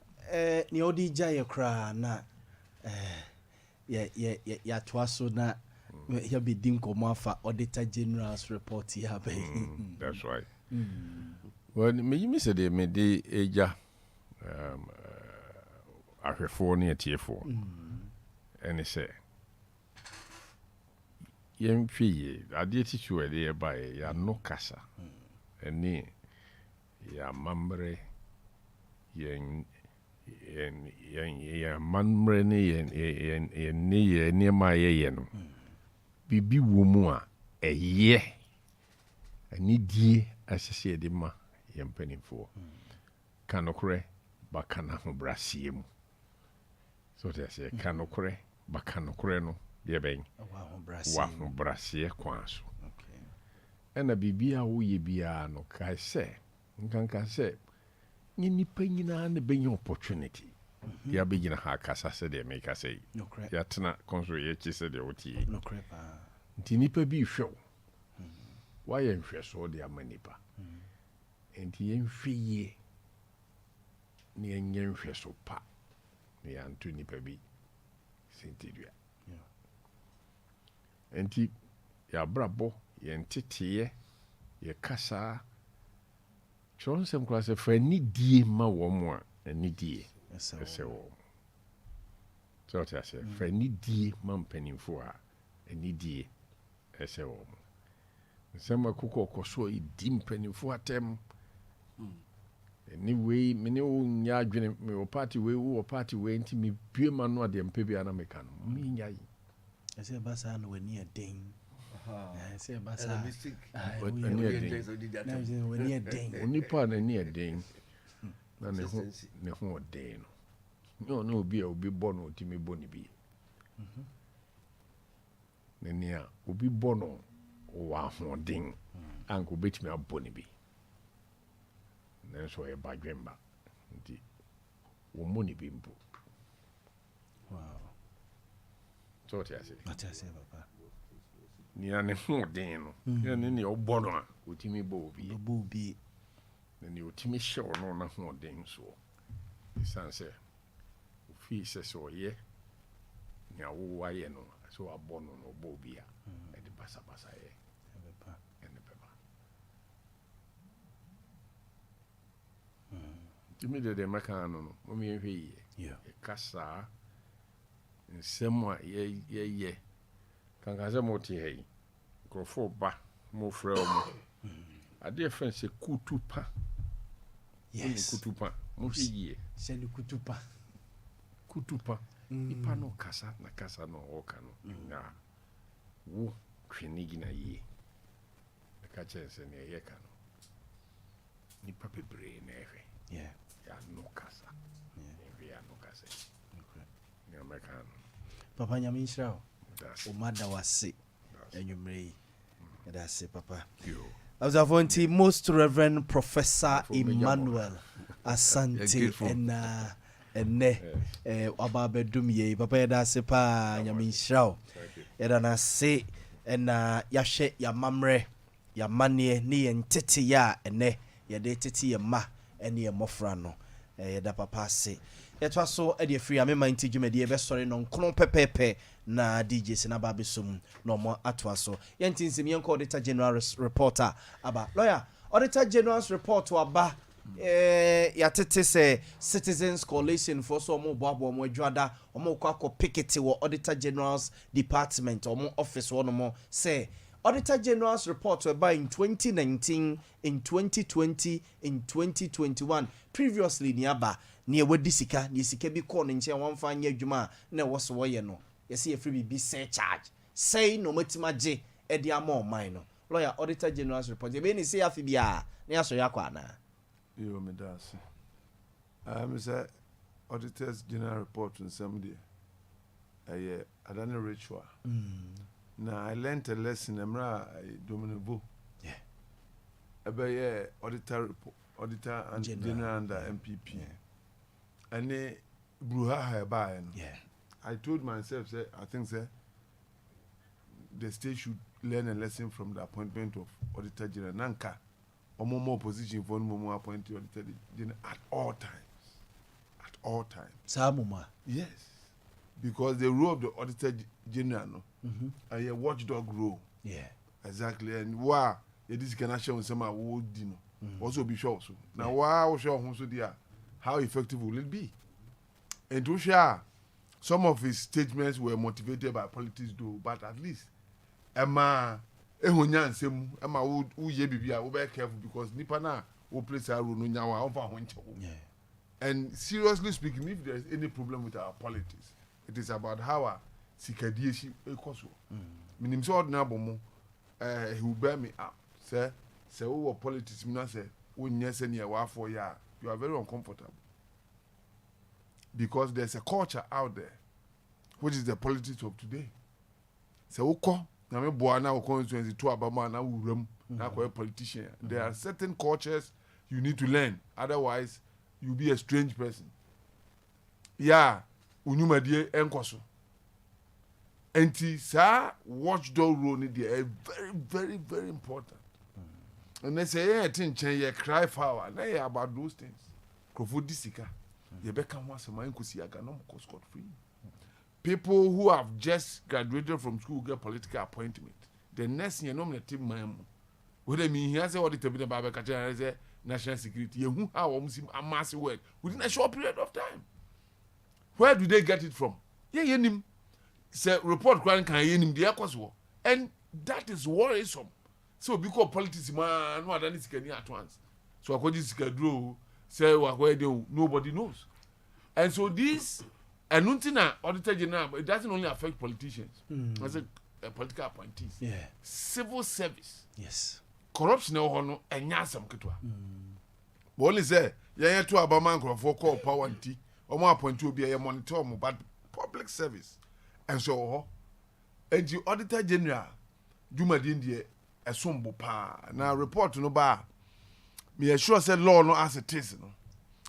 ni odi ja ye kra na ya twaso na ya be din komo afa auditor general's report ya be that's right well me say de me de eja ahwefo ne atiefo ene say yem fie ade titu e de ba ya no kasa ene ya mamre yen mamre ne yen ne ma ye no bibi wo mu a eye ani die asese de ma yempanifo kanokre bakana ho brasie mu so te se kanokre bakanokre no de ben wa ho brasie kwaso okay ena bibia wo ye bia no kai se nkanka se ni nipa nyina na benye opportunity ya begina ha kasa se de make say ya tena konso ye chi se de oti no crepa nti nipa bi hwew wa ye hwe so de amanipa nti ye hweye ni enye hwe so pa ni antu nipa bi sentidua nti ya brabo ye ntetiye ye kasa chonsem klase fa ni die ma wo mo a ni die ese wo so ta se fa ni die ma mpanimfo a ni die ese wo Some cook or so deep penny for a term. Anyway, many own yard me party way or party way into me pure man no dem pebe anamekan. Me yai. I say Basa no near ding. I say Basa But near ding. Near ding. Only part near ding. Na ne ho den. No be born o timi boni bi. Nenia obi bono wa ho den. Anko betimi aboni bi. Nanso e badwemba. Nti wo moni bi mpo. Wow. So what I say? What I say, papa? Ni ane ho den no. Ni obono a otimi bo bi. Bo bi. Ni otimi show no na ho den so. Isanse fi se so ye. Ni awo wa ye no. So abono no bo bi a. E de basa ye. Papa. Ene papa. Timi de maka no. Mo mi ehwe ye. Yeah. E kasa nsɛm a yɛyɛ kanka sɛ mote ha yi nkurɔfoɔ ba mofrɛ mo adeɛ fɛn sɛ kutupa. Yes. Kutupa mohwɛ yie Sɛ ne kutupa. Kutupa nipa no kasa na kasa no ɔka no na wo twe ne gyina yie ɛka kyerɛ sɛ ne ɛyɛ ka no nipa bebree na ɛhwɛ yɛano kasa ɛhwɛ yɛano kasa Papa Nyamisha, o mada wase, and you may. That's it, Papa. I was appointed Most Reverend Professor Emmanuel Asante and Ababedum ye, Papa Dasepa Nyamisha. Edana say, and Yashe Yamamre, Yamanie, ni and Titi ya, and ne, ya de Titi ya ma, and ye mofrano. Da Papa say. It was so a free. I mean, my intigate, the best story non pepe na DJs and Ababisum no more atwaso. Yentin Simeon Auditor General reporter about lawyer Auditor General's report to Aba yatete say Citizens Coalition for so more babo more juada or more kwako pickety or Auditor General's department or more office one more say Auditor General's report were by in 2019, in 2020, in 2021. Previously, Niaba, near Wadisika, Nisika be corn in Chia 1 fine year Juma, no was way no. You see a free be say charge. Say no matima J, Edia more minor. Lawyer Auditor General's report. You may say Afibia, near Soyakwana. You me das. Mr. Auditor's General report on somebody. I done a ritual. Now I learned a lesson. Emra Dominibu. Yeah. About auditor and general under MPP. Yeah. And they bruha by. Yeah. I told myself, say, I think, say, the state should learn a lesson from the appointment of Auditor General Nanka. Or more position for more appointed Auditor General at all times. At all times. Samuma. Yes. Because the role of the Auditor General, no, a watchdog role. Yeah. Exactly. And why this can show some award, you know, also be sure. So now, why show how effective will it be? And to share, some of his statements were motivated by politics, though, but at least Emma, Emma, who ye be very careful because Nipana will place a rule now over winter. And seriously speaking, if there is any problem with our politics, it is about how our sikadieshi ekoso. Minim so ordinary bomo he will bear me up. Say who politics me na say when you say near wa for ya, you are very uncomfortable. Because there's a culture out there which is the politics of today. Say uko na me boa na constituency to abama na wuram na ko politician. There are certain cultures you need to learn, otherwise you'll be a strange person. Yeah, unyumadie enkoso. Enti sa watchdog role ni dey very very very important. And they say yeah tin chen ye cry foul na yeah about those things. Krofo disika. Ye beka ho asema enkosi aga no ko scot free. People who have just graduated from school get political appointment. The next year no me team man. What I mean here say what the be ba ka say national security. You who how sim amass work within a short period of time. Where do they get it from? Yeah, yenim. Say report can yenim the cause, and that is worrisome. So because politics man no other sikani at once. So according to Sikadro, say nobody knows. And so this Anuntina Auditor General, it doesn't only affect politicians. As a political appointees. Yeah. Civil service. Yes. Corruption no and yasam ketwa. But only say, yeah, to Abaman for call power and tea, or more point to be a monitor, but public service. And so, and the Auditor General, Juma Dindia, a sombo pa. Now report to no bar. Me assure said law no as it is. No?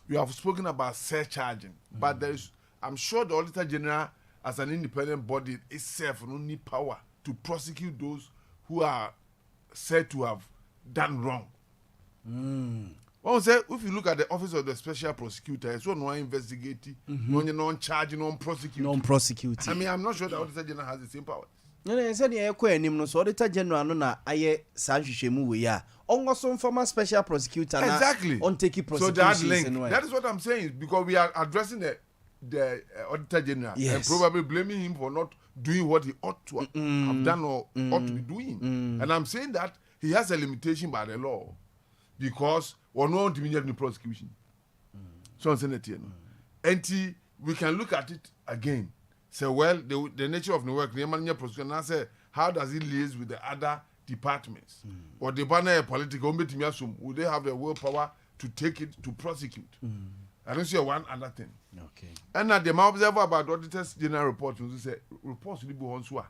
You have spoken about surcharging, but there is, I'm sure the Auditor General, as an independent body, itself no need power to prosecute those who are said to have done wrong. Well, say if you look at the office of the special prosecutor, it's one investigating, no charge, no prosecute. I mean, I'm not sure the Auditor General has the same power. No, said the no so Auditor General no na aye sanhwehwemu we ya. Ongoso former special prosecutor na exactly on take prosecution. So that link, that is what I'm saying, because we are addressing the Auditor General and probably blaming him for not doing what he ought to have done or ought to be doing. And I'm saying that he has a limitation by the law because we're not doing any prosecution. So I'm saying it here. And we can look at it again. Say, well, the nature of the work, the prosecution, and say, how does it liaise with the other departments? Or the banner political, would they have the willpower to take it to prosecute? I don't see one other thing. Okay. And at the observer about Auditor's General report, we say reports will be on swa.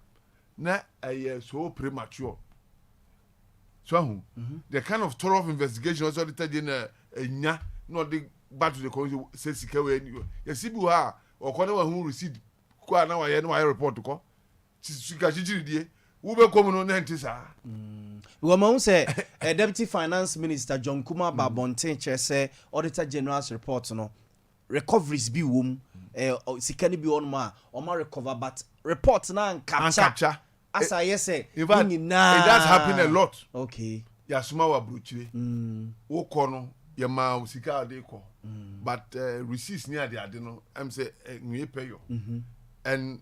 Na so premature. So the kind of thorough investigation also Auditor General not the back to the commission says sikawe ni. You see bu ha or who received kwa na wa no report to ko. Sika chiri die. Wo be come no na ntisa. We ma say Deputy Finance Minister John Kuma Babonten che say Auditor General's report no recoveries bi wom sika ni bi on ma o ma recover but report na capture as I say in fact it does happen a lot. Okay. Ya suma wa bruchire wo ko no ya ma sika ade ko but receipts near the ade no am say nwe pay yo and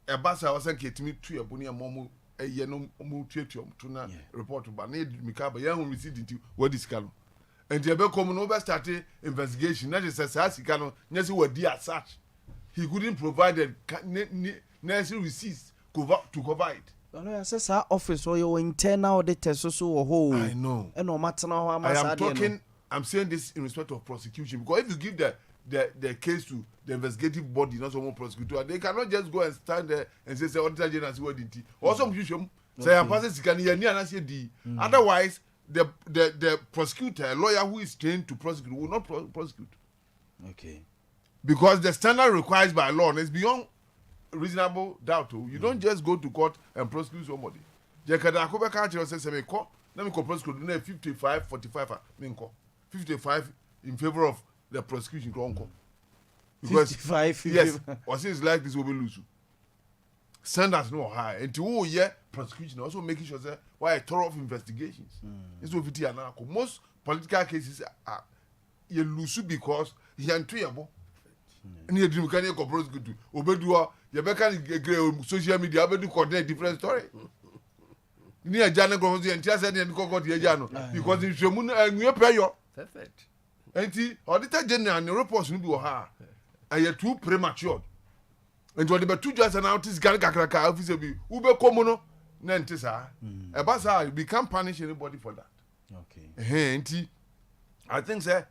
e basa was say ketimi tu e boni amomo ye no mu tuatuam to na report ba na mikaba ya hu receipt nti what is kano and you be come no be start investigation na just say sika no nyese wadi as such he couldn't provide the necessary receipts to cover it. No, I say office or your internal auditors so ho. I know. And no matter how I'm saying this in respect of prosecution because if you give the case to the investigative body, not someone prosecutor, they cannot just go and stand there and say Auditor General what did he. Also, say I'm passing sika otherwise the prosecutor, a lawyer who is trained to prosecute will not prosecute. Okay. Because the standard required by law is beyond reasonable doubt. You don't just go to court and prosecute somebody. Jekada Akoba Country says, let me prosecute 55, 45, 55 in favor of the prosecution. Because 55, yes, or since like this will be loose. Standards no high. And to prosecution also making sure that why thorough investigations. This will be most political cases are you lose because he are too and you dream can you prosecute obedua you can social media obedu coordinate different story ni ajana go and tia said and go the ajano because in shemu and pay your perfect and Auditor General and the reports will be ha are too premature and what the two just announced gakraka office be ube komono na ntisa e ba say we can't punish anybody for that. Okay. And I think say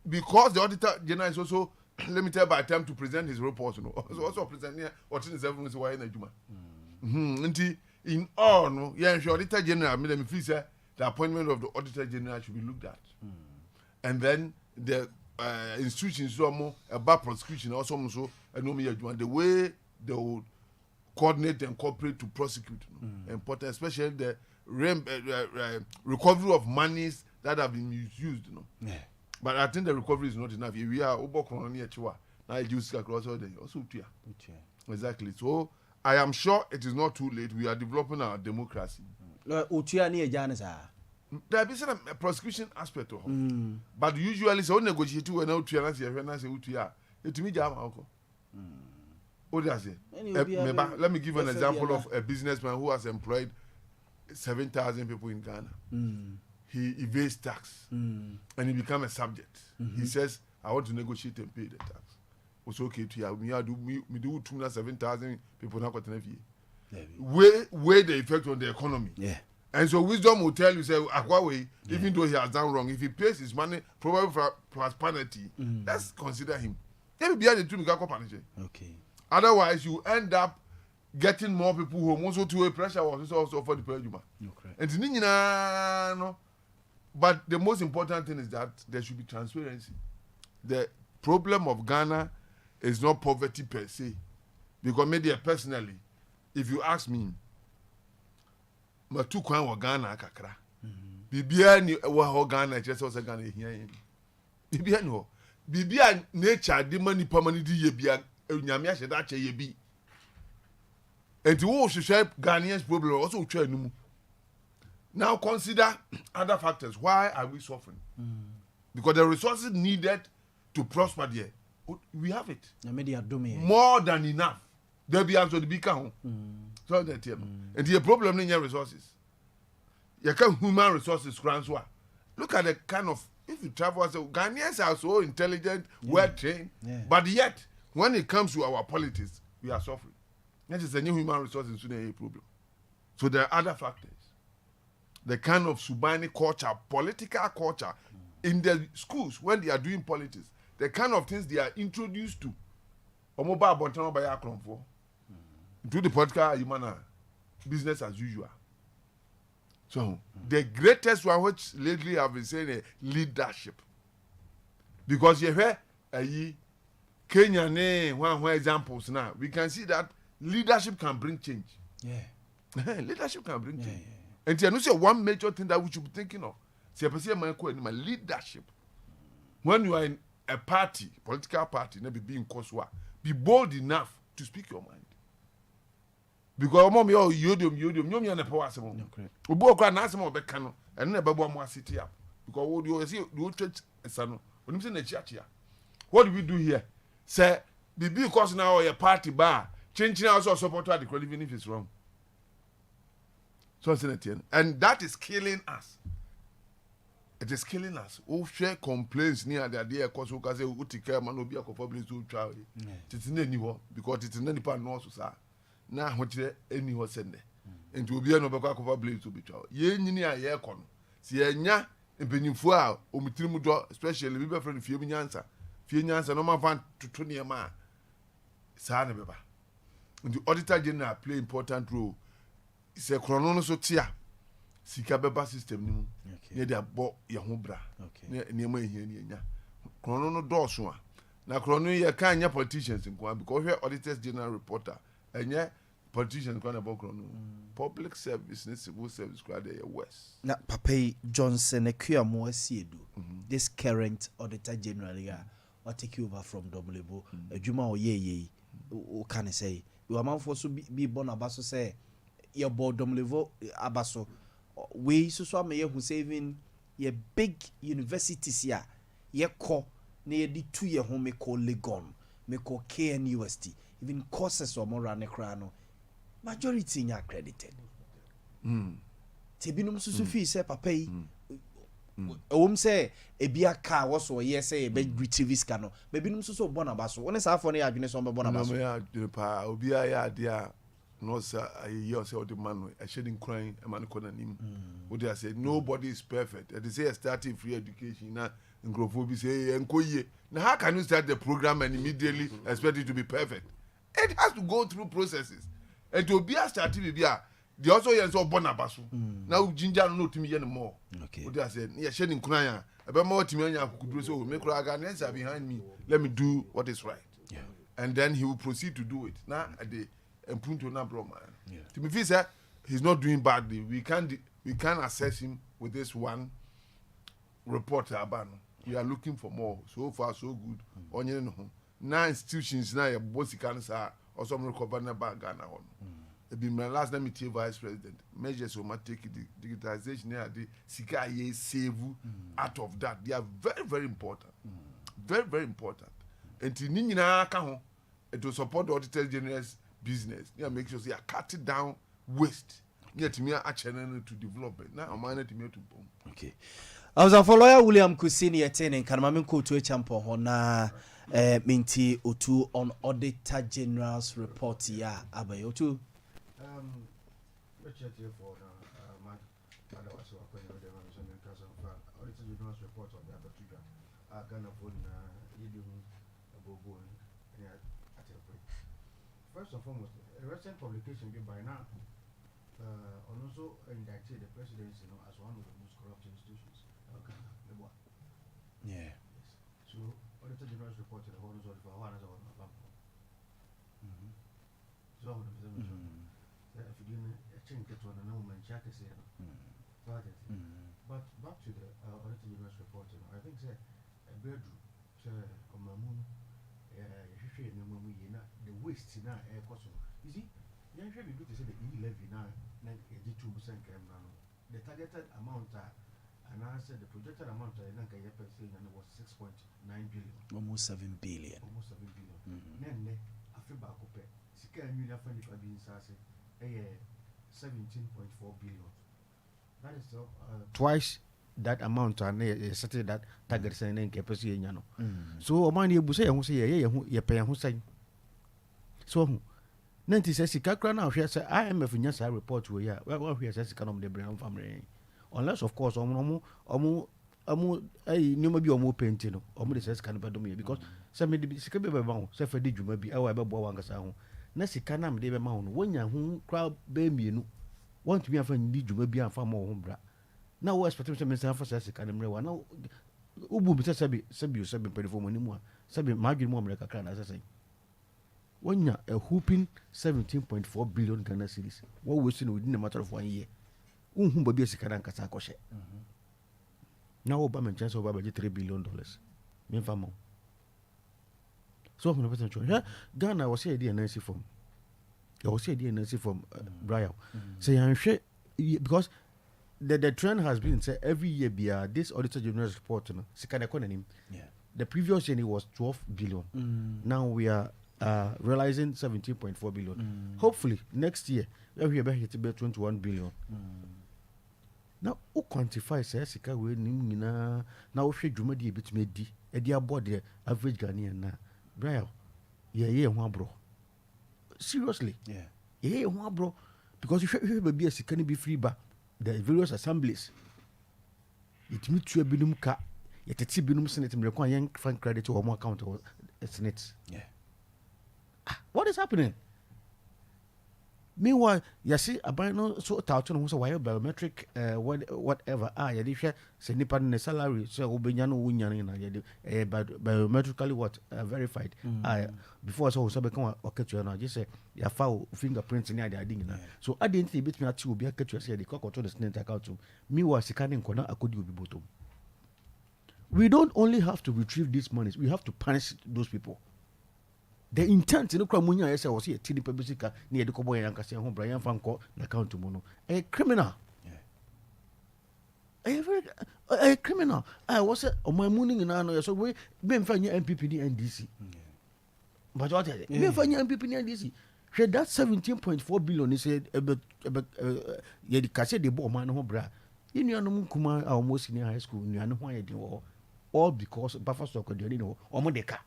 because the Auditor General is also limited by time to present his reports, also present here what is the evidence why in a juma. In all, no, yeah, the Auditor General made me feel say the appointment of the Auditor General should be looked at, and then the institutions about prosecution also the way they would coordinate and cooperate to prosecute. Important, especially the recovery of monies that have been misused. Yeah. But I think the recovery is not enough. If we are now use also exactly. So I am sure it is not too late. We are developing our democracy. There is a prosecution aspect of it. But usually so negotiate when out it me what does it? Let me give an example of a businessman who has employed 7,000 people in Ghana. He evades tax and he become a subject. He says, I want to negotiate and pay the tax. It's okay to you. Me do 7,000 people now got an weigh the effect on the economy. Yeah. And so wisdom will tell you, say, Akwawe, even though he has done wrong, if he pays his money, probably for prosperity, let's consider him. Okay. Otherwise, you end up getting more people home. Also, to a pressure was also for the prejudice. And no. But the most important thing is that there should be transparency. The problem of Ghana is not poverty per se. Because maybe personally, if you ask me, ma tu kwan wa Ghana kakra. Bibia ni wa Ghana just was Ghana here. Bibia no. Bibia nature de mani pamani di ye bia nyame ahye da che ye bi. Enti wo hwehwe Ghanaians problem also twa anumu. Now consider other factors. Why are we suffering? Because the resources needed to prosper there, we have it. More than enough. There be also the big count. So that and the problem in your resources. You can human resources transfer. Look at the kind of if you travel as Ghanaians are so intelligent, well trained, but yet when it comes to our politics, we are suffering. That is a new human resources a problem. So there are other factors. The kind of Subani culture, political culture in the schools when they are doing politics, the kind of things they are introduced to. Do the political human business as usual. So the greatest one which lately I've been saying leadership. Because you hear Kenya one examples now, we can see that leadership can bring change. Yeah. Leadership can bring change. And you know, one major thing that we should be thinking of, my leadership. When you are in a party, political party, never be in Koswa, be bold enough to speak your mind. Because mom yo you na power asem. Obo okra na asem obeka and na babo am city up. Because you see the church esano. Onim say na chiachia. What do we do here? Say because now your party bar, changing also support the crowd even if it's wrong. And that is killing us. It is killing us. Oh, share complaints near the idea because we can say we take care man obi akofo place to try. It's in any ho because it's in any part no so sa. Na ho kire any ho sende. Enti obi no be akofo place to be try. Ye nyini a ye kɔ no. Si enya mpenyimfo a omitirim do especially bi be friend fie bi nyansa. Fie nyansa no man fan toto ne ma. Sa na beba. And the auditor general play important role. It's a chrono so tia. Sika beba system ni mu. Ne dia bo ye ho bra. Ne ma ehia ni enya. Chrono no do so a. Na chrono ye kan nya politicians nko because we auditors general reporter enye politicians nko na bo chrono. Public service ne civil service kwa dey west. Na Papa Johnson Ekuamo asiedu. This current auditor general or take over from Domlebo. Adwuma oyeye o kan say. You amanfo so be born abaso say your boardom level abaso we so me who saving ye big universities here ye ko na ye di 2 year home call Legon me call KNUST even courses or more run no majority in accredited tebinum so fi say papa yi say ebia car was so yes say be retrieve scan no bebinum so born abaso won say afọ na ya adwene so be born abaso no pa obi ya dia no sir I say the man I shouldn't crying a man konanim what they say nobody is perfect they say starting free education na ngrofo bi say enkoye now how can you start the program and immediately expect it to be perfect? It has to go through processes and to be a starting bibia they also yes so born abaso now ginger no to me anymore what they say yeah shouldn't crying ebe mo timi anya akukuduro so me kura Ghanaians are behind me let me do what is right and then he will proceed to do it now at the Mpunto na bro man. To me feel say he's not doing badly. We can't assess him with this one report abano. We are looking for more. So far so good. Onye no. Now institutions na your bossy cancer or some recover na bag Ghana on. It be my last time meeting vice president. Measures will take the digitization the sika ye save out of that. They are very very important. Very very important. And to ni nyina ka ho it will support the auditors general's business. Yeah, make sure you are cutting down waste. yet me a channel to develop it. Now I'm to me to boom. Okay. I was a lawyer William Kusini attending Kanamamin to a champion hona minti utu on Auditor General's report ya abayotu. Richard here for Auditor General's report on the Abatuga. Ghana for first and foremost, a recent publication by now also indicted the presidency as one of the most corrupt institutions. Yeah. Yes. So, Auditor General's report to the whole of the one as a one of them. So, if you didn't change it to an moment, check it. But back to the Auditor General's report, I think a bedroom, on my moon, the waste now air cost. You see, you actually do to say the E-levy now, 82% the targeted amount and I said the projected amount and it was 6.9 billion. Almost 7 billion. Almost 7 billion. Then I feel back up. Sika million funny for being 17.4 billion. That is twice that amount and settle that target saying capacity. So man you say who say you pay who say. So Nanti says Sika now here say IMF in your report where ya well here says economic the Brown family. Unless of course omu nyoma bi omu painting no omu de says can be do me because say me de sika be ba ho say fa di dwuma bi awa be bo wan kasa ho na sika na me de be ma ho no wonya ho kra be mienu want to be afa di dwuma bi afa ma ho bra na wo expectation me say afa say sika na mre wa na ubu bi say sebi perifo mo ni mu a sebi ma adwene mo mre kakra na say wonya a whooping 17.4 billion Ghana cedis what we seen within a matter of 1 year. Baby sikana nkasa akoshe. Now Obama chance over $3 billion. Minfamo. So I'm going to Ghana was here DNC form. I was here DNC form Brian. Say I'm sure because the trend has been say every year be this Auditor General's report sikana economy. Yeah. The previous year it was 12 billion. Now we are realizing 17.4 billion. Hopefully next year we are hit about 21 billion. Now who quantify says sika we nina now we dwuma di ebitime di e di aboard the average Ghanaian na Brian yeah ho bro seriously yeah ho bro because if you be sika ni be free ba the various assemblies it meet to binum ka yeteti binum senate me kwa yen fan credit to one account or senate what is happening? Meanwhile, you see, a no so touching was a wire biometric, whatever. You did say nipa salary, so Obenyano Winyan, biometrically what verified. Before I saw Sabecon or Ketcher, I just say, you found fingerprints in the idea. So I didn't think between two be a Ketcher, say the cock or to the snake account to. Meanwhile, Sikaning Kona, I could be bottom. We don't only have to retrieve these monies, we have to punish those people. The intent in the Kramunya I was here, Tini Pebisica near the Coboy and Cassia Brian Fanco, the account to Mono. A criminal. A criminal. I was on my morning in Anno, so we been finding MPPD and DC. But what is it? Been finding MPPD and DC. That 17.4 billion is said about the Cassia de Boman Hobra. In your Kuma, almost in high school, you know why I do all because Buffer Stock or Omodeka.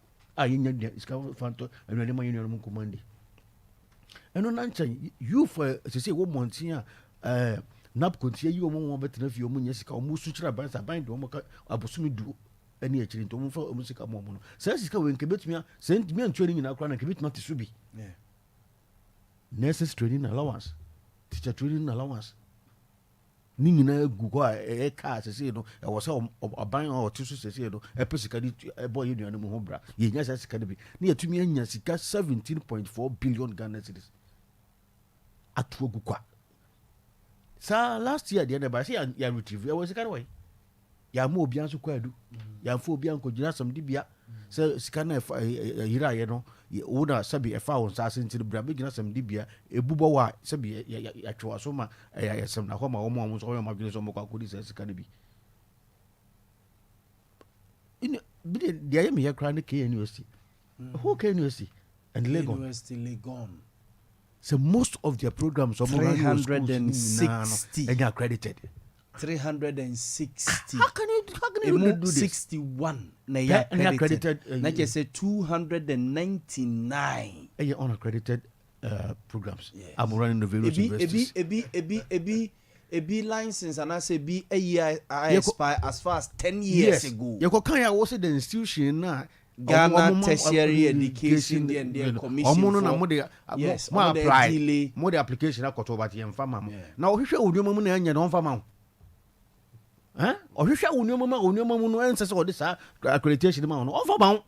Is coming Fanto and Renema Union Commandi. And on answer, you for to say what Montia Nap continue you won't better if your Munyasica or Musutra Bands are bind to Abusumi do any actually to move for Musica Momono. Says it's going to commit me, send me and training in our crown and commit not to Subi. Nurses training allowance, teacher training allowance. Nina Google a car, say, no, I was a buying or two say, no, a person a boy in your hobra. Yes, as can be near to me and Yasika 17.4 billion Ghana cedis. At Wogukwa. Sir, last year, the other by say, I retrieve, I was a kind of way. Yamu Bianco Quadu, Yafu Bianco, some Dibia, so Scana Hira, you know, Oda Sabi a foul assassin to the Brabigina, some Dibia, a Bubawa, Sabi, Actuasoma, some Nahoma, almost all my village of Mokakudis as can be. In the Ayami Chronic University. Who can you see? And Legon. University Legon. So most of their programs are 360 and accredited. 360. How can you do this? 61 na ya accredited. Na just say 299. And unaccredited programs. I'm running the various universities. A license and I say be a year I expire as far as 10 years ago. You can was the institution now. Ghana tertiary education and their commission more apply more the application I got over the farmer. Now who should you money and you don't farm? Huh? Or you shall know mama answers all this accreditation amount of amount.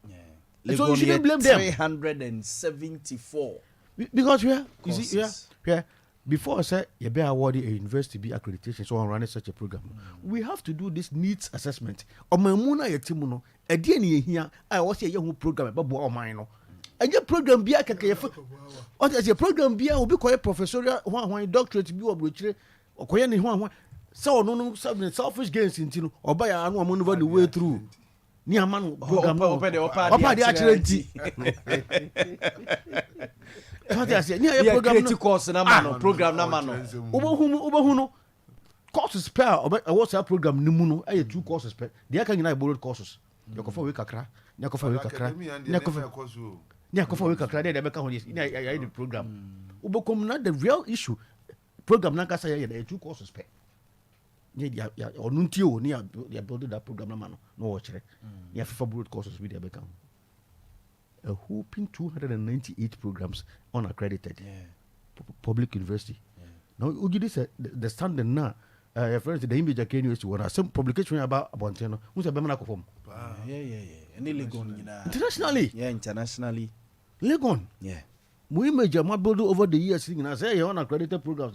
So you shouldn't blame them. 374. Because you see, before I said you be awarded a university be accreditation, so I'm running such a program. We have to do this needs assessment. Or my muna yetimuno, a DNA here, I was a young program about mine. And your program be a or as your program be will be quite professorial one doctorate be which or quite one. So no selfish gains into or buy a woman over the way through. Near man program the actually. Course na mano program na mano obohuno courses pair I was a program ni mu no I 2 courses pair they can I borrowed courses you go for we kakra you go for we kakra you go for we kakra they be ka ho I the program obokom na the real issue program na kasa ya 2 courses pair ya onuntio ni ya build that program na mano no watch it ya FIFA borrowed courses we dey be ka a whooping 298 programs unaccredited. Public university. Now, you this the standard now. Friends, the image again used to one. Some publication about Bonteno. Who's a Bemana form? Internationally. Yeah, internationally. Legon. Yeah. We major my build over the years thinking I say unaccredited programs.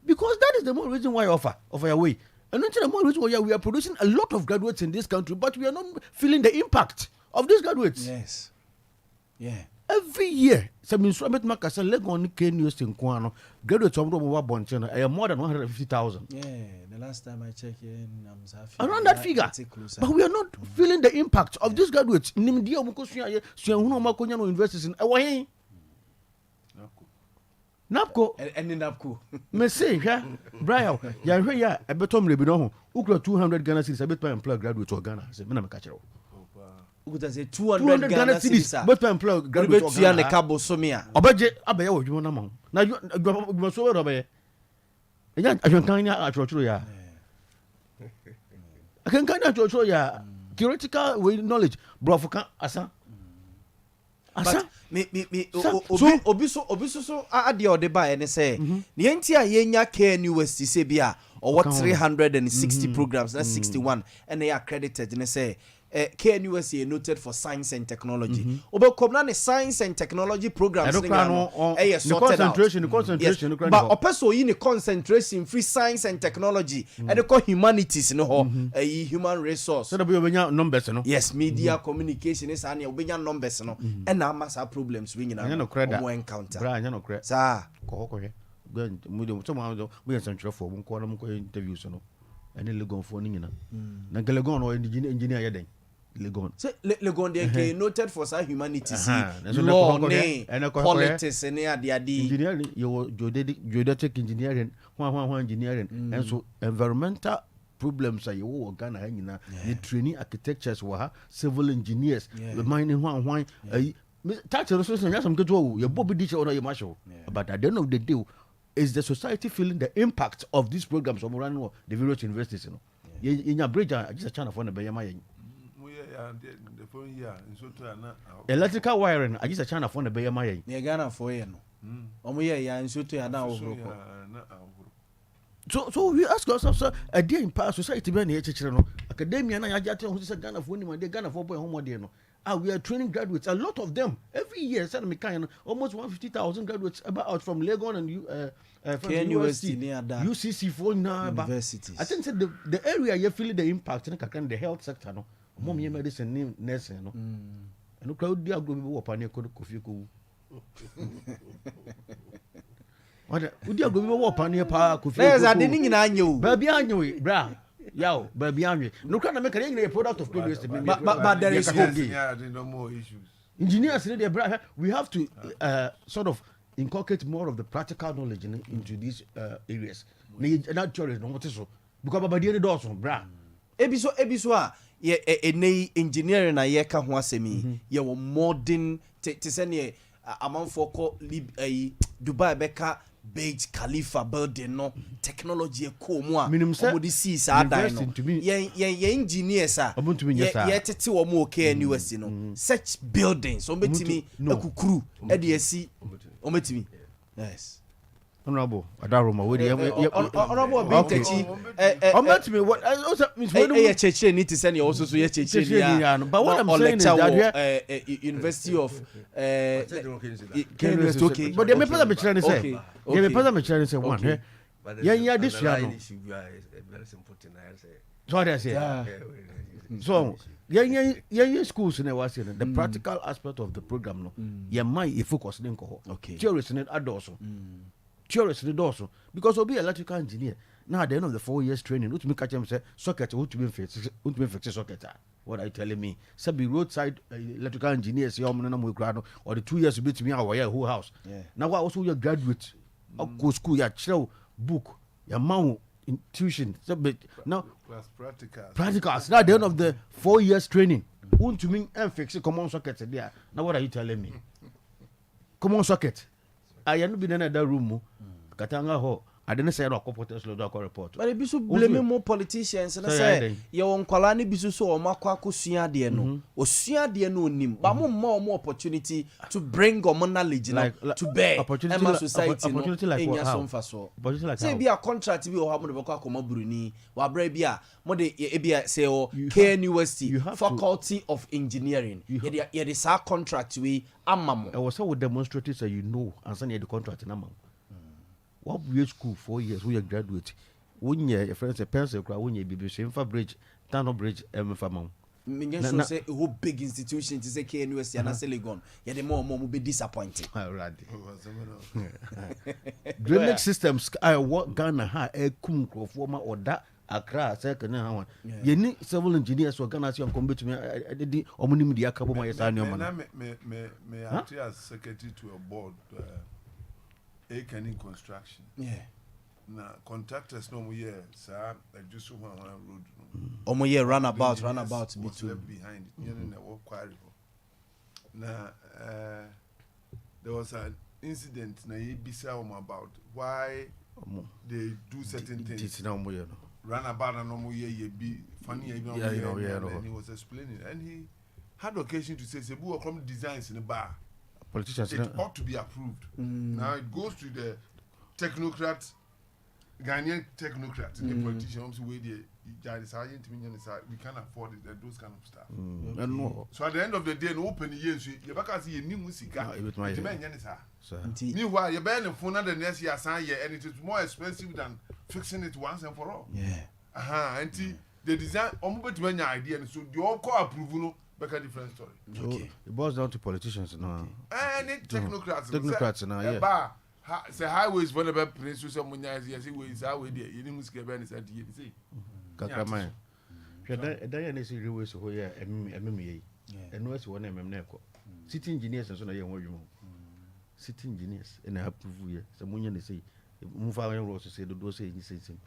Because that is the more reason why offer your way. And not the more reason why we are producing a lot of graduates in this country, but we are not feeling the impact of these graduates. Yes. Yeah. Every year, some instrument makers say Legon Ken used in Kwano, graduates of Roma Boncheno, I have more than 150,000. Yeah, the last time I checked around that figure. But we are not feeling the impact of these graduates. Nimdia Mukosia, Siahuno Makonya universities in Away. Napco and in Napco. Me say, Brian, ya a betom rebido, Ukra 200 Ghana cities, a bit by employer graduates or Ghana. Say, Menam Catcher. Who does it 200 Ghana cities? But by employer graduates and the Cabo Somia. Obaje, Abayo, you want among. Now you must over Obey. I can kind of Troya. I can kind of Troya. Theoretical knowledge, Brofoka, Asa. But obiso ade ode ba ene say ne enti a yenya KNUST say bia or what 360 programs that's 61 and they are accredited ne say KNUST noted for science and technology obekom na ne science and technology programs no concentration but opeso yi ne concentration free science and technology and the call humanities no ho human resource so we benya numbers no yes media communication is an obenya numbers no and na massa problems we nyina no encounter bra nya no kre sa ko he we central for mo ko na mo interviews no ene legon for ni nyina na legon no engineer ya den Legon. So Legon they noted for sa humanities, law, politics, and engineering, geodetic engineering, engineering, and so environmental problems are you Ghana hanging the training architectures were civil engineers, the mining why tax resources and some good your Bobby Ditch or your marshal. But at the end of the day, is the society feeling the impact of these programs of Morano, the various universities? In your bridge, I just a channel for the Bayama. Electrical wiring, I just a channel for the Bayama. Near Ghana for you. And so to now. So we ask ourselves, a day in past society, academia, and I just Ghana for him, they Ghana for boy homo. We are training graduates, a lot of them every year. Almost 150,000 graduates about from Legon and UCC for universities. I think the area you're feeling the impact in the health sector. No, mom, you medicine, nursing, no, and look how they are going to go up on your coffee. What would you go up on your power? There's a dinning in you, baby, I knew it, bra. Yo, baby, I'm no kind of make a product of progress. But there is no more issues. Engineers, we have to sort of inculcate more of the practical knowledge into these areas. Not theories, no what is so. Because Baba Diani Dawson, bra. Ebiso a ye engineering na ye ka ho asemi ye wo modern te se ne amanfo ko Dubai beka Burj Khalifa building no technology ko mu a omodi see sa dan no ye engineers a ye tete wo mo okay university no such buildings so betimi akukuru e de asi ometimi. Yes. Honorable Adaroma, honorable Bintechi, what also means when need to send you also so but what I'm saying is that University of okay, but they may pass a chance say, they may pass a chance say one, yeah, this year. So I say, so yeah, schools in the practical aspect of the program, no, yeah, my focus in okay, theories in it also. Theories in also because I'll be electrical engineer. Now at the end of the 4 years training, what me catch them say socket to be fix socket. What are you telling me? Sabi roadside electrical engineers or the 2 years to be to me our whole house. Yeah. Now what also your graduate go school ya chill book your mount in tuition. Now practicals. Now at the end of the 4 years training, want to mean and fix common socket there. Now what are you telling me? Common socket. I ain't been in another room. Katanga ho. I didn't say no corporate slow down report. But it be so blame more politicians and I say you on kwalani bisu so o makwa akosua de no. Osua de no nim. Ba mo more opportunity to bring knowledge to bear opportunity society opportunity like what? Say be a contract be o ha mo de beko akoma buruni. Wa bra bi a mo de e bi say o KNUST Faculty of Engineering. Ye de sa contract we amamo. I was so demonstrated so you know and send you the contract in amamo. What we school 4 years we are graduate. When your friends a pencil cry when you be same for bridge, Tano Bridge, Famam. Minga say a whole big institution to say KNUST and Selegon. Yeah, the more will be disappointed. Drainage systems I work Ghana ha a kum former or that Accra second one. You need civil engineers who Ghana see come to me. I did omni media couple my son. May actually as secretary to a board. Akening construction. Yeah. Now contractors no more sir. Like just one road. Omo year runabout between behind it. You know what quarry. Now there was an incident na bisa about why they do certain things. Runabout and no more year be funny and he was explaining and he had occasion to say Sebu come designs in the bar. Politicians it ought to be approved. Now it goes to the technocrats, Ghanaian technocrats, the politicians who we can't afford it, those kind of stuff. So at the end of the day, no open years, you back see a new music. Meanwhile, you're buying a phone and the next year, and it is more expensive than fixing it once and for all. Yeah. And the design, almost many idea, and so the all call approval. Back a different story. Okay. It boils down to politicians now. And technocrats now, yeah. Say highways for the place to someone yes, ways highway there. You didn't get any said you. Kakama. Diana is really so here, and no one neko. City engineers and so you city engineers and I approve you. Someone say, move our roads to say the door say simple.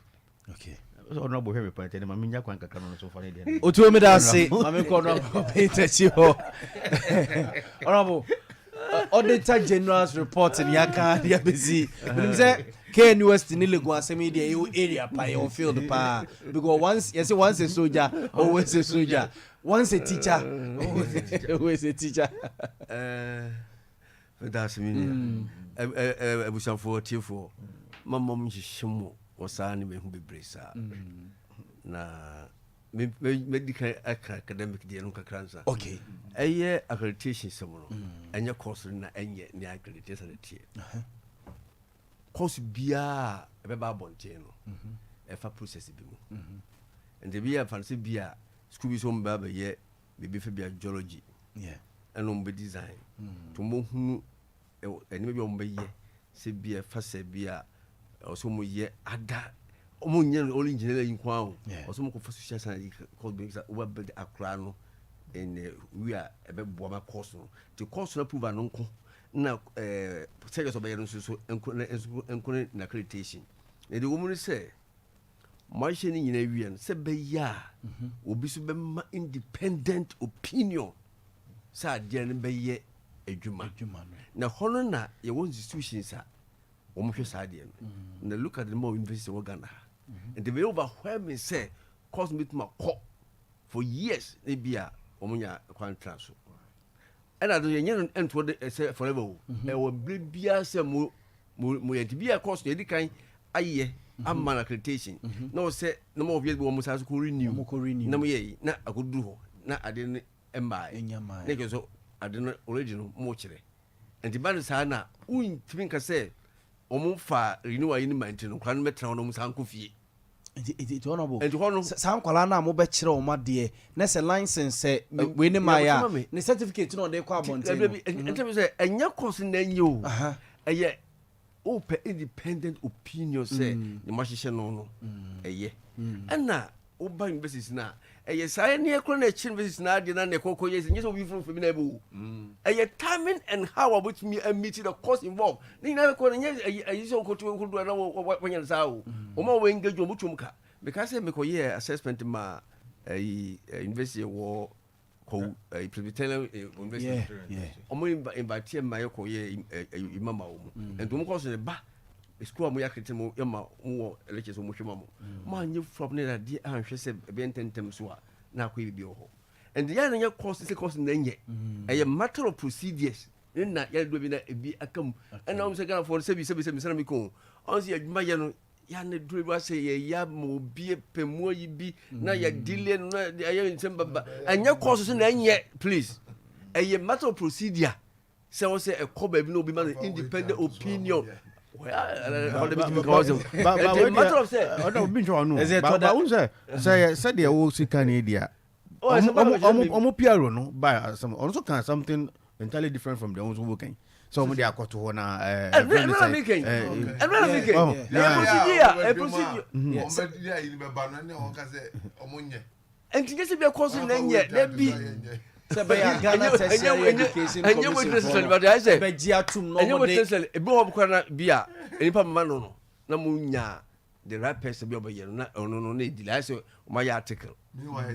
Okay. Honorable Harry Point and Maminya Quanka so funny. Otuomi da say, Mami Kono Petechi ho. Honorable Auditor General's report in Yaka dia busy. We say KNUST ni lego asemi dia area pa your field pa because once a soldier always a soldier. Once a teacher always a teacher. That's me. I was for Tifo. My mom shimo wasani me hu bebre sa na medical academic dia no kakranza. Okay. Eye accreditation somo no enya course na enye ni accreditation tie. Course bia e be ba bonte no. E fa process bi mu. And the bia fancy bia school bi so mba ba ye be fa bia geology. Yeah. And on be design. To mo hu eni be o mba ye se bia fa se bia also mo ye ada omo nye all engineer in kwa also mo ko fa social science called being over build Accra no in we are ebe boa ma course no the course na prove anonko na secretary of bayan so enkune na accreditation na de woman say marshal ni nyina wian se be ya obi so be ma independent opinion sa de ne be ye adwuma na hono na ye won institutions a wo mo hwe sa de na look at the more university of Ghana and they be overwhelming say cause me to my call for years e bia wo mo nya contract so and I do yen ento de say forever e wo bia say mo yet bia course e di kan aye amman accreditation no say no more obvious wo mo sa ko renew na mo ye na akodu ho na ade ne emba enyama na ke so ade no original mo kire enti ba sa na untimi nka say omo fa renew ayi ni manti no kwan metra no mo sa nko fie it honorable sam kwala na mo be kire o made na se license we ni maya ni certificate no dey kwa bonten enti say enya course na enye o eye open independent opinion say the machine no eye na oba universities na eye sai ne ekro na chin universities na de na ne kokko yes nyeso we from na ebo eye timing and how about me meet the cost involved ni na ko nye eye so ko to ko na wanya sa o ma we engage o mutum ka because say me ko ye assessment ma university wo ko Presbyterian university omo invite ma ye ko ye imama o mu and mo ko so ne ba school mo yakete mo yema wo lectures mo hwema mo ma nye from ne da di anhwe se be ententem so a na ko bi ho and ya na course na nye a matter of procedures na ya do bi na ebi akam and na mo se Ghana for se bi se na mi ko on se adwuma ye no ya ne do bi say ye ya mo bi pemu yi bi na ya delay na ya nsem baba anya course na nye please a matter of procedure se o se e ko ba bi no bi man independent opinion said the old Canadian. Piero no by some also can something entirely different from the ones working. So they are got to one Ghana education commission but I say the right person be over here no need I say my article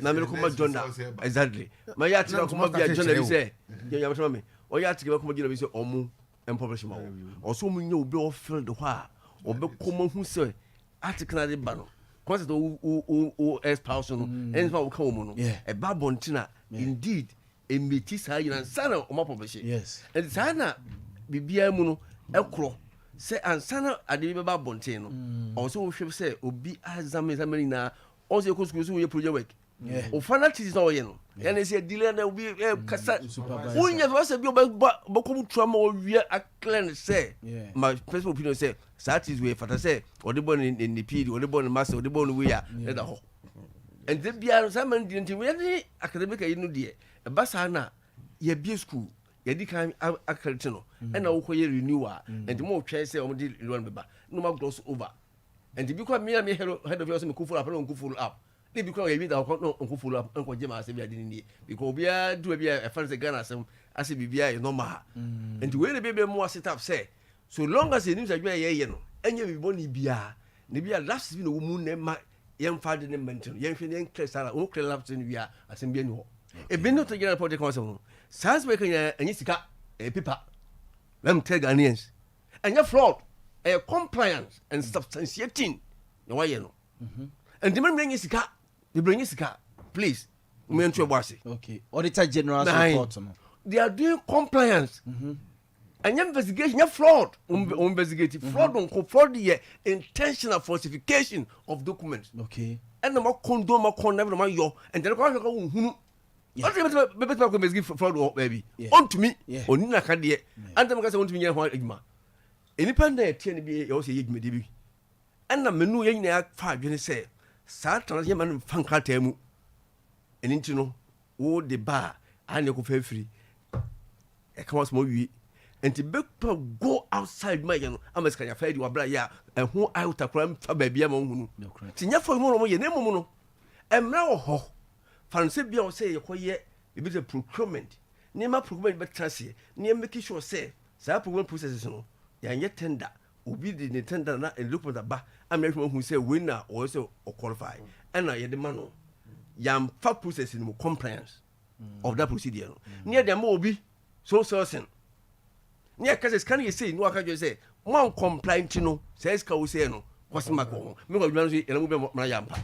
na me come journal exactly my article come be journal say you tell me o ya article come journal say omu and publish ma also mu nya obi o field ho a obi come hu say article na de ba no concept o spouse no and fa o ka o mu no e ba bontina indeed emiti sa yina sana o ma publish yes and sana bibia mu no ekro say ansana ade be ba bontin no also wo hwe say obi azamezamani na also ko school so we project work o fanatics no ye no and say delay na obi kasa unya so say bi o kom trauma o wi acclaim say my personal opinion say that is we fata say o de born in the PD o de born master o de born we ya let that ho and the bia zaman di nti we dey academic yi no de e ba sa na ye bi school ye di kan accredit no and na wo ko ye renewal and mo twa say o di renewal beba no ma gloss over and because me head of yours me follow up no follow up they because we da no follow up nko je ma say bia di ni because bia do bia e fan say Ghana asem ase bibia is normal and we dey be more set up say so long as you say ye no enye bi boni bia ne bia last bi no mu ne ma yem fa de ne mention yem hwe ne clear sala o clear lapse ni bia asem bia ni ho e bi no to general project council sans we kan enye sika e paper let me tell Ghanaians and your fraud a compliance and substantiating no why no and the man bring sika they bring sika please me ento boase okay auditor general report no they are doing compliance and your investigation your fraud investigate fraud on fraud the intentional falsification of documents okay and no condom never man yo and then ko hunu what better go investigate fraud baby on to me oni na ka de and them say on to me ho adwuma independent tie ne bi yo say yedwuma de bi and na menu ye nyina fa adwene say sa trans ye man fanka tamu eninti no wo de ba ane ko fa free e ka was mo wi enti be go outside my no amaska ya fa di wabra ya ho ayuta kram fa ba bia ma hunu tinya fo mo no ye ne mo no emra wo ho fanse bia wo say ye ko ye e bi the procurement ni ma procurement be trase ni make sure say saa approval process no yɛanyɛ tender obi de ne tender na document aba amehwɛ hu sɛ we na or sɛ qualify ɛna yɛde ma no yɛamfa process no mu compliance of that procedure no near the obi so certain near cases can you say no aka just say one compliant no says ka wo say no kwasima ko me ko dwan so ena mu be na yampa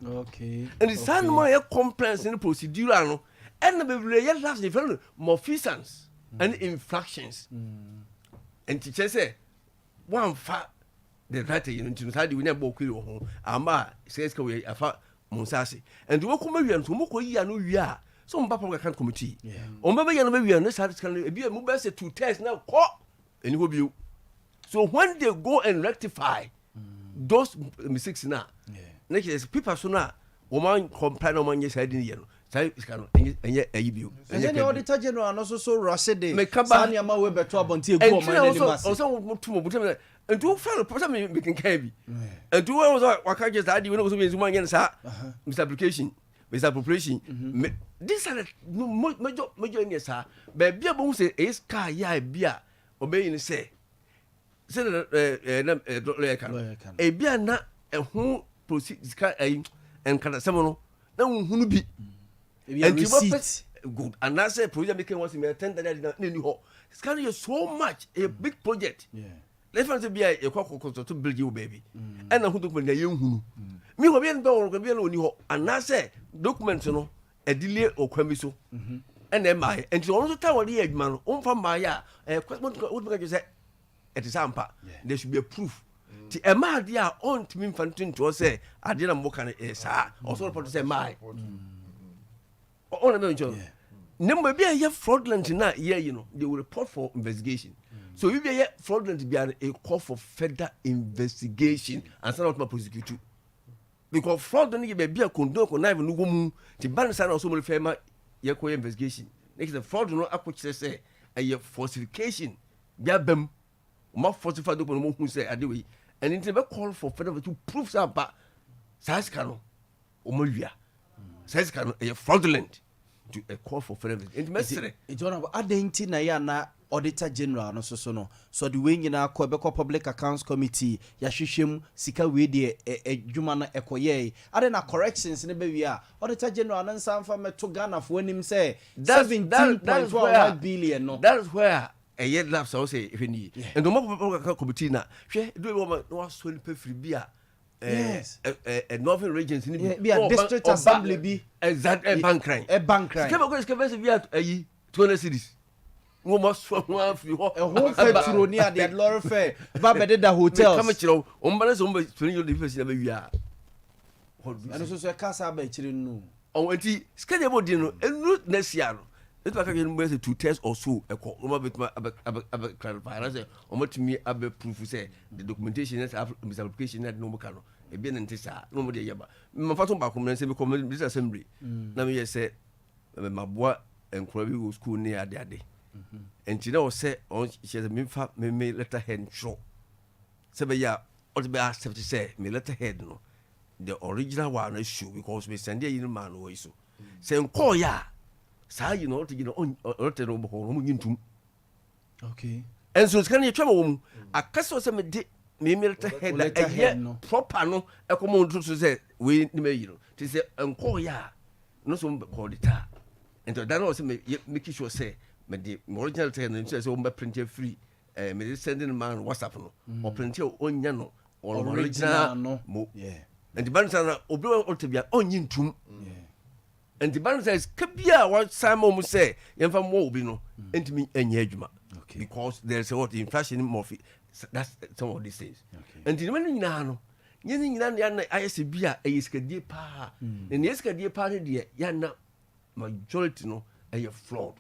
okay and the san more compliance in procedure no and be really last different malfeasance and infractions and teacher say one fa the right you know to side we na bo kwiri ho ama says ka we afa monsase and we come wi anto mo ko yi anu wi a so mba public account committee on baba ya no be wi no side can be mu be say 2 tests now ko eni ho bio so when they go and rectify those mistakes now next people so na woman comply no man yes I didn't know sai can enye ayi bio enye auditor general no so rusede sani ama we beto abonti egu o man ni masi so mutumo butem and do fellow person me can carry and do was waka just adi we no so be zuma yen sa misapplication this are major in sa be bia bo say e sky ya bia obey ni say na kan e bia na ho proceed sky en kana semono na hunu bi and receipt good and I say project making was me attend that ni ho sky is so much a big project let's say bia e kwakoko to build you baby and na hu document na ye hunu mi ho bia ndo ko bia no ni ho and I say document no e delay okwami so and then my and you also tell what the adman no on from my ya what make you say it is ampa there should be a proof ti e ma dia on to me fantin to say ade na mo kan e sa also report say my on na mention number bia ye fraudulent na here you know they will report for investigation so if you fraudulent be a call for further investigation and send out to prosecute you because fraud no be bia condone ko na even no mu ti ban sa na so mo fe ma ye ko investigation next the fraud no akokire say a falsification bia bam mo falsify document mo hu say ade we and it be call for further to prove that ba size can o mo wia size can a fraudulent to a call for further and mesere e jona adenti na ya na auditor general no so no so the way nyina ko be ko public accounts committee ya hwehwem sika we de adwuma na ekoye ade na corrections ne be wi a auditor general na nsamfa meto Ghana fo anim say 17.1 billion no that is where a year lapse I say if ni and the public committee na hwe do we no so ni pefiri bi a yes a northern regions ni bi a district assembly bi exact bank crime skebe bi a ayi 200 cities wo mo so ho afri ho e ho feturo ni a de lorry fair ba be da hotels come chiro o mbana so mba 20 de fesi na be wi a and so kasa ba chiri nu o enti skede bo di no enu na sia no it was again more 2 tests or so e ko o ma betuma ab clarify na say o matumi ab proof say the documentation is misapplication na no mo ka no e bi na ntisa no mo de yeba me fa to ba ko na say be ko this assembly na me say maboa enkura bi go school ni ade and you know say on she me fa me letterhead show say be ya or be accept say me letterhead no the original one issue because me send you man o iso say nko ya sa you know to you know on no mo nyintum okay and so can you try mo akaso say me de me letterhead na proper no e ko mo ntu so say we ni me you know to say nko ya no so call it and that also make sure say me the original ten and say o print free me sending man WhatsApp no or print onya no or original no yeah and the bank na obi o tebia onyin tum and the bank says kabia what Simon mu say yemfa mo obi no entimi anya adwuma because there's a what inflation more that's some of these things and the man nyina no nyina na ISB a eyiskadie pa and eyiskadie pa ne de ya na majority no a fraud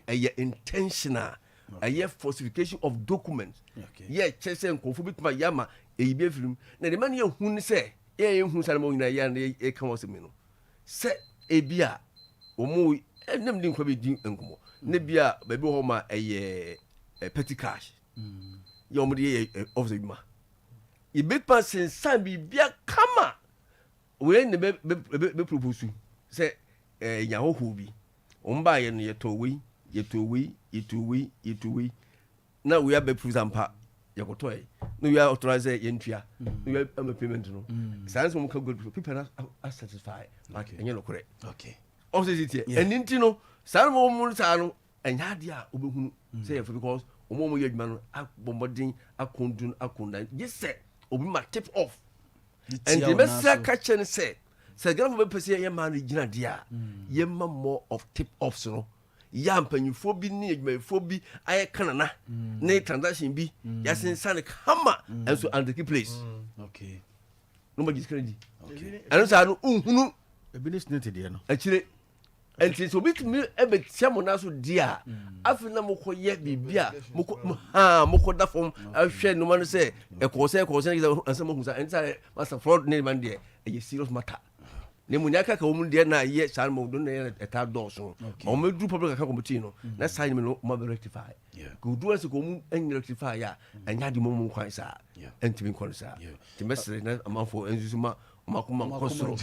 a intentional a falsification of documents yeah chese nkofu bituma yama e be film na the man ye hu say ye hu sare mo nyina ya na e kan wose me no se e bia omo nem din kwa be din enkomo ne bia ba bi ho ma petty cash ye omo de of the ma e big person san bi bia kama we ne be propose say nya ho bi omba ye no ye to we na we have proof ampa yakotoy no we are authorized yentua no we have payment no science mo ka good people are satisfied like enye no correct okay also is it and intino san mo sa no enya de a obehunu say because omo ye adwuma no abombodin akondun akondan yes say obi ma tip off and the best catch say Gana be pese ye man gina dia ye ma more of tip offs no ya mpanyifo bi ni adwumayfo bi aye kanana na transaction bi ya sensan kama enso and the place okay no ma giskrendi okay anu sa no unhunu e bi listening to dia no akire enti so bit me e be tiamo na so dia afi na moko ye bibia moko da form ahwe no man say e ko say ansama hu sa enti master fraud ne man dia e serious matter ne munyaka ka omu de na ye san mo do na eta do so o me do public account committee no na sign me no ma rectify go do as ko mu en rectify ya anya de mo kwan sa entimi kon sa ti mesre na amanfo enzuzu ma kuma kosoro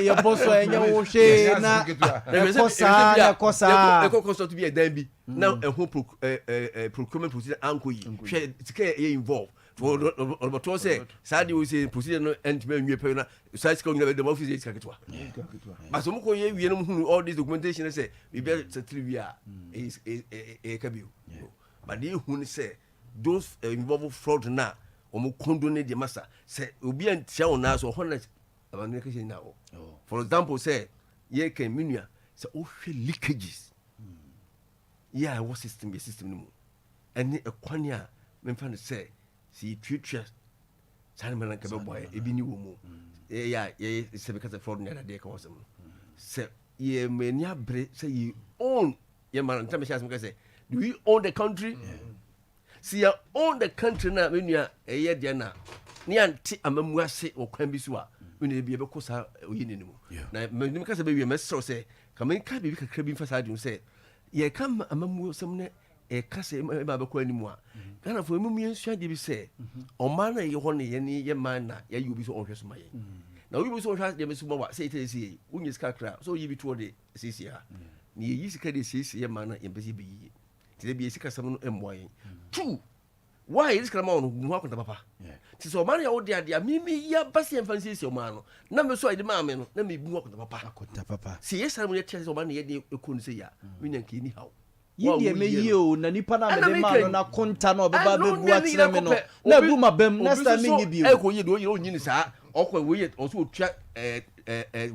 ye boso enya wo hwe na kosa to be a dambi na ehun procurement procedure anko yi hwe tika ye involve for to say sadi we say procedure no entime nwe pe na site ko nyina be dem office is kaketwa aso mo ko ye wie no hunu all this documentation say we be trivia is kabio but they hunu say those involve fraud na omo kondo ne de masa say obi antia ona so honest abanu ka na o for example say ye can minua say o hwe leakages yeah what system no mu ene ekwani a memfa no say si future sane man ka be boy e bi ni wo mu ya se be ka fraud na de ka wasam se ye many abre say you own ye man ntame sha asem ka say do we own the country see you own the country na menua ye de na ni anti amamu ase okwan bi so a menua bi e be ko sa oyi ni mu na menum ka say be we mesro say kamen ka bi kakra bi mfa sa de say ye kam amamu sem ne e kase ba ko animu a kana fo emu yensua de bi se o man na ye ho ne ye ni ye man na ye yubi so onhwe so maye na yubi so onhwe de me so wa se ite se unyi ska kra so yibi to de sisi ha ni ye yisika de sisi ye man na ye mpese bi yi ti de bi yisika sam no emboye tu why is kra ma no hu akonta papa ti so man ya wo de ade mimi ya base emfa sisi o man no na me so ide ma me no na me bu akonta papa si ye sam ye tia so man ye de ekonu se ya me nyanke ni hawo yidi emeyi o na nipa na me de ma no na konta na obeba bebu atrem no na bu mabam next time ngi bi o ko ye do ye onyi ni sa okwa we ye o so otua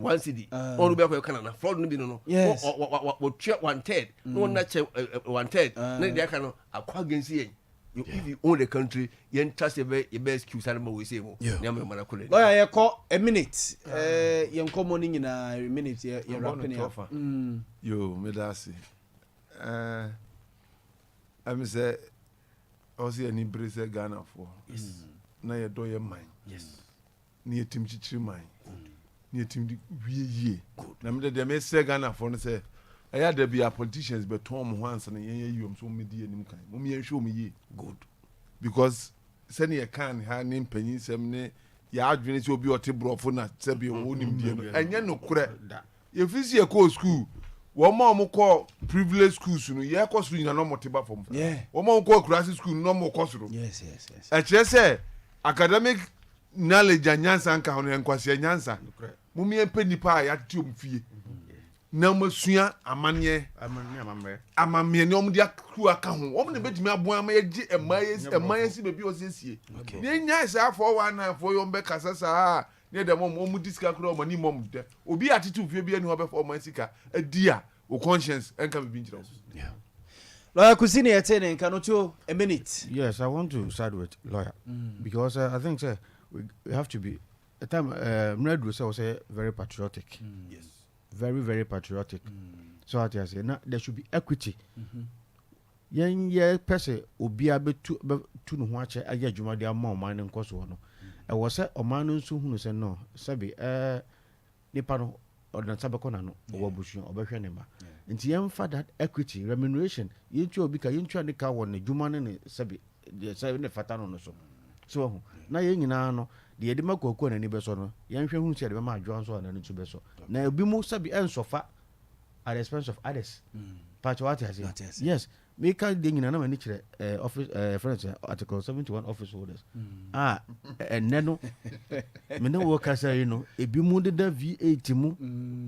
one cd onu be ko kana na fraud no bi no wo tua 1/3 no na che 1/3 na de aka no akwa gensi ye if you own the country you trust your best excuse and we say mo na me mana kole lawyer ye ko a minute ye nkomo ni nyina minute ye rapping ya yo me da si I'm say also any brace Ghana for yes na ye do ye mine yes ni etim chichiri mine ni etim di wie na me de me say Ghana for no say I there be a politicians but Tom once and ye you so me di anim kan mo me show me ye good because send ye can ha ni mpanyin sem ne ya adwene se obi ote brofo na se be wo nim die no enye no kure ye fisi ye ko school woman mo call privilege schools no ye ko school na no moteba form woman call class school no mo ko soro yes e kire say academic knowledge anyansa nka hono enkwase anyansa mo mi empa nipa ya tiom fie na masua amanye amamre ne omdi akru aka ho omne betimi abo ama ye gi emaye si bebi o sesie ne nya isa 419 yo mbe kasasa ne de mom diska kro o mani mom de obi attitude fie bi ani ho be for man sika adia o conscience enka be ngira lawyer kusini yetene nka no to a minute. Yes, I want to side with lawyer because I think we have to be a time Mredru say very patriotic. Yes, very very patriotic. So I say now there should be equity. Yen ye pese obi abetu no ho ache aya adwuma de ama oman ne nkoso no e wo se oman no nso hunu se no sabi nipa no ordinary sabeko na no wo busu obehwe ne ma nti yen fa that equity remuneration yentu obi ka yentu adika wo ne dwuma ne sabi de sabi ne fata no so so na yen nyina no de yede makoko na ni beso no yen hwe hunu se de ma adwo nso na ni tu beso na obi mu sabi ensofa at the expense of others patch what has yes me can ding in an nature office friends article 71 office holders and neno me no workers you know e bi mu de V8 mu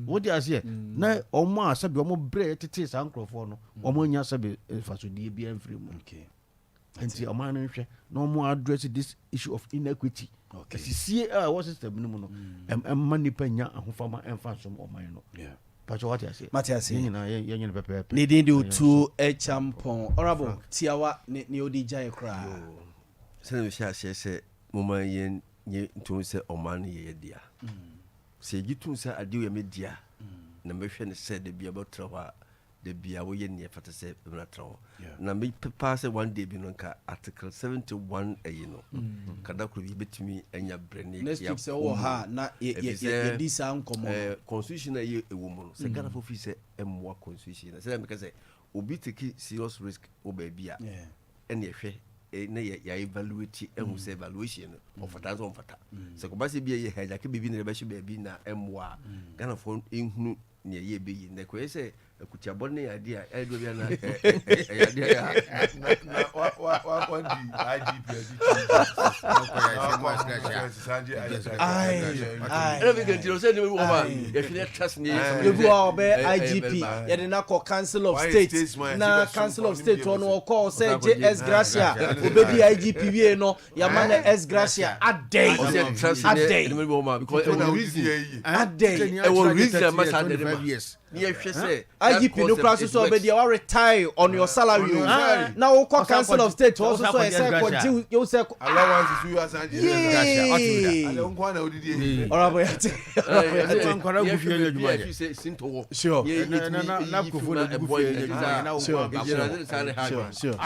what do you say na omo asabi omo bread tete sankrofo no omo nya asabi fasodi bi enfree mu okay nti omo an hwe na omo address this issue of inequity okay see what system no mu no manipa nya ahofama emfa som oman no yeah Pacho what I say Matiasi ni di tu champon honorable tiawa ni odi jai kra se no se moma yen nye ntun se oman ye dia se gitu se ade we media na mehwe ne se de bia botra wa de bia wo ye ne fata se na trawo na me pass one day bi no ka article 71 you know kada ko bi betimi anya brene next week se wo ha na ye di sa nkomo constitution ye ewo mu no se gara fo fi se emwa constitution se me ka se obi take serious risk o ba bia ene hwe na ya evaluate ehu se evaluation of fata so fata se ko ba se bia ye haja ke bibi na ba shi ba bi na emwa gana fo ehunu ne ye be yi na ko se kutia bonne idea edo bia na idea wa kondi IGP ye na ko council of state na council of state on call say JS Gracia obedi IGP wie no ya man S Gracia adey because IGP no class so obedi you retire on your salary now we call council of state also so say continue you say allowance you as Gracia ale nko na odidi orabo ya nkwara gufi ya djuma you say sinto sure na kofo na gufi ya djuma na sure